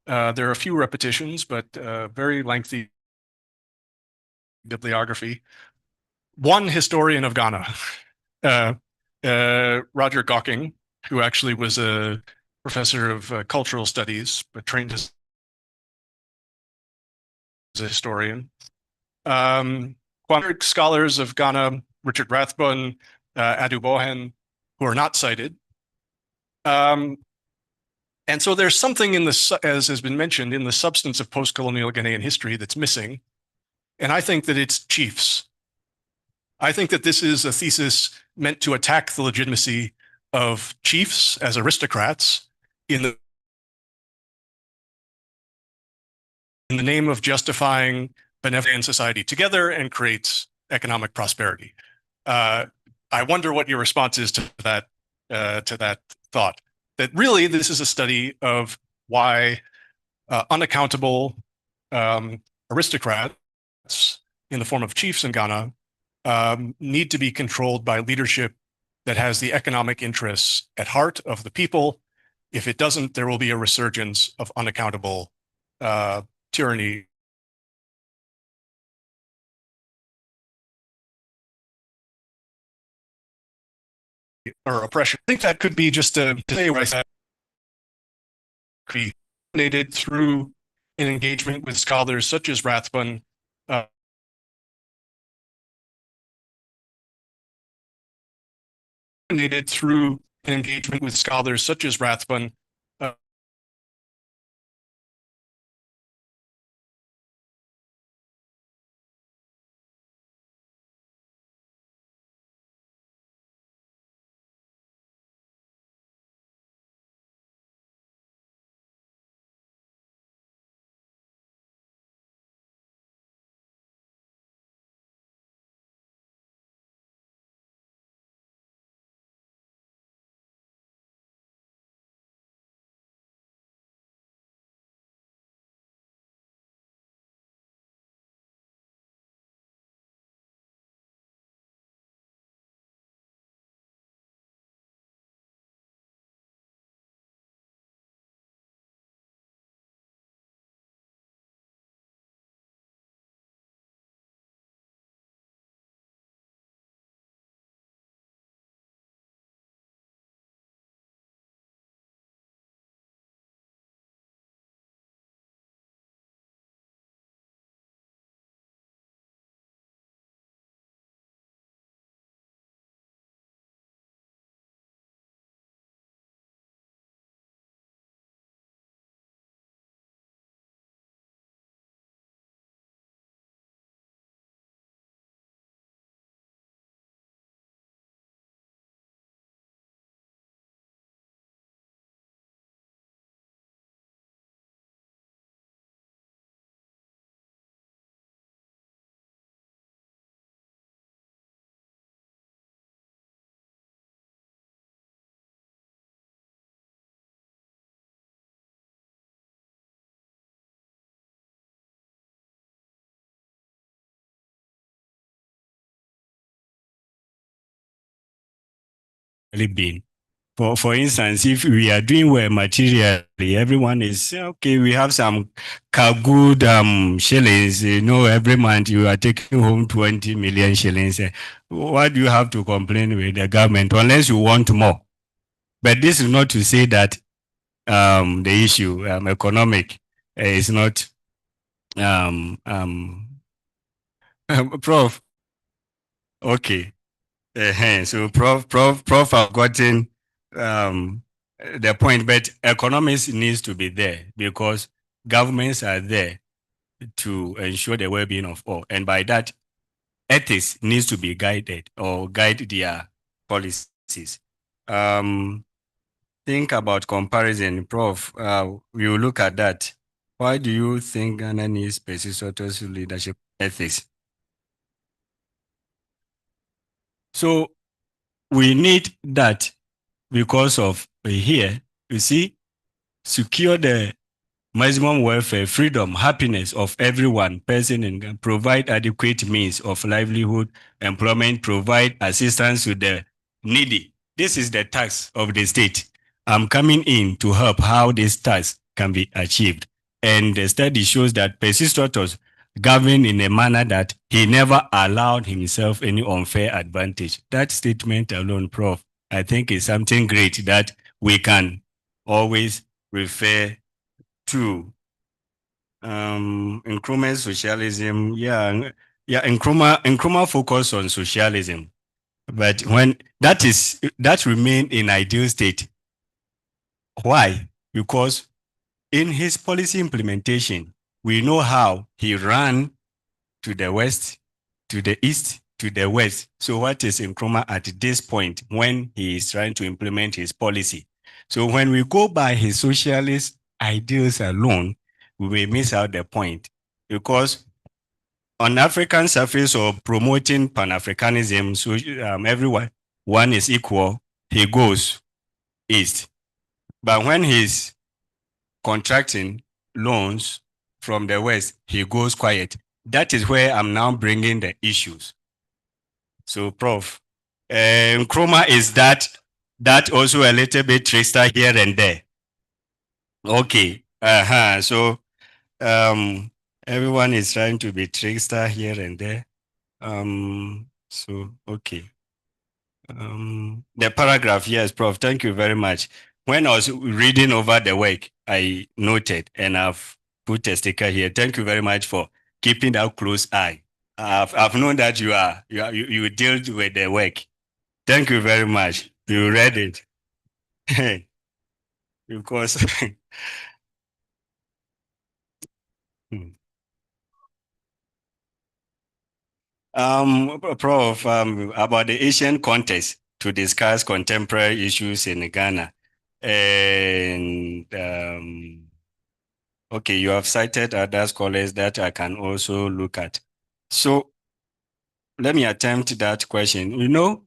There are a few repetitions, but very lengthy bibliography. One historian of Ghana, Roger Gawking, who actually was a professor of cultural studies, but trained as a historian. Scholars of Ghana, Richard Rathbun, Adu Bohen, who are not cited. And so there's something in the, as has been mentioned, in the substance of post-colonial Ghanaian history that's missing. And I think that it's chiefs. I think that this is a thesis meant to attack the legitimacy of chiefs as aristocrats in the name of justifying benevolent society together and creates economic prosperity. I wonder what your response is to that thought. That really this is a study of why unaccountable aristocrats in the form of chiefs in Ghana need to be controlled by leadership that has the economic interests at heart of the people. If it doesn't, there will be a resurgence of unaccountable tyranny. Or oppression. I think that could be just to say what I said, could be dominated through an engagement with scholars such as Rathbun, through an engagement with scholars such as Rathbun, been. For instance, if we are doing well materially, everyone is okay. We have some good shillings. Every month you are taking home 20 million shillings. What do you have to complain with the government unless you want more? But this is not to say that the issue economic is not Prof. Okay. So Prof have gotten the point, but economics needs to be there because governments are there to ensure the well-being of all. And by that, ethics needs to be guided or guide their policies. Think about comparison, Prof. We will look at that. Why do you think Ghana needs Peisistratus leadership ethics? So we need that because of here, you see, secure the maximum welfare, freedom, happiness of everyone, person, and provide adequate means of livelihood, employment, provide assistance to the needy. This is the task of the state. I'm coming in to help how this task can be achieved. And the study shows that Peisistratus governed in a manner that he never allowed himself any unfair advantage. That statement alone, Prof, I think is something great that we can always refer to. Nkrumah socialism, Nkrumah focus on socialism, but when that remained in ideal state. Why? Because in his policy implementation, we know how he ran to the west, to the east, to the west. So what is Nkrumah at this point when he is trying to implement his policy? So when we go by his socialist ideals alone, we may miss out the point, because on African surface or promoting Pan-Africanism, so everyone one is equal, he goes east. But when he's contracting loans from the west, he goes quiet. That is where I'm now bringing the issues. So, Prof, Nkrumah is that also a little bit trickster here and there. Okay. So everyone is trying to be trickster here and there. So okay. The paragraph, yes, Prof. Thank you very much. When I was reading over the work, I noted, and I've put a sticker here. Thank you very much for keeping that close eye. I've known that you deal with the work. Thank you very much. You read it. Because Prof, about the Asian context to discuss contemporary issues in Ghana. And okay, you have cited other scholars that I can also look at. So let me attempt that question. You know,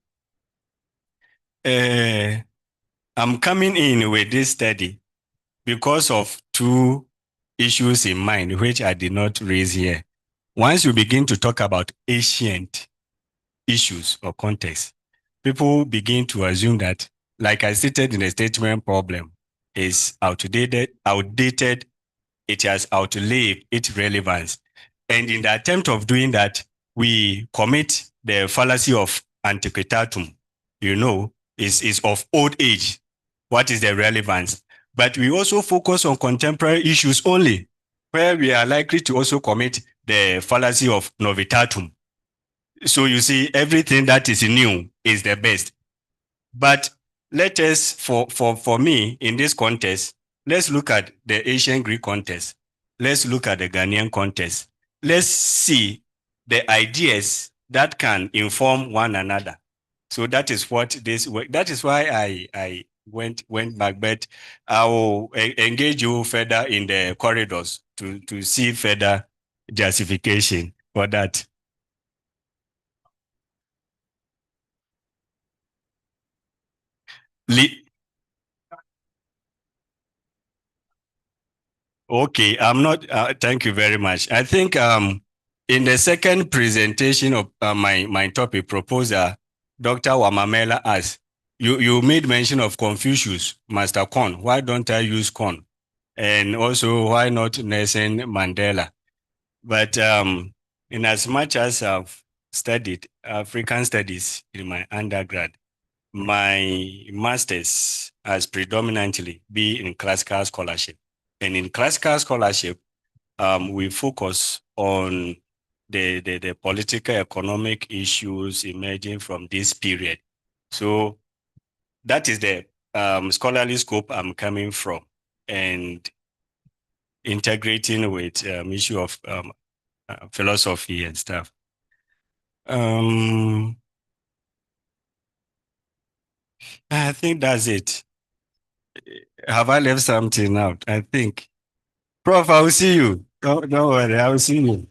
I'm coming in with this study because of two issues in mind, which I did not raise here. Once you begin to talk about ancient issues or context, people begin to assume that, like I stated in the statement, problem is outdated, it has outlived its relevance. And in the attempt of doing that, we commit the fallacy of antiquitatum, is of old age. What is the relevance? But we also focus on contemporary issues only, where we are likely to also commit the fallacy of novitatum. So you see, everything that is new is the best. But let us, for me, in this context, let's look at the ancient Greek context. Let's look at the Ghanaian context. Let's see the ideas that can inform one another. So that is what this work. That is why I went back, but I will engage you further in the corridors to see further justification for that. Okay, I'm not, thank you very much. I think in the second presentation of my topic proposal, Dr. Wamala asked, you made mention of Confucius, Master Kon. Why don't I use Kon? And also, why not Nelson Mandela? But in as much as I've studied African studies in my undergrad, my master's has predominantly been in classical scholarship. And in classical scholarship, we focus on the political economic issues emerging from this period. So that is the scholarly scope I'm coming from, and integrating with issue of philosophy and stuff. I think that's it. Have I left something out? I think. Prof, I will see you. Don't worry, I will see you.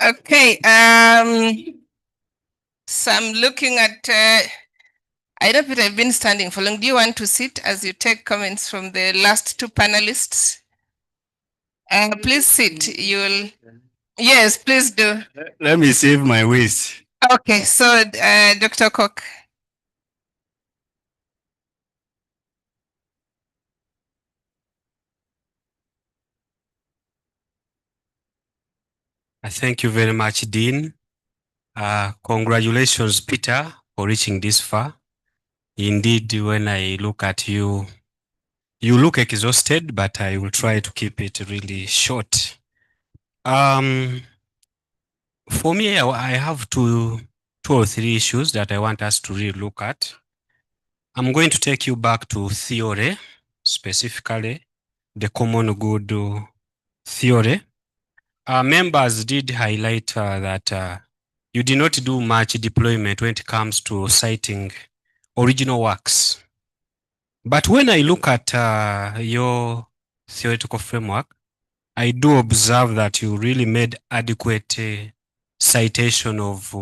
Okay. So I'm looking at, I don't think I've been standing for long. Do you want to sit as you take comments from the last two panelists? Please sit. You'll, yes, please do. Let me save my waist. Okay, so Dr. Koch. Thank you very much, Dean. Congratulations, Peter, for reaching this far. Indeed, when I look at you, you look exhausted, but I will try to keep it really short. For me, I have two or three issues that I want us to really look at. I'm going to take you back to theory, specifically the common good theory. Members did highlight that you did not do much deployment when it comes to citing original works. But when I look at your theoretical framework, I do observe that you really made adequate citation of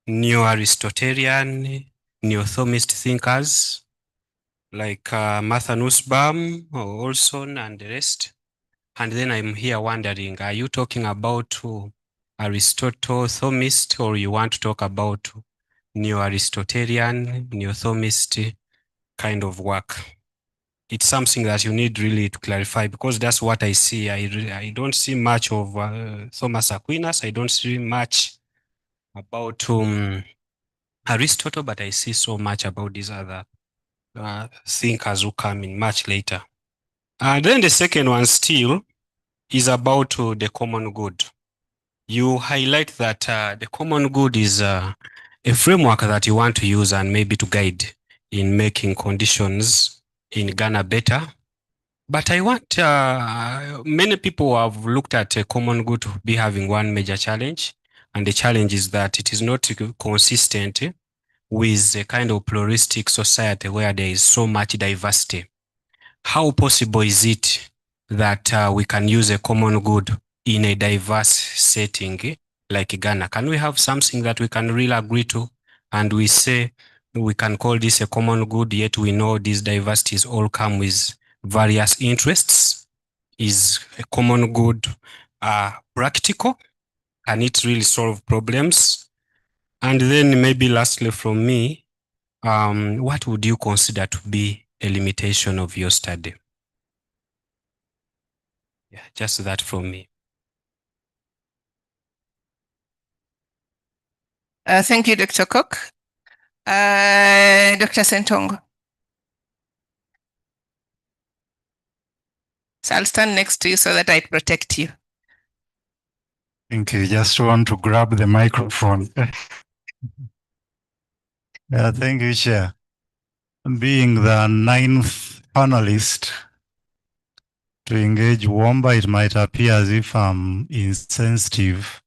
neo-Aristotelian, neo-Thomist thinkers like Martha Nussbaum, Olson, and the rest. And then I'm here wondering, are you talking about Aristotle, Thomist, or you want to talk about neo-Aristotelian, neo-Thomist kind of work? It's something that you need really to clarify, because that's what I see. I don't see much of Thomas Aquinas. I don't see much about Aristotle, but I see so much about these other thinkers who come in much later. And then the second one still is about the common good. You highlight that the common good is a framework that you want to use and maybe to guide in making conditions in Ghana better. But I want, many people have looked at a common good to be having one major challenge. And the challenge is that it is not consistent with a kind of pluralistic society where there is so much diversity. How possible is it that we can use a common good in a diverse setting like Ghana? Can we have something that we can really agree to, and we say we can call this a common good, yet we know these diversities all come with various interests? Is a common good practical? Can it really solve problems? And then maybe lastly from me, what would you consider to be a limitation of your study? Yeah, just that from me. Thank you, Dr. Cook. Dr. Sentongo. So I'll stand next to you so that I protect you. Thank you. Just want to grab the microphone. Yeah, thank you, Chair. Being the 9th panelist to engage Wamba, it might appear as if I'm insensitive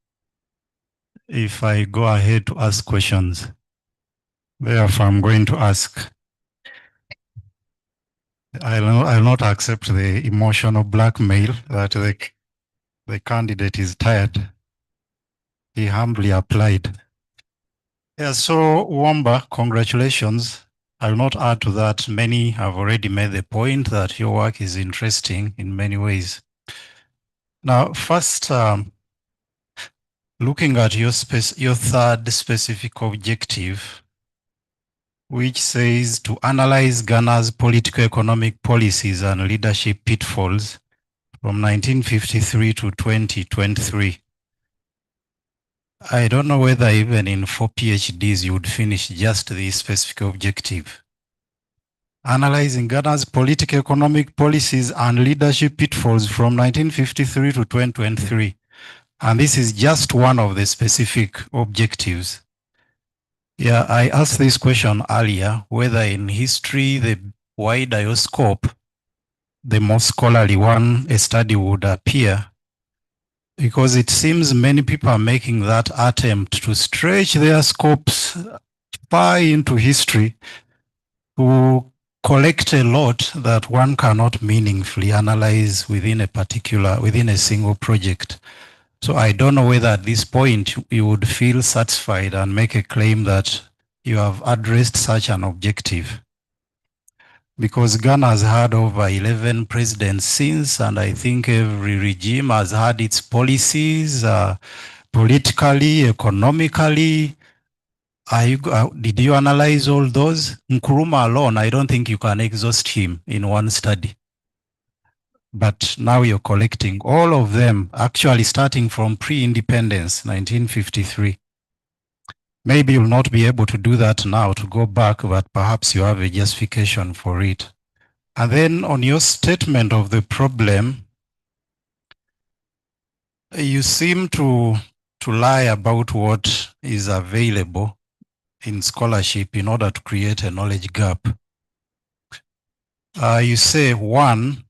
if I go ahead to ask questions. Therefore, I'm going to ask. I'll not accept the emotional blackmail that the candidate is tired. He humbly applied. Yeah, so Wamba, congratulations. I'll not add to that. Many have already made the point that your work is interesting in many ways. Now, first, looking at your third specific objective, which says to analyze Ghana's political economic policies and leadership pitfalls from 1953 to 2023. I don't know whether even in 4 PhDs you would finish just this specific objective. Analyzing Ghana's political economic policies and leadership pitfalls from 1953 to 2023. And this is just one of the specific objectives. Yeah, I asked this question earlier, whether in history, the wider your scope, the more scholarly one a study would appear, because it seems many people are making that attempt to stretch their scopes far into history to collect a lot that one cannot meaningfully analyze within a single project. So I don't know whether at this point you would feel satisfied and make a claim that you have addressed such an objective. Because Ghana has had over 11 presidents since, and I think every regime has had its policies, politically, economically. Did you analyze all those? Nkrumah alone, I don't think you can exhaust him in one study. but now you're collecting all of them, actually starting from pre-independence, 1953. Maybe you'll not be able to do that now to go back, but perhaps you have a justification for it. And then on your statement of the problem, you seem to lie about what is available in scholarship in order to create a knowledge gap. You say, one,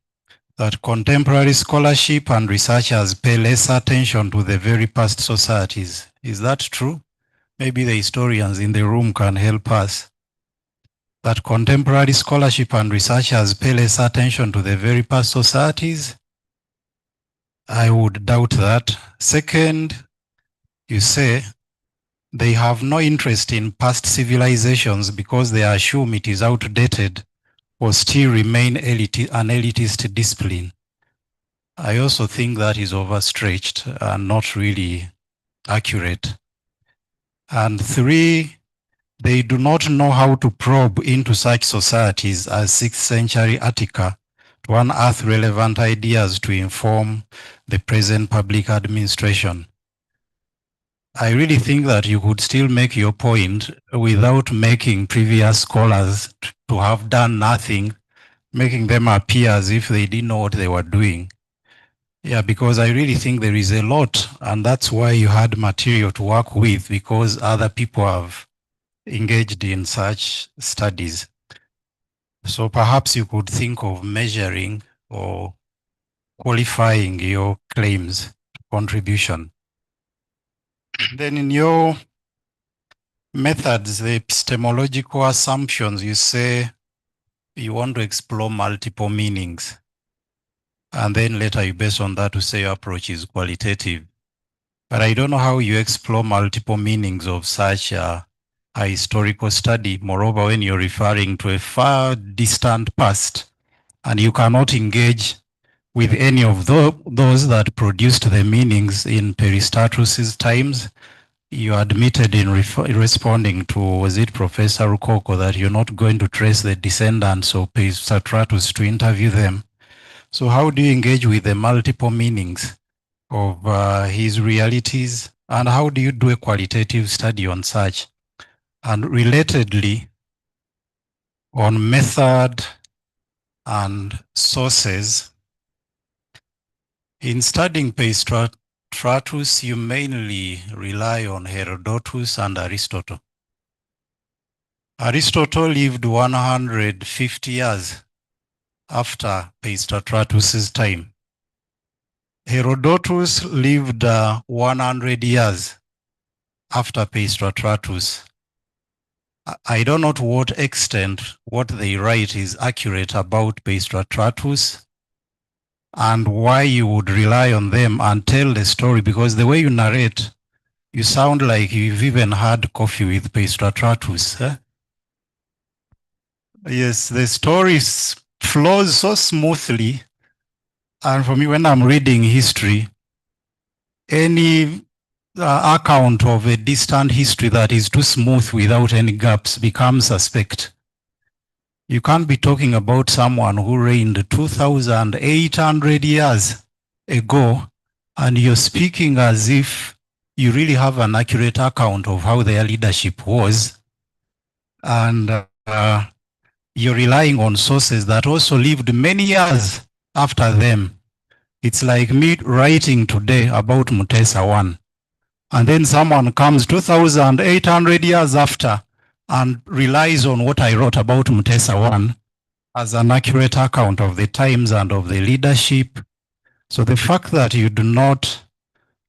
that contemporary scholarship and researchers pay less attention to the very past societies. Is that true? Maybe the historians in the room can help us. That contemporary scholarship and researchers pay less attention to the very past societies? I would doubt that. Second, you say they have no interest in past civilizations because they assume it is outdated or still remain an elitist discipline. I also think that is overstretched and not really accurate. And three, they do not know how to probe into such societies as 6th century Attica to unearth relevant ideas to inform the present public administration. I really think that you could still make your point without making previous scholars to have done nothing, making them appear as if they didn't know what they were doing. Yeah, because I really think there is a lot, and that's why you had material to work with, because other people have engaged in such studies. So perhaps you could think of measuring or qualifying your claims contribution. Then in your methods, the epistemological assumptions, you say you want to explore multiple meanings. And then later you base on that to say your approach is qualitative. But I don't know how you explore multiple meanings of such a historical study. Moreover, when you're referring to a far distant past and you cannot engage with any of those that produced the meanings in Peisistratus's times, you admitted in responding to, was it Professor Rukoko, that you're not going to trace the descendants of Peisistratus to interview them. So how do you engage with the multiple meanings of his realities, and how do you do a qualitative study on such? And relatedly, on method and sources, in studying Peisistratus, you mainly rely on Herodotus and Aristotle. Aristotle lived 150 years after Peisistratus's time. Herodotus lived 100 years after Peisistratus. I don't know to what extent what they write is accurate about Peisistratus and why you would rely on them and tell the story, because the way you narrate, you sound like you've even had coffee with Peisistratus. Eh? Yes, the story flows so smoothly. And for me, when I'm reading history, any account of a distant history that is too smooth without any gaps becomes suspect. You can't be talking about someone who reigned 2,800 years ago, and you're speaking as if you really have an accurate account of how their leadership was. And you're relying on sources that also lived many years after them. It's like me writing today about Mutesa I, and then someone comes 2,800 years after and relies on what I wrote about Mutesa I as an accurate account of the times and of the leadership. So the fact that you do not,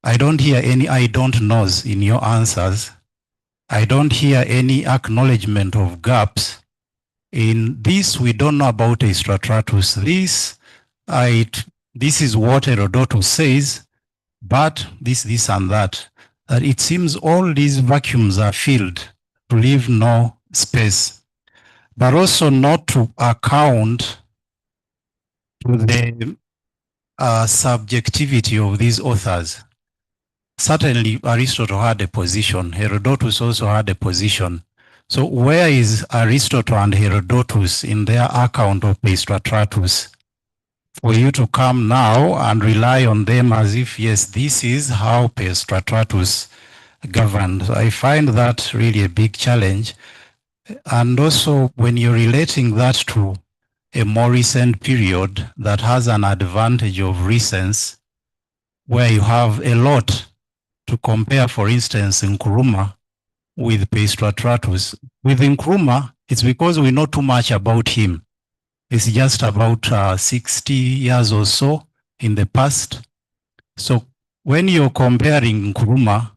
I don't hear any I don't knows in your answers. I don't hear any acknowledgement of gaps. In this, we don't know about Peisistratus. This is what Herodotus says, but this and that. That it seems all these vacuums are filled to leave no space, but also not to account to the subjectivity of these authors. Certainly, Aristotle had a position. Herodotus also had a position. So where is Aristotle and Herodotus in their account of Peisistratus? for you to come now and rely on them as if, yes, this is how Peisistratus governed. I find that really a big challenge. And also when you're relating that to a more recent period that has an advantage of recence, where you have a lot to compare, for instance, Nkrumah with Peisistratus. With Nkrumah, it's because we know too much about him. It's just about 60 years or so in the past. So when you're comparing Nkrumah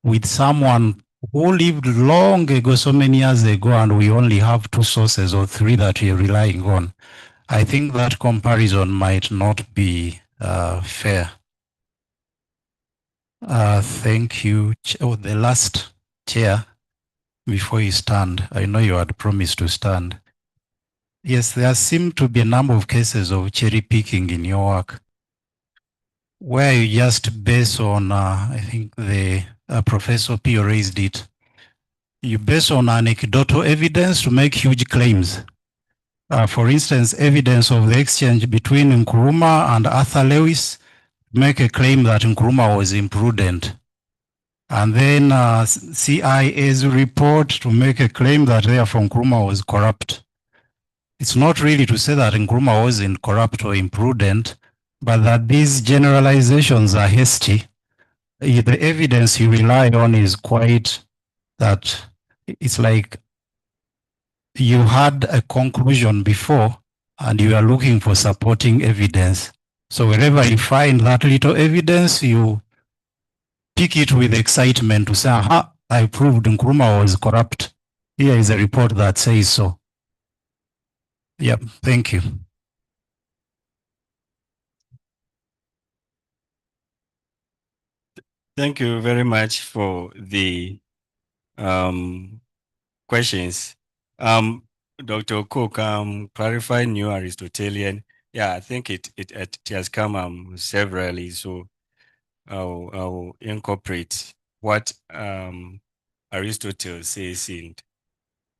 with someone who lived long ago, so many years ago, and we only have two sources or three that we're relying on, I think that comparison might not be fair. Thank you. Oh, the last chair before you stand. I know you had promised to stand. Yes, there seem to be a number of cases of cherry picking in your work, where you just base on, I think the Professor Opio raised it, you base on anecdotal evidence to make huge claims. For instance, evidence of the exchange between Nkrumah and Arthur Lewis make a claim that Nkrumah was imprudent. And then CIA's report to make a claim that therefore Nkrumah was corrupt. It's not really to say that Nkrumah wasn't corrupt or imprudent, but that these generalizations are hasty. The evidence you rely on is quite that it's like you had a conclusion before and you are looking for supporting evidence. So wherever you find that little evidence, you pick it with excitement to say, aha, I proved Nkrumah was corrupt. Here is a report that says so. Yep, thank you. Thank you very much for the questions. Dr. Cook, clarify new Aristotelian. Yeah, I think it has come severally, so I'll incorporate what Aristotle says in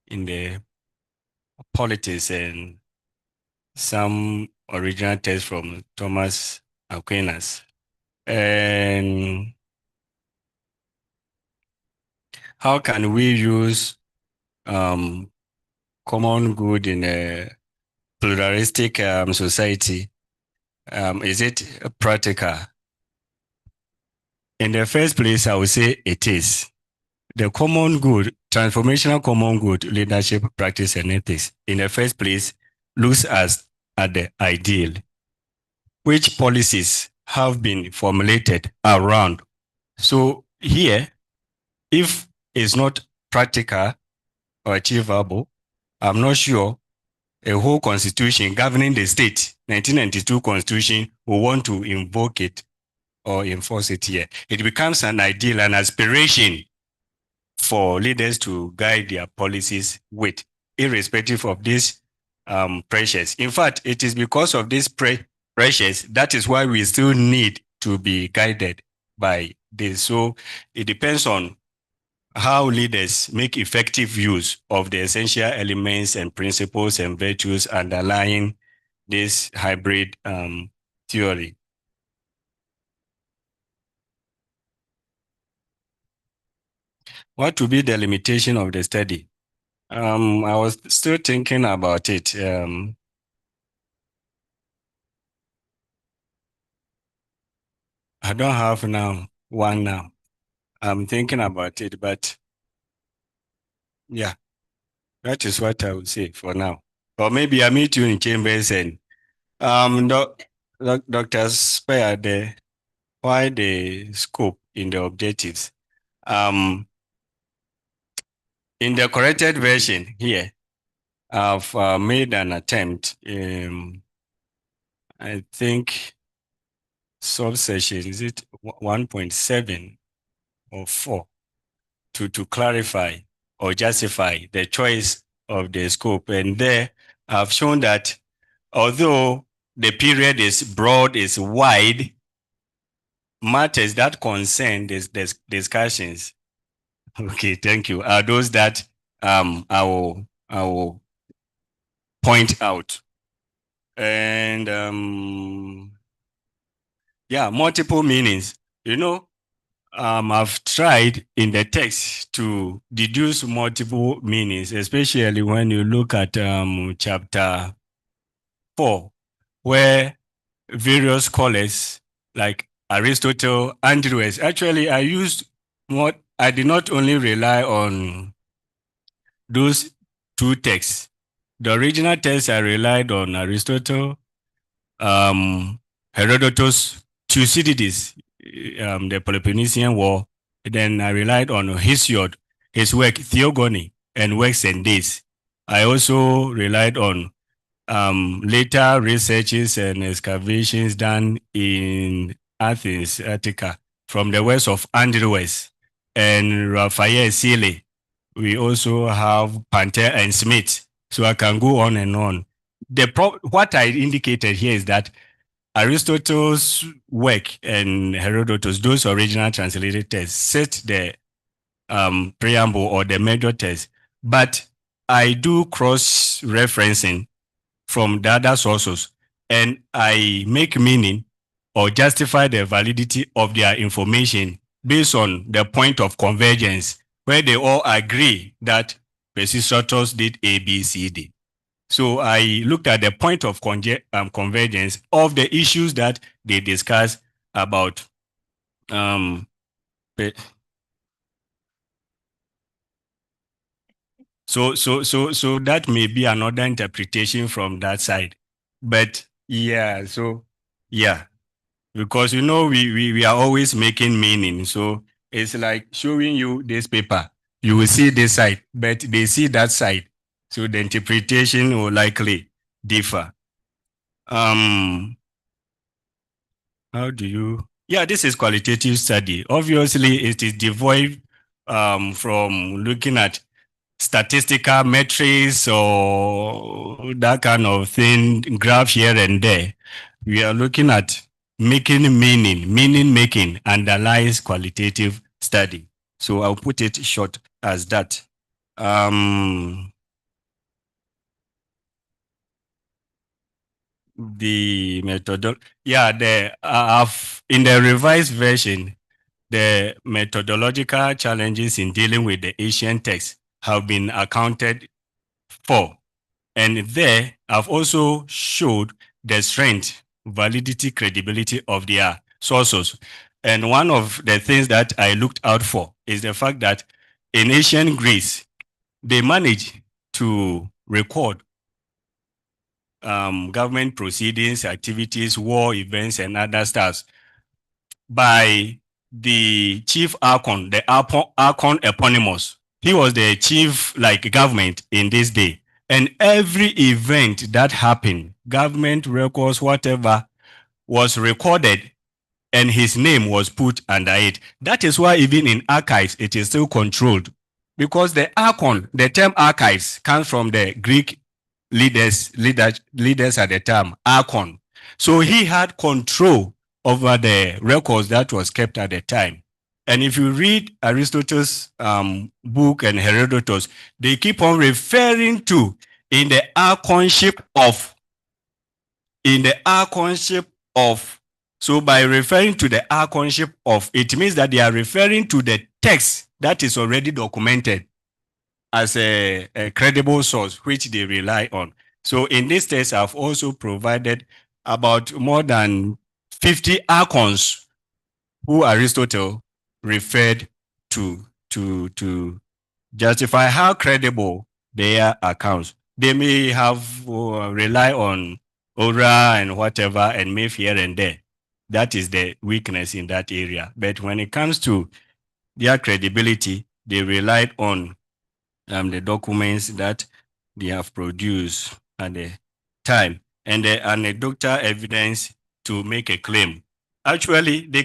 the Politics and some original text from Thomas Aquinas. And how can we use common good in a pluralistic society? Is it practical? In the first place, I would say it is. The common good, transformational common good, leadership, practice, and ethics, in the first place, looks at the ideal, which policies have been formulated around. So here, if it's not practical or achievable, I'm not sure a whole constitution governing the state, 1992 constitution, will want to invoke it or enforce it here. It becomes an ideal, an aspiration for leaders to guide their policies with, irrespective of these pressures. In fact, it is because of these pressures that is why we still need to be guided by this. So it depends on how leaders make effective use of the essential elements and principles and virtues underlying this hybrid theory. What would be the limitation of the study? I was still thinking about it. I don't have one now. I'm thinking about it, but yeah, that is what I would say for now. Or maybe I meet you in chambers and Dr. Spear, why the scope in the objectives. In the corrected version here, I've made an attempt. I think subsection, is it 1.7 or 4, to clarify or justify the choice of the scope. And there I've shown that although the period is broad, is wide, matters that concern these discussions. Okay, thank you. Are those that I will point out. And yeah, multiple meanings. You know, I've tried in the text to deduce multiple meanings, especially when you look at chapter 4, where various scholars like Aristotle, Andrews. Actually, I did not only rely on those two texts. The original text I relied on Aristotle, Herodotus, Thucydides, the Peloponnesian War. Then I relied on Hesiod, his work Theogony and Works and Days. I also relied on later researches and excavations done in Athens, Attica, from the works of Andrews and Raphael Seeley. We also have Panther and Smith. So I can go on and on. What I indicated here is that Aristotle's work and Herodotus, those original translated texts, set the preamble or the major text. But I do cross-referencing from the other sources, and I make meaning or justify the validity of their information based on the point of convergence, where they all agree that Peisistratus did A, B, C, D. So I looked at the point of convergence of the issues that they discuss about so that may be another interpretation from that side. But yeah, so yeah, because you know we are always making meaning. So it's like showing you this paper. You will see this side, but they see that side. So the interpretation will likely differ. How do you? Yeah, this is qualitative study. Obviously, it is devoid from looking at statistical metrics or that kind of thing, graph here and there. We are looking at making meaning making underlies qualitative study. So I'll put it short as that. The methodology, yeah, in the revised version, the methodological challenges in dealing with the Asian text have been accounted for. And there, I've also showed the strength, validity, credibility of their sources. And one of the things that I looked out for is the fact that in ancient Greece, they managed to record government proceedings, activities, war events, and other stuff by the chief archon, the archon eponymous. He was the chief government in this day. And every event that happened, government records, whatever, was recorded and his name was put under it. That is why even in archives, it is still controlled. Because the archon, the term archives, comes from the Greek leaders at the time, archon. So he had control over the records that was kept at the time. And if you read Aristotle's book and Herodotus, they keep on referring to in the archonship of. So by referring to the archonship of, it means that they are referring to the text that is already documented as a credible source, which they rely on. So in this text, I've also provided about more than 50 archons who Aristotle referred to justify how credible their accounts. They may have rely on aura and whatever and myth here and there. That is the weakness in that area. But when it comes to their credibility, they relied on the documents that they have produced at the time and the anecdotal evidence to make a claim. Actually, the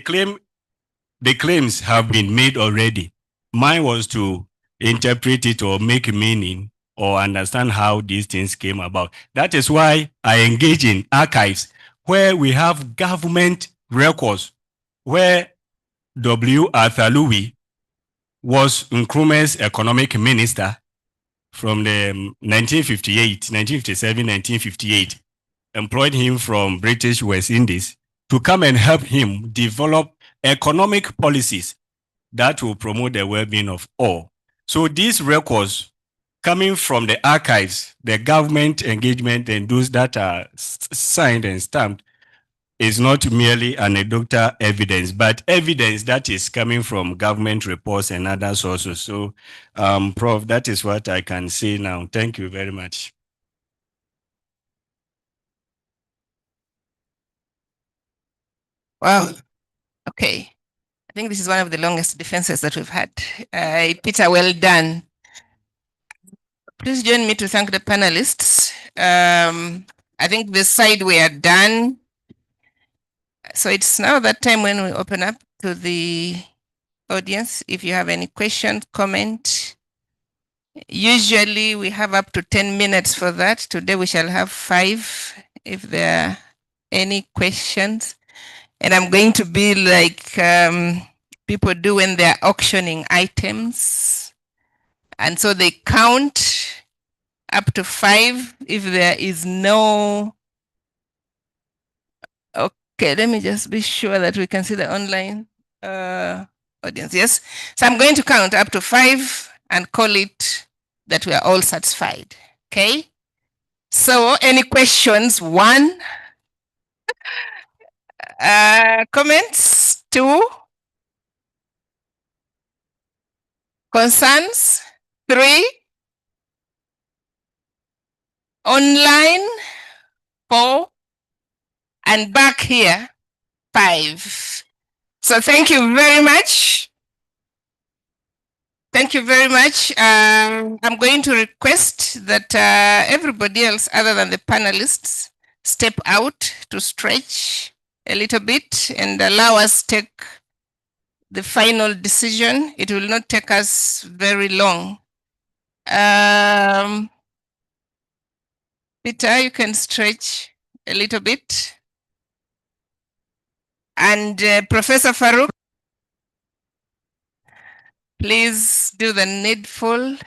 claims have been made already. Mine was to interpret it or make meaning or understand how these things came about. That is why I engage in archives where we have government records, where W. Arthur Louis was Nkrumah's economic minister from the 1957, 1958. employed him from British West Indies to come and help him develop economic policies that will promote the well-being of all. So these records coming from the archives, the government engagement and those that are signed and stamped is not merely anecdotal evidence, but evidence that is coming from government reports and other sources. So, Prof, that is what I can say now. Thank you very much. Wow. Okay. I think this is one of the longest defenses that we've had. Peter, well done. Please join me to thank the panelists. I think this side we are done. So it's now that time when we open up to the audience. If you have any questions, comment. Usually we have up to 10 minutes for that. Today we shall have 5 if there are any questions. And I'm going to be like people do when they're auctioning items. And so they count up to 5 if there is no. Okay, let me just be sure that we can see the online audience. Yes. So I'm going to count up to 5 and call it that we are all satisfied. Okay. So any questions? 1. Comments? 2. Concerns? 3. Online? 4. And back here? 5. So thank you very much. Thank you very much. I'm going to request that everybody else other than the panelists step out to stretch a little bit and allow us take the final decision. It will not take us very long. Peter, you can stretch a little bit. And Professor Farouk, please do the needful.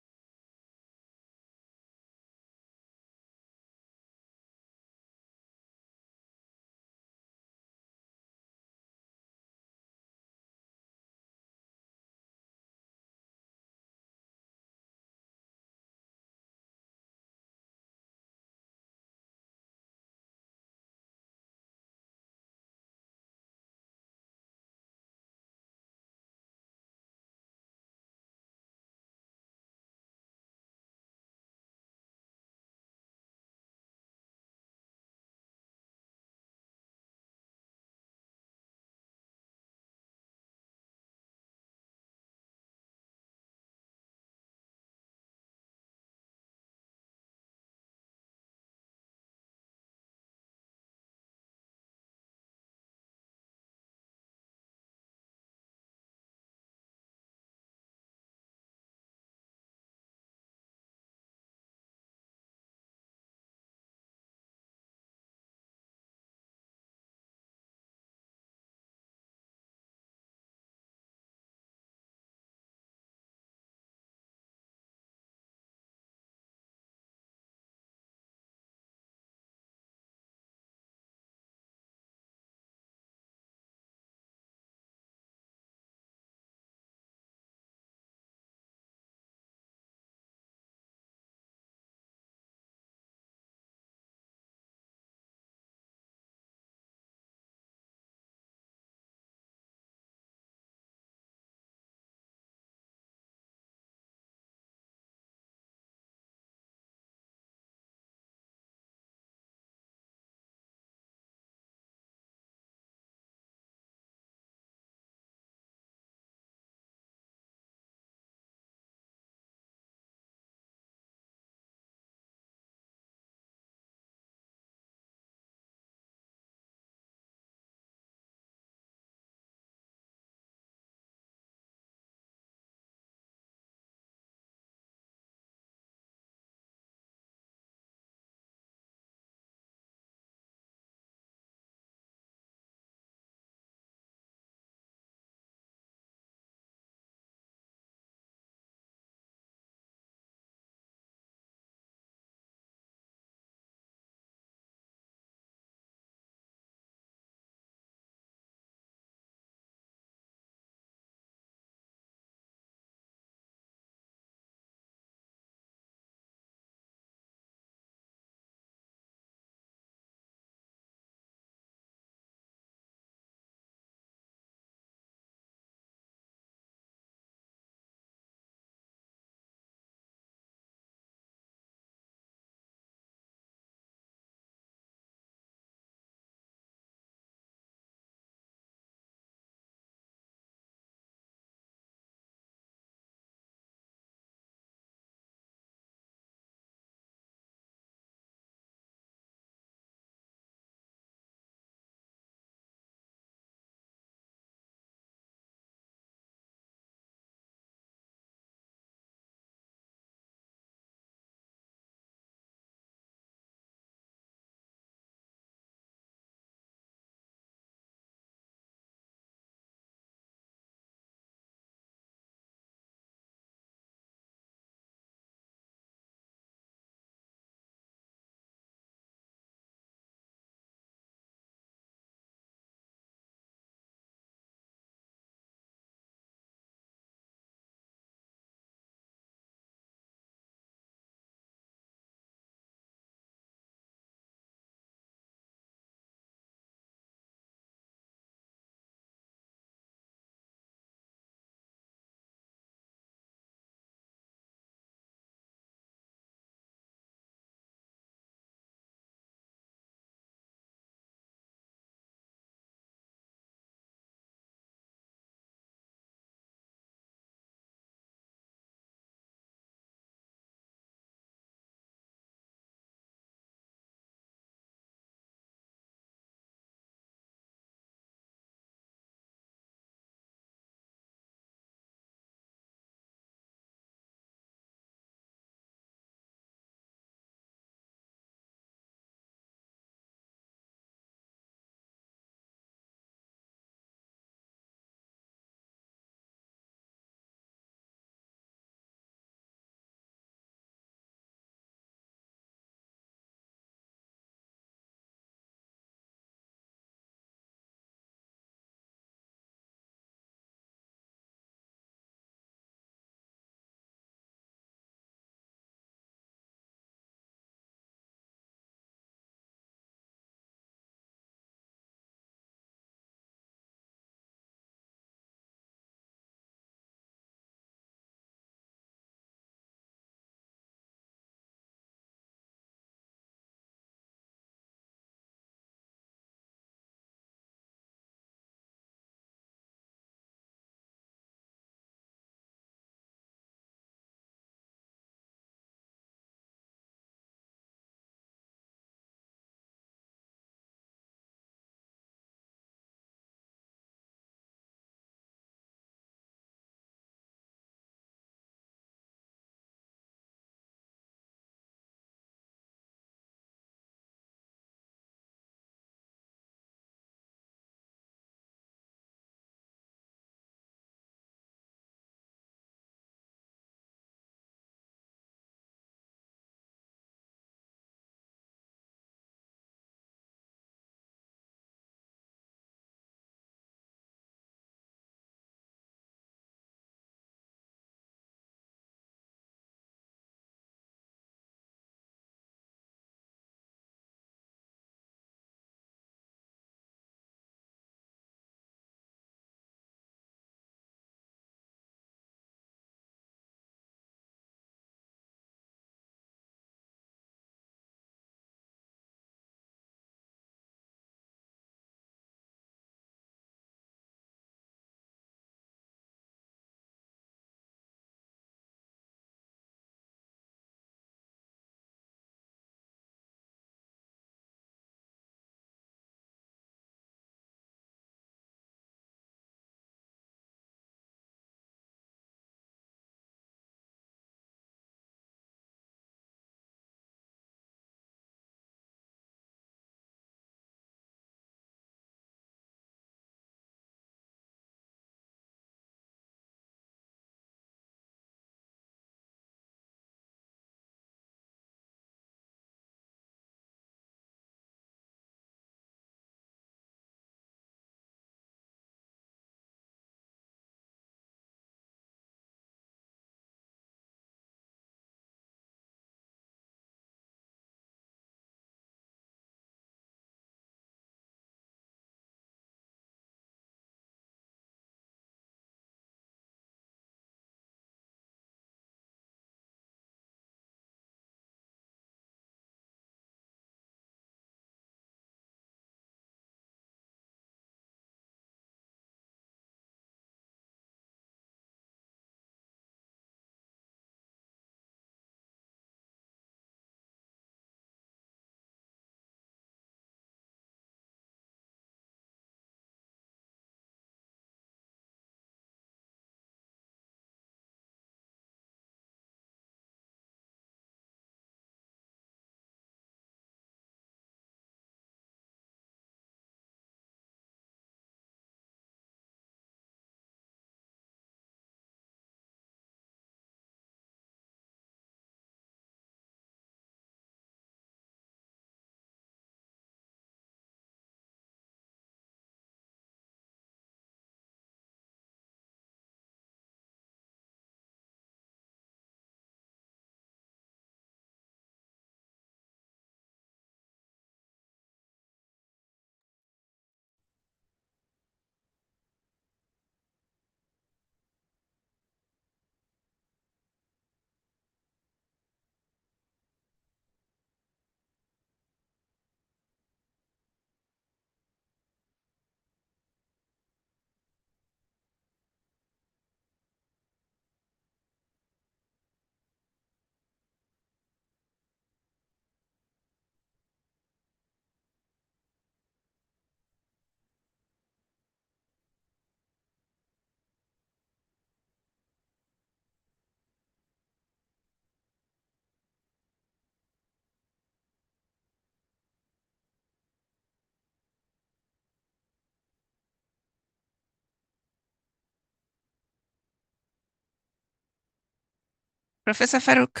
Professor Farouk,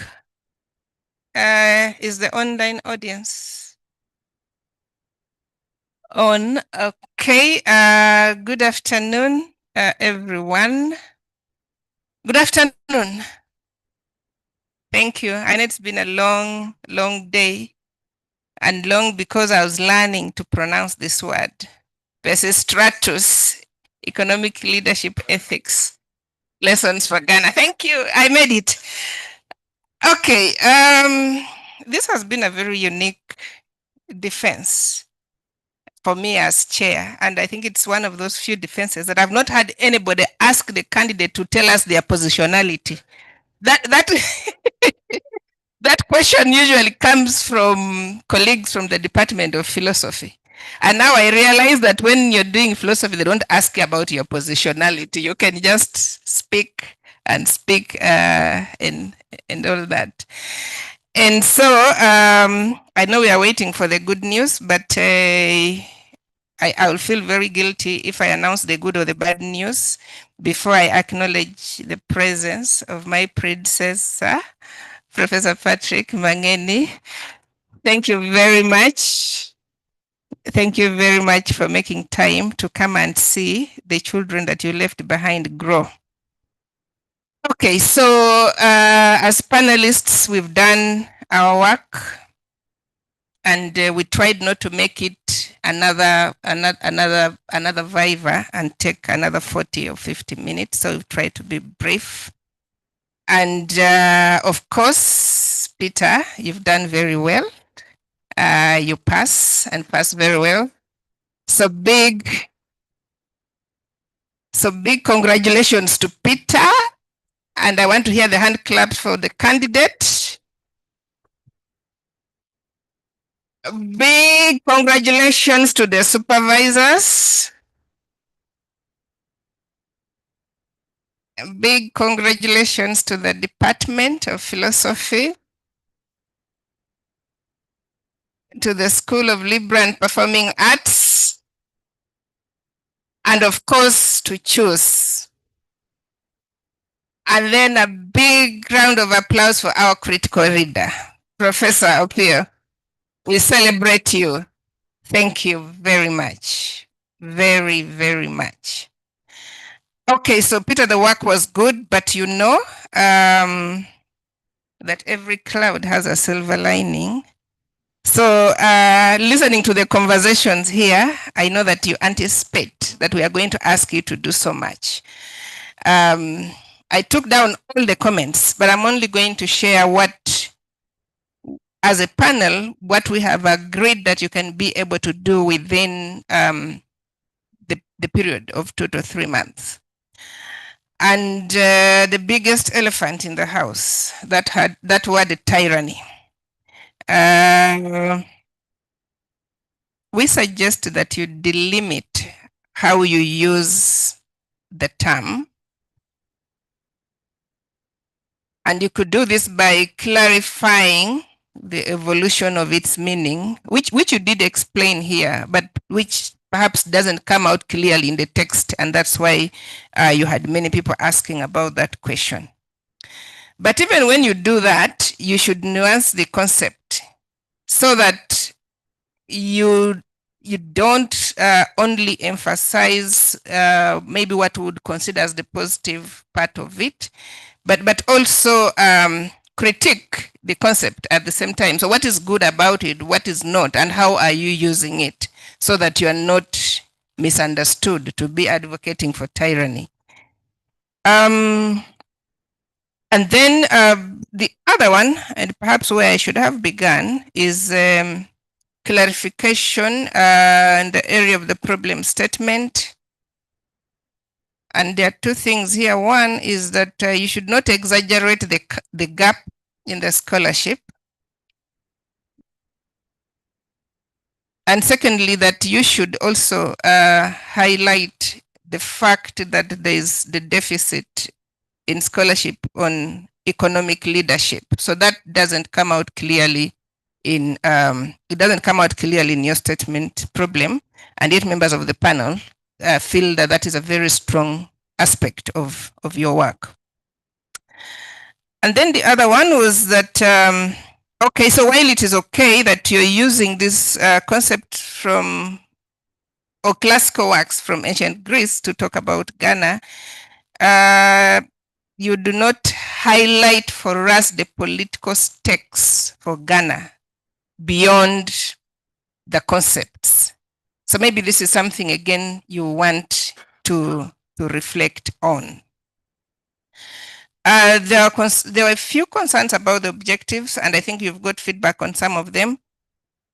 is the online audience on? Okay, good afternoon, everyone. Good afternoon. Thank you. And it's been a long, long day, and long because I was learning to pronounce this word. Peisistratus, Economic Leadership Ethics, Lessons for Ghana. Thank you, I made it. Okay, this has been a very unique defense for me as chair, and I think it's one of those few defenses that I've not had anybody ask the candidate to tell us their positionality. That that question usually comes from colleagues from the Department of Philosophy. And now I realize that when you're doing philosophy, they don't ask you about your positionality. You can just speak and speak and all that. And so I know we are waiting for the good news, but I will feel very guilty if I announce the good or the bad news before I acknowledge the presence of my predecessor, Professor Patrick Mangeni. Thank you very much. Thank you very much for making time to come and see the children that you left behind grow. Okay, so as panelists, we've done our work, and we tried not to make it another viva and take another 40 or 50 minutes. So we've tried to be brief. And of course, Peter, you've done very well. You pass and pass very well. So big congratulations to Peter. And I want to hear the hand claps for the candidate. Big congratulations to the supervisors. Big congratulations to the Department of Philosophy, to the School of Liberal and Performing Arts, and of course to choose. And then a big round of applause for our critical reader, Professor Opio. We celebrate you. Thank you very much. Very, very much. Okay, so Peter, the work was good, but you know that every cloud has a silver lining. So listening to the conversations here, I know that you anticipate that we are going to ask you to do so much. I took down all the comments, but I'm only going to share what, as a panel, what we have agreed that you can be able to do within the period of 2 to 3 months. And the biggest elephant in the house, that word tyranny. We suggest that you delimit how you use the term. And you could do this by clarifying the evolution of its meaning, which you did explain here, but which perhaps doesn't come out clearly in the text, and that's why you had many people asking about that question. But even when you do that, you should nuance the concept so that you don't only emphasize maybe what we would consider as the positive part of it, but also critique the concept at the same time. So what is good about it, what is not, and how are you using it, so that you are not misunderstood to be advocating for tyranny. And then the other one, and perhaps where I should have begun, is clarification in the area of the problem statement. And there are two things here. One is that you should not exaggerate the gap in the scholarship. And secondly, that you should also highlight the fact that there is the deficit in scholarship on economic leadership. So that doesn't come out clearly in your statement problem, and yet members of the panel feel that that is a very strong aspect of your work. And then the other one was that, okay, so while it is okay that you're using this concept from, or classical works from ancient Greece to talk about Ghana, you do not highlight for us the political stakes for Ghana beyond the concepts. So maybe this is something, again, you want to reflect on. There were a few concerns about the objectives, and I think you've got feedback on some of them.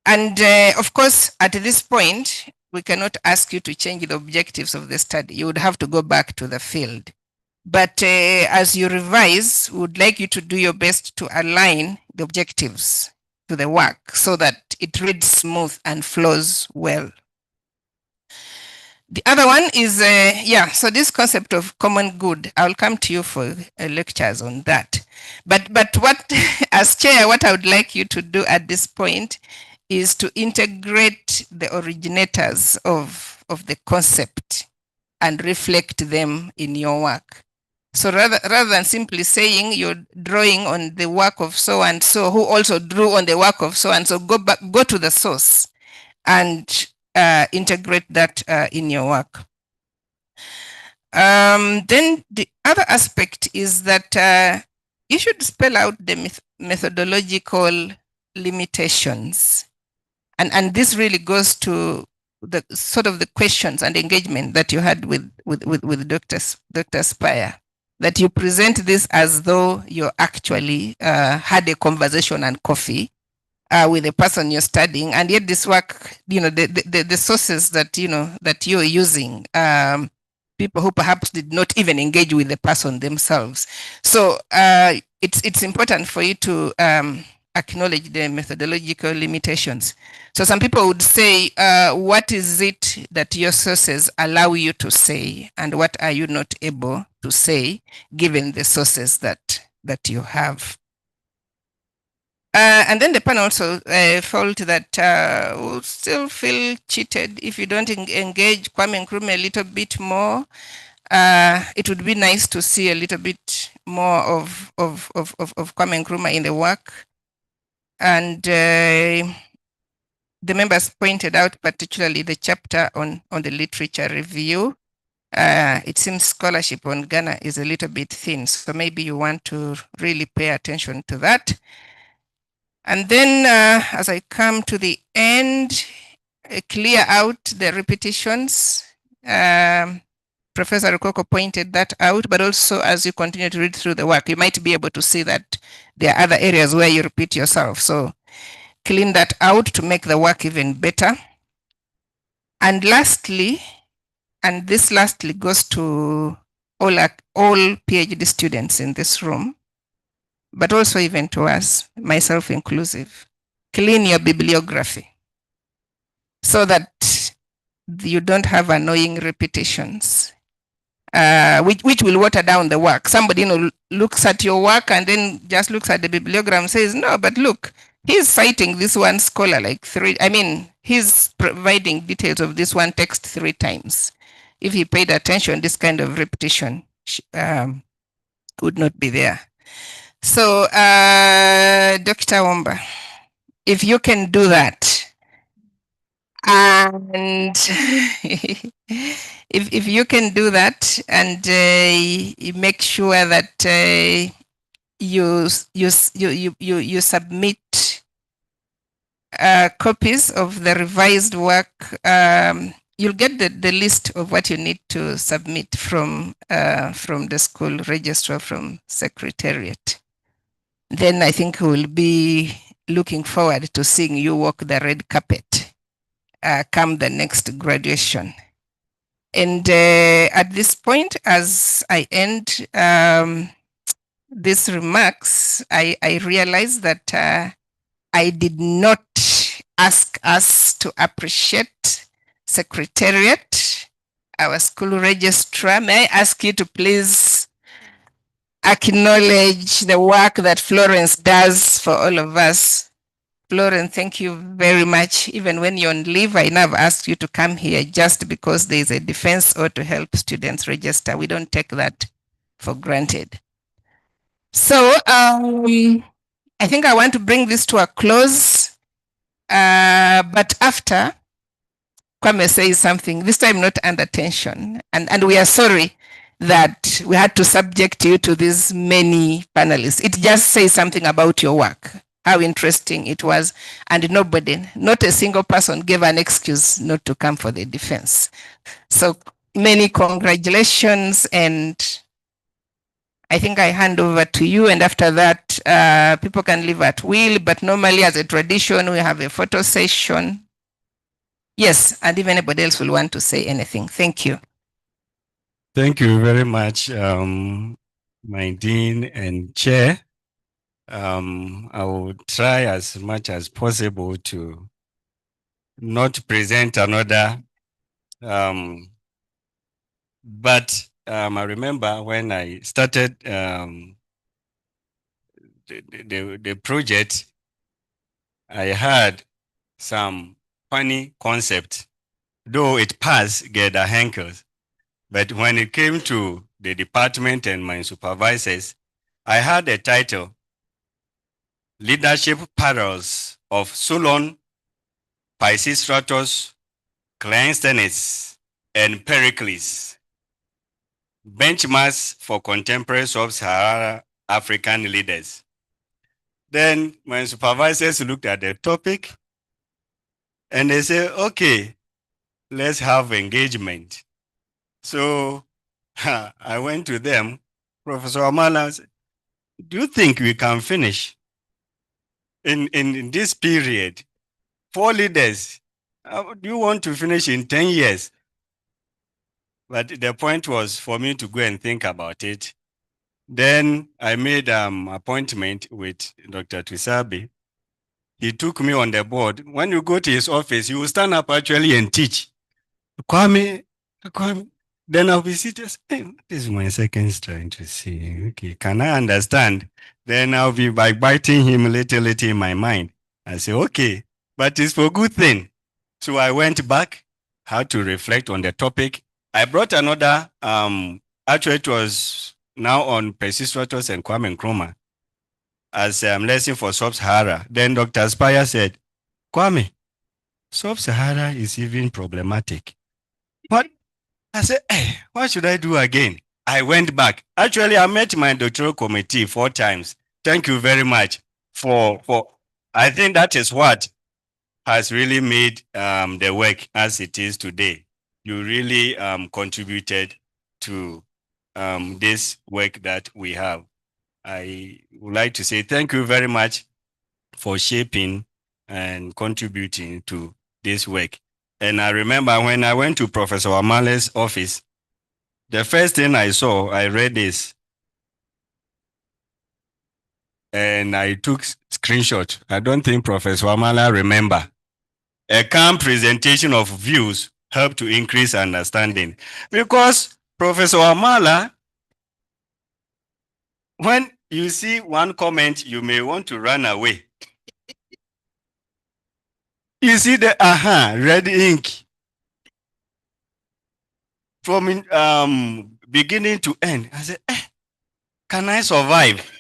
And of course, at this point, we cannot ask you to change the objectives of the study. You would have to go back to the field. But as you revise, we would like you to do your best to align the objectives to the work so that it reads smooth and flows well. The other one is, so this concept of common good, I'll come to you for lectures on that. But what, as chair, what I would like you to do at this point is to integrate the originators of the concept and reflect them in your work. So rather than simply saying you're drawing on the work of so-and-so who also drew on the work of so-and-so, go to the source and integrate that in your work. Then the other aspect is that you should spell out the methodological limitations. And this really goes to the sort of the questions and engagement that you had with Dr. Spire, that you present this as though you actually had a conversation and coffee with the person you're studying, and yet this work, the sources that that you're using, people who perhaps did not even engage with the person themselves. So it's important for you to acknowledge the methodological limitations. So some people would say, what is it that your sources allow you to say, and what are you not able to say, given the sources that you have? And then the panel also felt that we'll still feel cheated if you don't engage Kwame Nkrumah a little bit more. It would be nice to see a little bit more of Kwame Nkrumah in the work. And the members pointed out particularly the chapter on the literature review. It seems scholarship on Ghana is a little bit thin, so maybe you want to really pay attention to that. And then as I come to the end, clear out the repetitions. Professor Rukoko pointed that out, but also as you continue to read through the work, you might be able to see that there are other areas where you repeat yourself. So clean that out to make the work even better. And lastly, and this lastly goes to all PhD students in this room, but also even to us, myself inclusive, clean your bibliography so that you don't have annoying repetitions, which will water down the work. Somebody looks at your work and then just looks at the bibliogram and says, no, but look, he's citing this one scholar like he's providing details of this one text 3 times. If he paid attention, this kind of repetition would not be there. So, Dr. Wamba, if you can do that, and if you can do that, and you make sure that you submit copies of the revised work, you'll get the list of what you need to submit from the school registrar, from Secretariat. Then I think we'll be looking forward to seeing you walk the red carpet come the next graduation. And at this point, as I end these remarks, I realize that I did not ask us to appreciate Secretariat, our school registrar. May I ask you to please acknowledge the work that Florence does for all of us. Florence, thank you very much. Even when you're on leave, I never asked you to come here just because there is a defense or to help students register. We don't take that for granted. So I think I want to bring this to a close, but after Kwame says something, this time not under tension, and we are sorry that we had to subject you to these many panelists. It just says something about your work, how interesting it was, and nobody, not a single person gave an excuse not to come for the defense. So many congratulations, and I think I hand over to you, and after that, people can leave at will, but normally as a tradition, we have a photo session. Yes, and if anybody else will want to say anything. Thank you. Thank you very much, my Dean and Chair. I will try as much as possible to not present another, but I remember when I started the project, I had some funny concept, though it passed Gerda Henkel's. But when it came to the department and my supervisors, I had a title, Leadership Parallels of Solon, Peisistratus, Cleisthenes, and Pericles. Benchmarks for contemporary sub-Saharan African leaders. Then my supervisors looked at the topic and they said, okay, let's have engagement. So I went to them, Professor Wamala said, do you think we can finish in this period? 4 leaders, do you want to finish in 10 years? But the point was for me to go and think about it. Then I made appointment with Dr. Tusabe. He took me on the board. When you go to his office, you will stand up actually and teach. Kwame. Then I'll be sitting, hey, this is my second trying to see. Okay, can I understand? Then I'll be by biting him little in my mind. I say, okay, but it's for good thing. So I went back, had to reflect on the topic. I brought another, actually it was now on Peisistratus and Kwame Nkrumah as lesson for Sub-Sahara. Then Dr. Spire said, Kwame, Sub-Sahara is even problematic. But I said, hey, what should I do again? I went back. Actually, I met my doctoral committee 4 times. Thank you very much for I think that is what has really made the work as it is today. You really contributed to this work that we have. I would like to say thank you very much for shaping and contributing to this work. And I remember when I went to Professor Wamala's office, the first thing I saw, I read this. And I took screenshot. I don't think Professor Wamala remember. A calm presentation of views help to increase understanding. Because Professor Wamala, when you see one comment, you may want to run away. You see the red ink from beginning to end. I said, can I survive?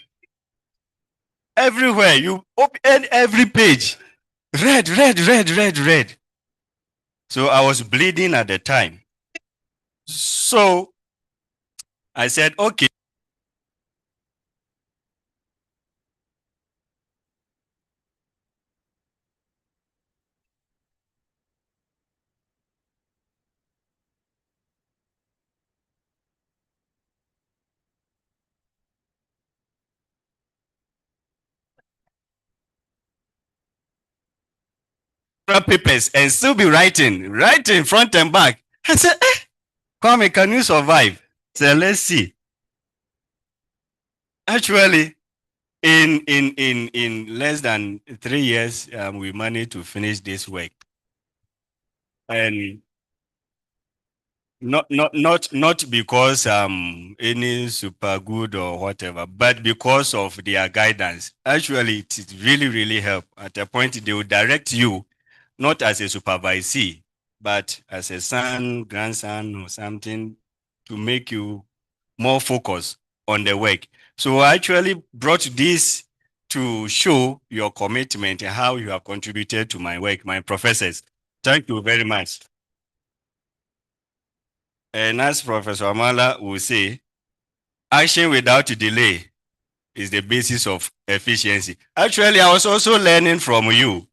Everywhere you open every page, red. So I was bleeding at the time. So I said, okay. Papers and still be writing front and back. I said, Kwame, can you survive? So let's see. Actually, in less than 3 years, we managed to finish this work. And not because any super good or whatever, but because of their guidance. Actually, it really helped. At a point, they will direct you not as a supervisee, but as a son, grandson, or something to make you more focused on the work. So I actually brought this to show your commitment and how you have contributed to my work, my professors. Thank you very much. And as Professor Wamala will say, action without delay is the basis of efficiency. Actually, I was also learning from you.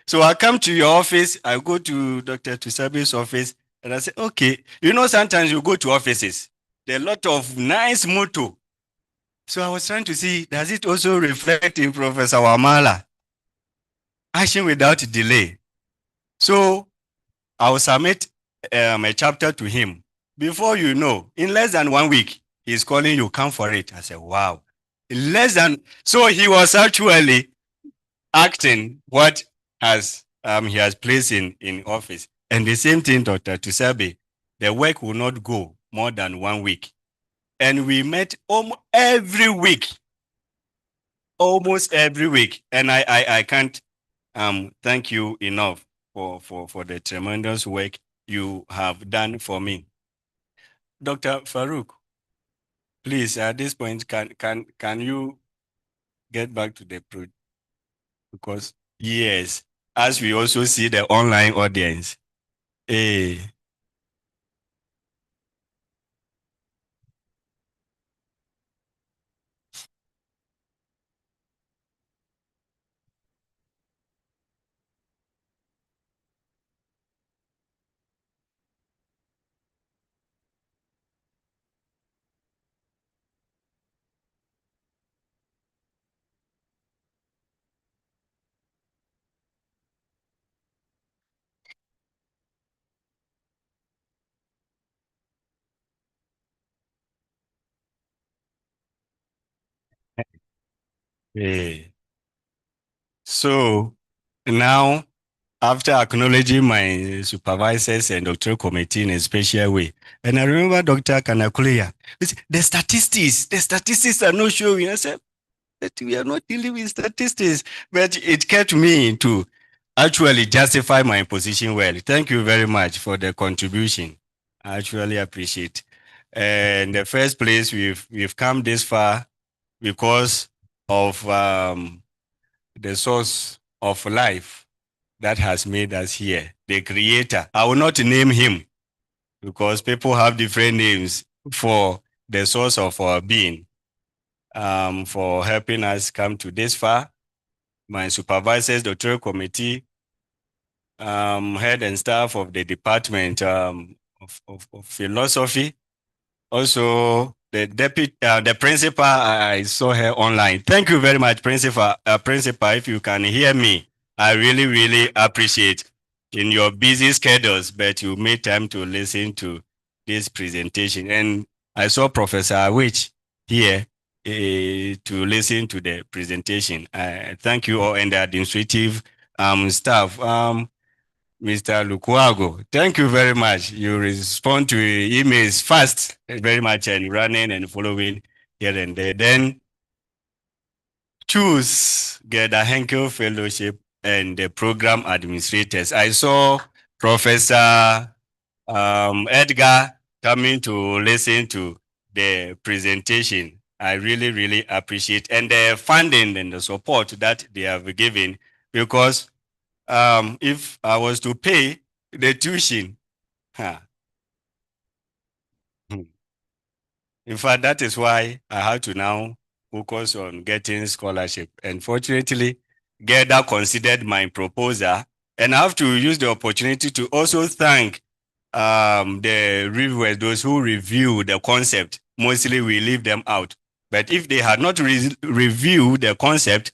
So I come to your office, I go to Dr. Tusabe's office, and I say, okay, you know, sometimes you go to offices, there are a lot of nice motto. So I was trying to see, does it also reflect in Professor Wamala? Action without delay. So I will submit a chapter to him. Before you know, in less than 1 week, he's calling you, come for it. I said, wow. In less than, so he was actually acting what has he has placed in office. And the same thing, Dr. Tusabe, the work will not go more than 1 week. And we met almost every week. Almost every week. And I can't thank you enough for the tremendous work you have done for me. Dr. Farouk, please, at this point, can you get back to the project? Because, yes, as we also see the online audience. So now, after acknowledging my supervisors and doctoral committee in a special way, and I remember Dr. Kanakulia, the statistics are not showing. I said, that we are not dealing with statistics, but it kept me to actually justify my position well. Thank you very much for the contribution. I actually appreciate. In the first place, we've come this far because of the source of life that has made us here, the creator. I will not name him because people have different names for the source of our being, for helping us come to this far. My supervisors, doctoral committee, head and staff of the department of philosophy, also the deputy, the principal. I saw her online. Thank you very much, principal. Principal, if you can hear me, I really, really appreciate in your busy schedules, but you made time to listen to this presentation. And I saw Professor Awich here to listen to the presentation. Thank you all and the administrative staff. Mr. Lukwago, thank you very much. You respond to emails fast, very much, and running and following here and there. Then choose get a Henkel Fellowship and the program administrators. I saw Professor Edgar coming to listen to the presentation. I really, really appreciate and the funding and the support that they have given, because if I was to pay the tuition, in fact, that is why I had to now focus on getting scholarship. And fortunately, GEDA considered my proposal, and I have to use the opportunity to also thank the reviewers, those who review the concept. Mostly we leave them out. But if they had not reviewed the concept,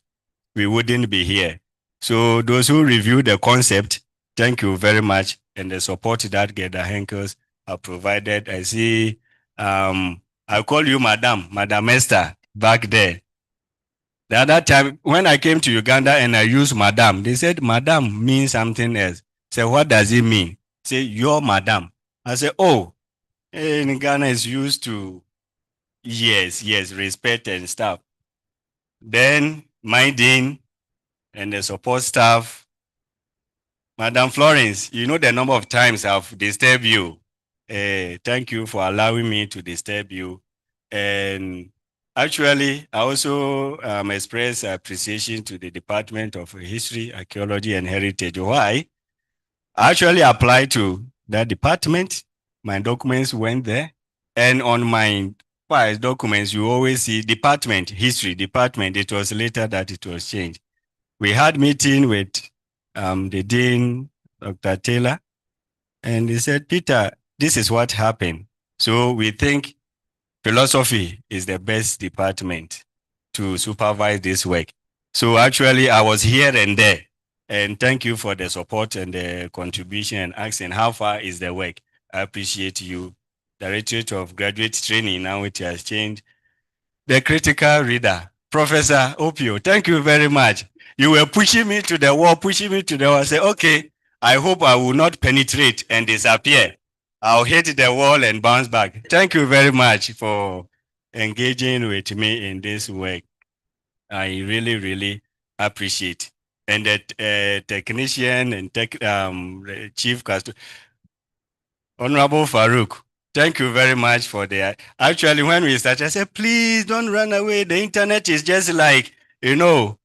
we wouldn't be here. So those who review the concept, thank you very much. And the support that GEDA Henkels have provided. I see, I call you Madam Esther back there. The other time when I came to Uganda and I used Madam, they said Madam means something else. Say, what does it mean? Say, you're Madam. I said, oh, in Ghana is used to, yes, respect and stuff. Then my dean and the support staff, Madam Florence, you know the number of times I've disturbed you. Thank you for allowing me to disturb you. And Actually, I also express appreciation to the Department of History, Archaeology, and Heritage. Why? I actually applied to that department. My documents went there. And on my files documents, you always see department, history department. It was later that it was changed. We had meeting with the dean, Dr. Taylor, and he said, Peter, this is what happened. So we think philosophy is the best department to supervise this work. So actually, I was here and there. And thank you for the support and the contribution and asking how far is the work. I appreciate you. Directorate of Graduate Training, now it has changed. The critical reader, Professor Opio, thank you very much. You were pushing me to the wall, pushing me to the wall. I said, okay, I hope I will not penetrate and disappear. I'll hit the wall and bounce back. Thank you very much for engaging with me in this work. I really, really appreciate. And the technician and the chief custodian, Honorable Farouk, thank you very much for the. Actually, when we started, I said, please don't run away. The internet is just like, the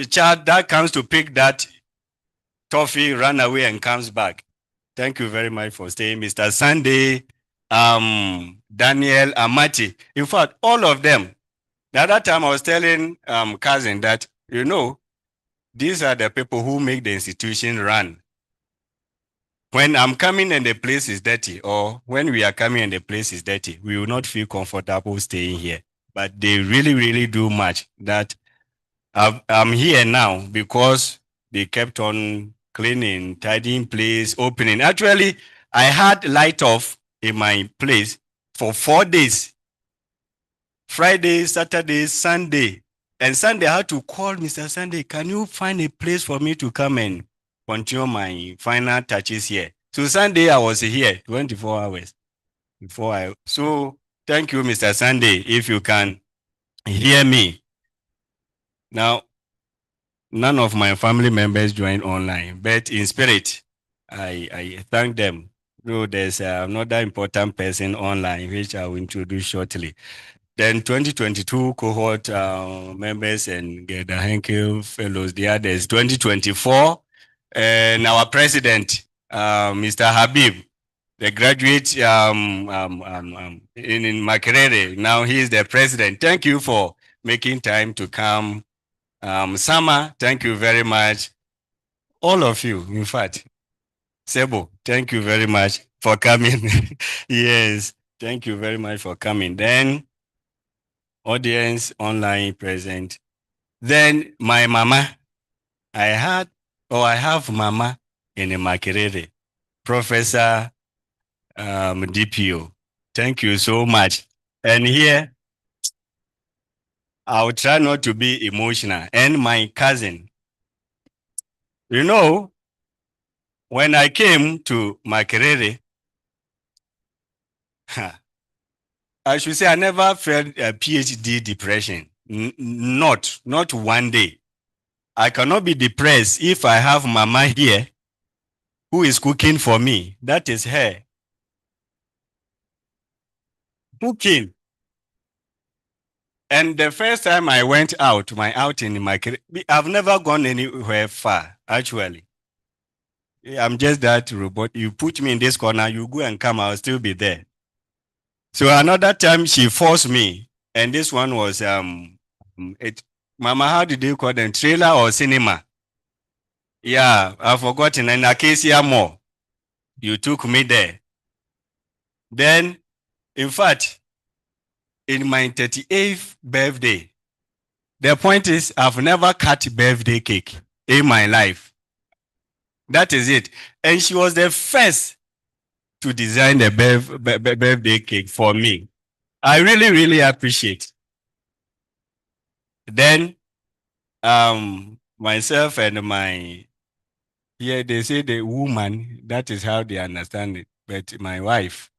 child that comes to pick that toffee, run away and comes back. Thank you very much for staying, Mr. Sunday, Daniel, Amati. In fact, all of them. The other time I was telling cousin that, these are the people who make the institution run. When I'm coming and the place is dirty, or when we are coming and the place is dirty, we will not feel comfortable staying here. But they really, really do much. That I'm here now because they kept on cleaning, tidying place, opening. Actually, I had light off in my place for 4 days. Friday, Saturday, Sunday. And Sunday, I had to call Mr. Sunday, can you find a place for me to come and continue my final touches here? So Sunday, I was here 24 hours before so thank you, Mr. Sunday, if you can hear me. Now, none of my family members joined online, but in spirit, I thank them. So there's another important person online, which I will introduce shortly. Then 2022 cohort members and the Henkel fellows, the others, 2024, and our president, Mr. Habib, the graduate in Makerere. Now he is the president. Thank you for making time to come. Sama, thank you very much. All of you, in fact. Sebo, thank you very much for coming. Yes, thank you very much for coming. Then audience online present. Then my mama, I have mama in the Makerere, Professor DPO. Thank you so much. And here, I'll try not to be emotional. And my cousin, when I came to Makerere, I should say I never felt a PhD depression. Not one day. I cannot be depressed if I have mama here who is cooking for me. That is her. Cooking. And the first time I went out, my outing in my career, I've never gone anywhere far, actually. I'm just that robot. You put me in this corner, you go and come, I'll still be there. So another time she forced me, and this one was Mama, how did you call them? Trailer or cinema? Yeah, I've forgotten. And Acacia Mall. You took me there. Then, in fact, in my 38th birthday, the point is I've never cut birthday cake in my life. That is it. And she was the first to design the birthday cake for me. I really, really appreciate. Then myself and they say the woman, that is how they understand it. But my wife,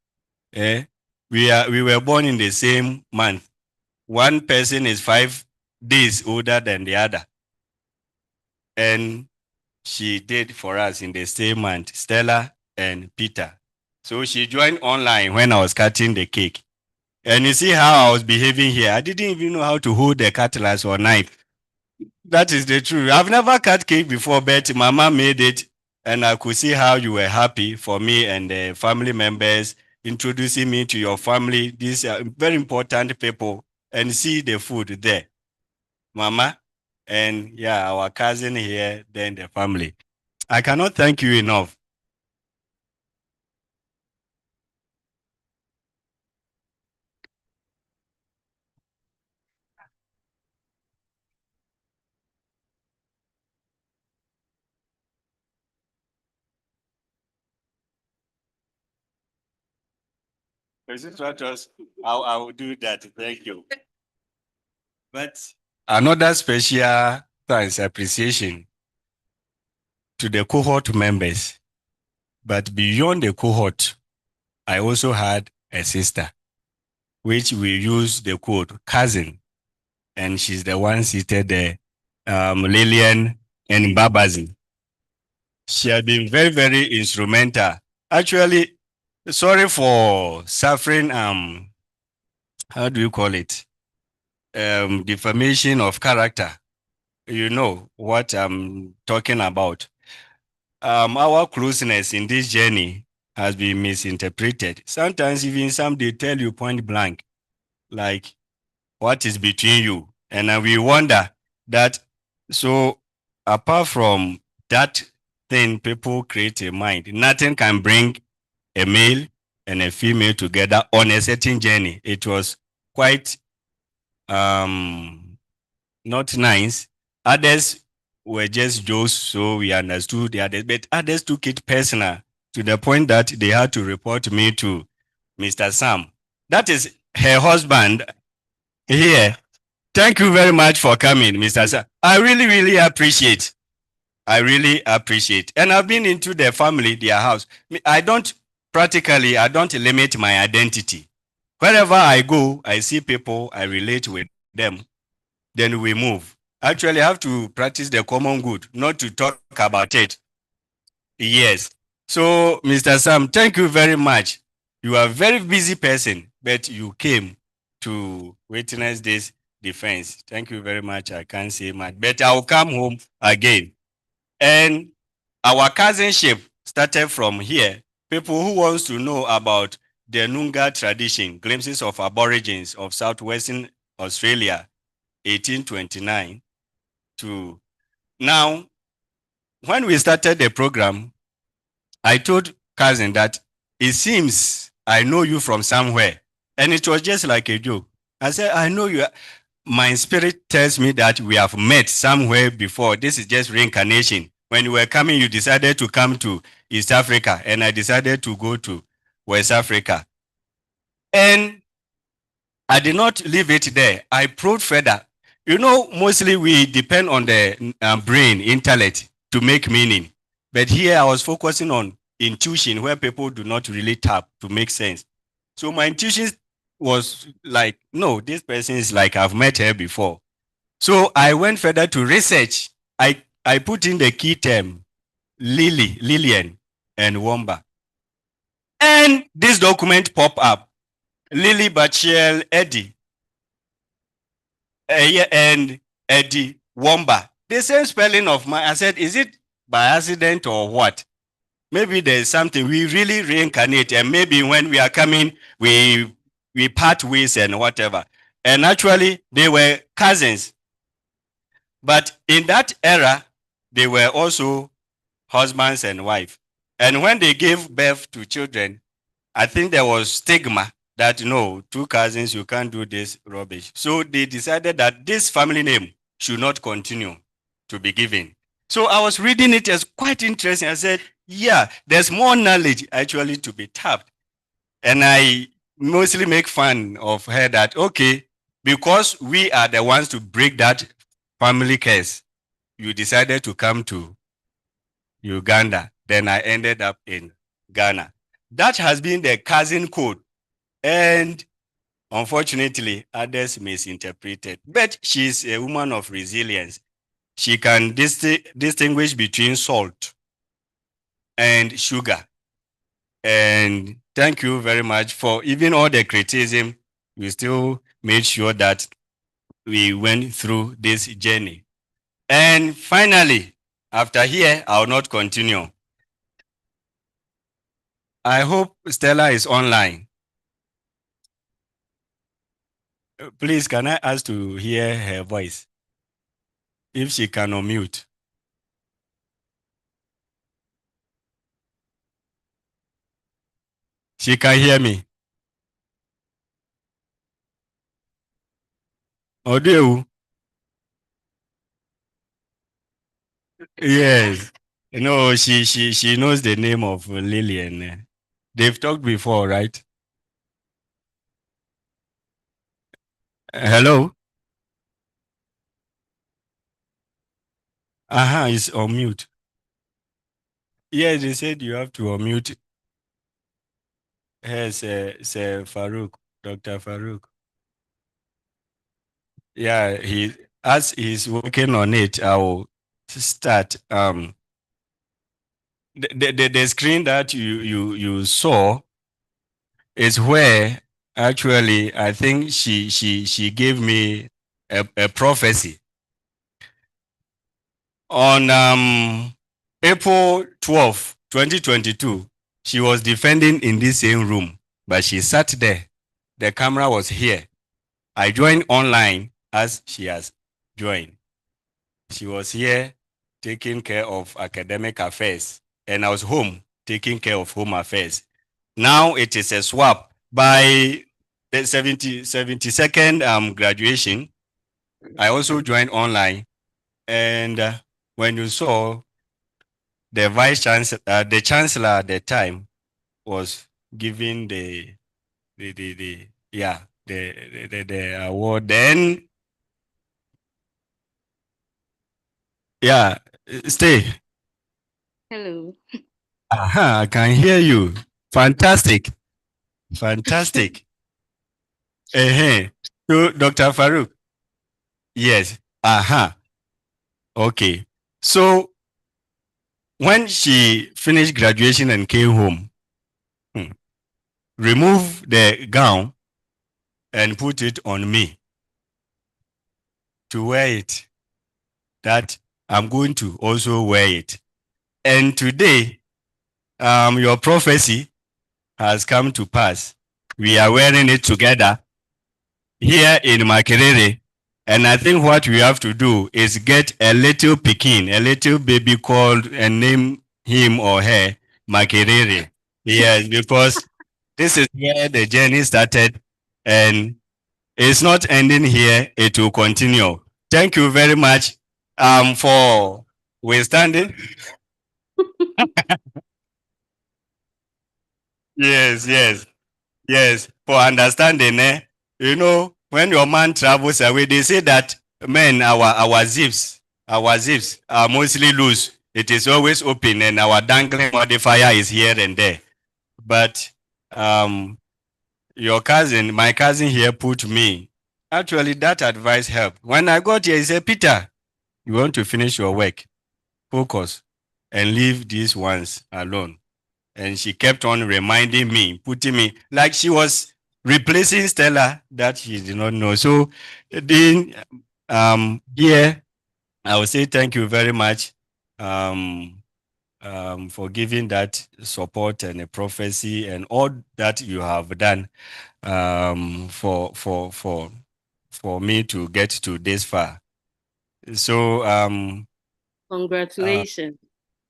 we were born in the same month. One person is 5 days older than the other. And she did for us in the same month, Stella and Peter. So she joined online when I was cutting the cake. And you see how I was behaving here. I didn't even know how to hold a cutlass or knife. That is the truth. I've never cut cake before, but Mama made it, and I could see how you were happy for me and the family members introducing me to your family. These are very important people, and see the food there, Mama, and yeah, our cousin here, then the family. I cannot thank you enough. Peisistratus, I will do that. Thank you. But another special thanks, appreciation to the cohort members. But beyond the cohort, I also had a sister, which we use the code cousin, and she's the one seated there, Lillian and Babazi. She has been very, very instrumental. Actually, sorry for suffering, how do you call it? Defamation of character. You know what I'm talking about. Our closeness in this journey has been misinterpreted. Sometimes even some they tell you point blank, like, what is between you? And we wonder that, so apart from that thing, people create a mind. Nothing can bring a male and a female together on a certain journey. It was quite not nice. Others were just jokes, so we understood the others, but others took it personal to the point that they had to report me to Mr. Sam. That is her husband here. Thank you very much for coming, Mr. Sam. I really, really appreciate. I really appreciate. And I've been into their family, their house. I don't limit my identity. Wherever I go, I see people, I relate with them, then we move. Actually, I have to practice the common good, not to talk about it. Yes. So, Mr. Sam, thank you very much. You are a very busy person, but you came to witness this defense. Thank you very much. I can't say much, but I'll come home again. And our cousinship started from here. People who wants to know about the Nunga tradition, glimpses of aborigines of southwestern Australia, 1829 to now. When we started the program, I told cousin that it seems I know you from somewhere. And it was just like a joke. I said, I know you. My spirit tells me that we have met somewhere before. This is just reincarnation. When you were coming, you decided to come to East Africa, and I decided to go to West Africa. And I did not leave it there. I probed further. You know, mostly we depend on the brain, intellect to make meaning. But here I was focusing on intuition, where people do not really tap to make sense. So my intuition was like, no, this person is like I've met her before. So I went further to research. I put in the key term, Lillian, and Wamba. And this document popped up. Lily Bachiel Eddie. And Eddie Wamba. The same spelling of my, I said, is it by accident or what? Maybe there's something we really reincarnate, and maybe when we are coming, we part ways and whatever. And actually, they were cousins. But in that era, they were also husbands and wife. And when they gave birth to children, I think there was stigma that no, two cousins, you can't do this rubbish. So they decided that this family name should not continue to be given. So I was reading it as quite interesting. I said, yeah, there's more knowledge actually to be tapped. And I mostly make fun of her that, okay, because we are the ones to break that family curse, you decided to come to Uganda. Then I ended up in Ghana. That has been the cousin code. And unfortunately, others misinterpreted. But she's a woman of resilience. She can distinguish between salt and sugar. And thank you very much for even all the criticism. we still made sure that we went through this journey. And finally, after here, I'll not continue. I hope Stella is online. Please, can I ask to hear her voice? If she can unmute. She can hear me. Audio. Yes. No, she knows the name of Lillian. They've talked before, right? Hello? It's on mute. Yeah, they said you have to unmute. Yes, Sir Farouk, Dr. Farouk. Yeah, as he's working on it, I will start. The screen that you saw is where actually I think she gave me a prophecy on April 12, 2022. She was defending in this same room, but she sat there. The camera was here. I joined online as she has joined. She was here taking care of academic affairs, and I was home taking care of home affairs. Now it is a swap. By the 72nd graduation, I also joined online. And when you saw the vice chancellor, the chancellor at the time was giving the award. Then stay. Hello. I can hear you. Fantastic. Fantastic. So, Dr. Farouk. Yes. Okay. So, when she finished graduation and came home, remove the gown and put it on me to wear it. That I'm going to also wear it. And today, your prophecy has come to pass. We are wearing it together here in Makerere. And I think what we have to do is get a little Pekin, a little baby called, and name him or her Makerere. Yes, because this is where the journey started, and it's not ending here. It will continue. Thank you very much for withstanding. Yes, for understanding. You know, when your man travels away, they say that men, our zips are mostly loose. It is always open, and our dangling modifier is here and there. But my cousin here put me. Actually, that advice helped. When I got here, he said, Peter, you want to finish your work, focus, and leave these ones alone. And she kept on reminding me, putting me, like she was replacing Stella that she did not know. So then here, I will say thank you very much for giving that support and a prophecy and all that you have done for me to get to this far. So Congratulations.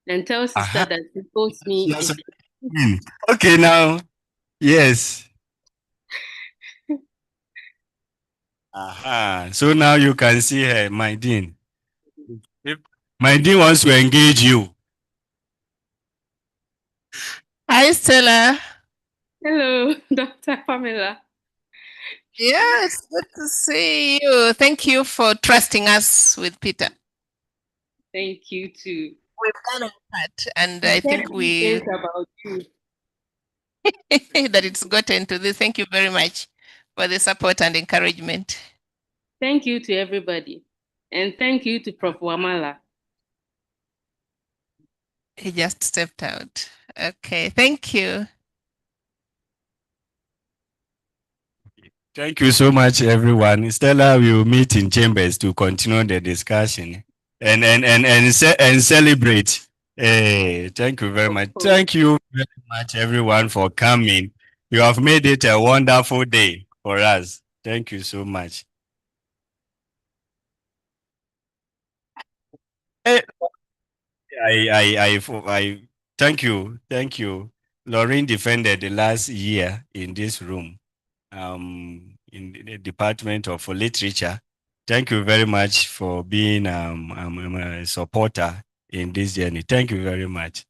And tell sister that she owes me. yes. Okay, now, yes. So now you can see her, my dean. My dean wants to engage you. Hi, Stella. Hello, Dr. Pamela. Yeah, it's good to see you. Thank you for trusting us with Peter. Thank you too. We've done our part, and I think we about you. that it's gotten to this. Thank you very much for the support and encouragement. Thank you to everybody. And thank you to Prof. Wamala. He just stepped out. Okay, thank you. Thank you so much, everyone. Stella will meet in chambers to continue the discussion and celebrate. Hey, thank you very much. Thank you very much, everyone, for coming. You have made it a wonderful day for us. Thank you so much. I thank you. Thank you. Lorraine defended the last year in this room, in the Department of Literature. Thank you very much for being a supporter in this journey. Thank you very much.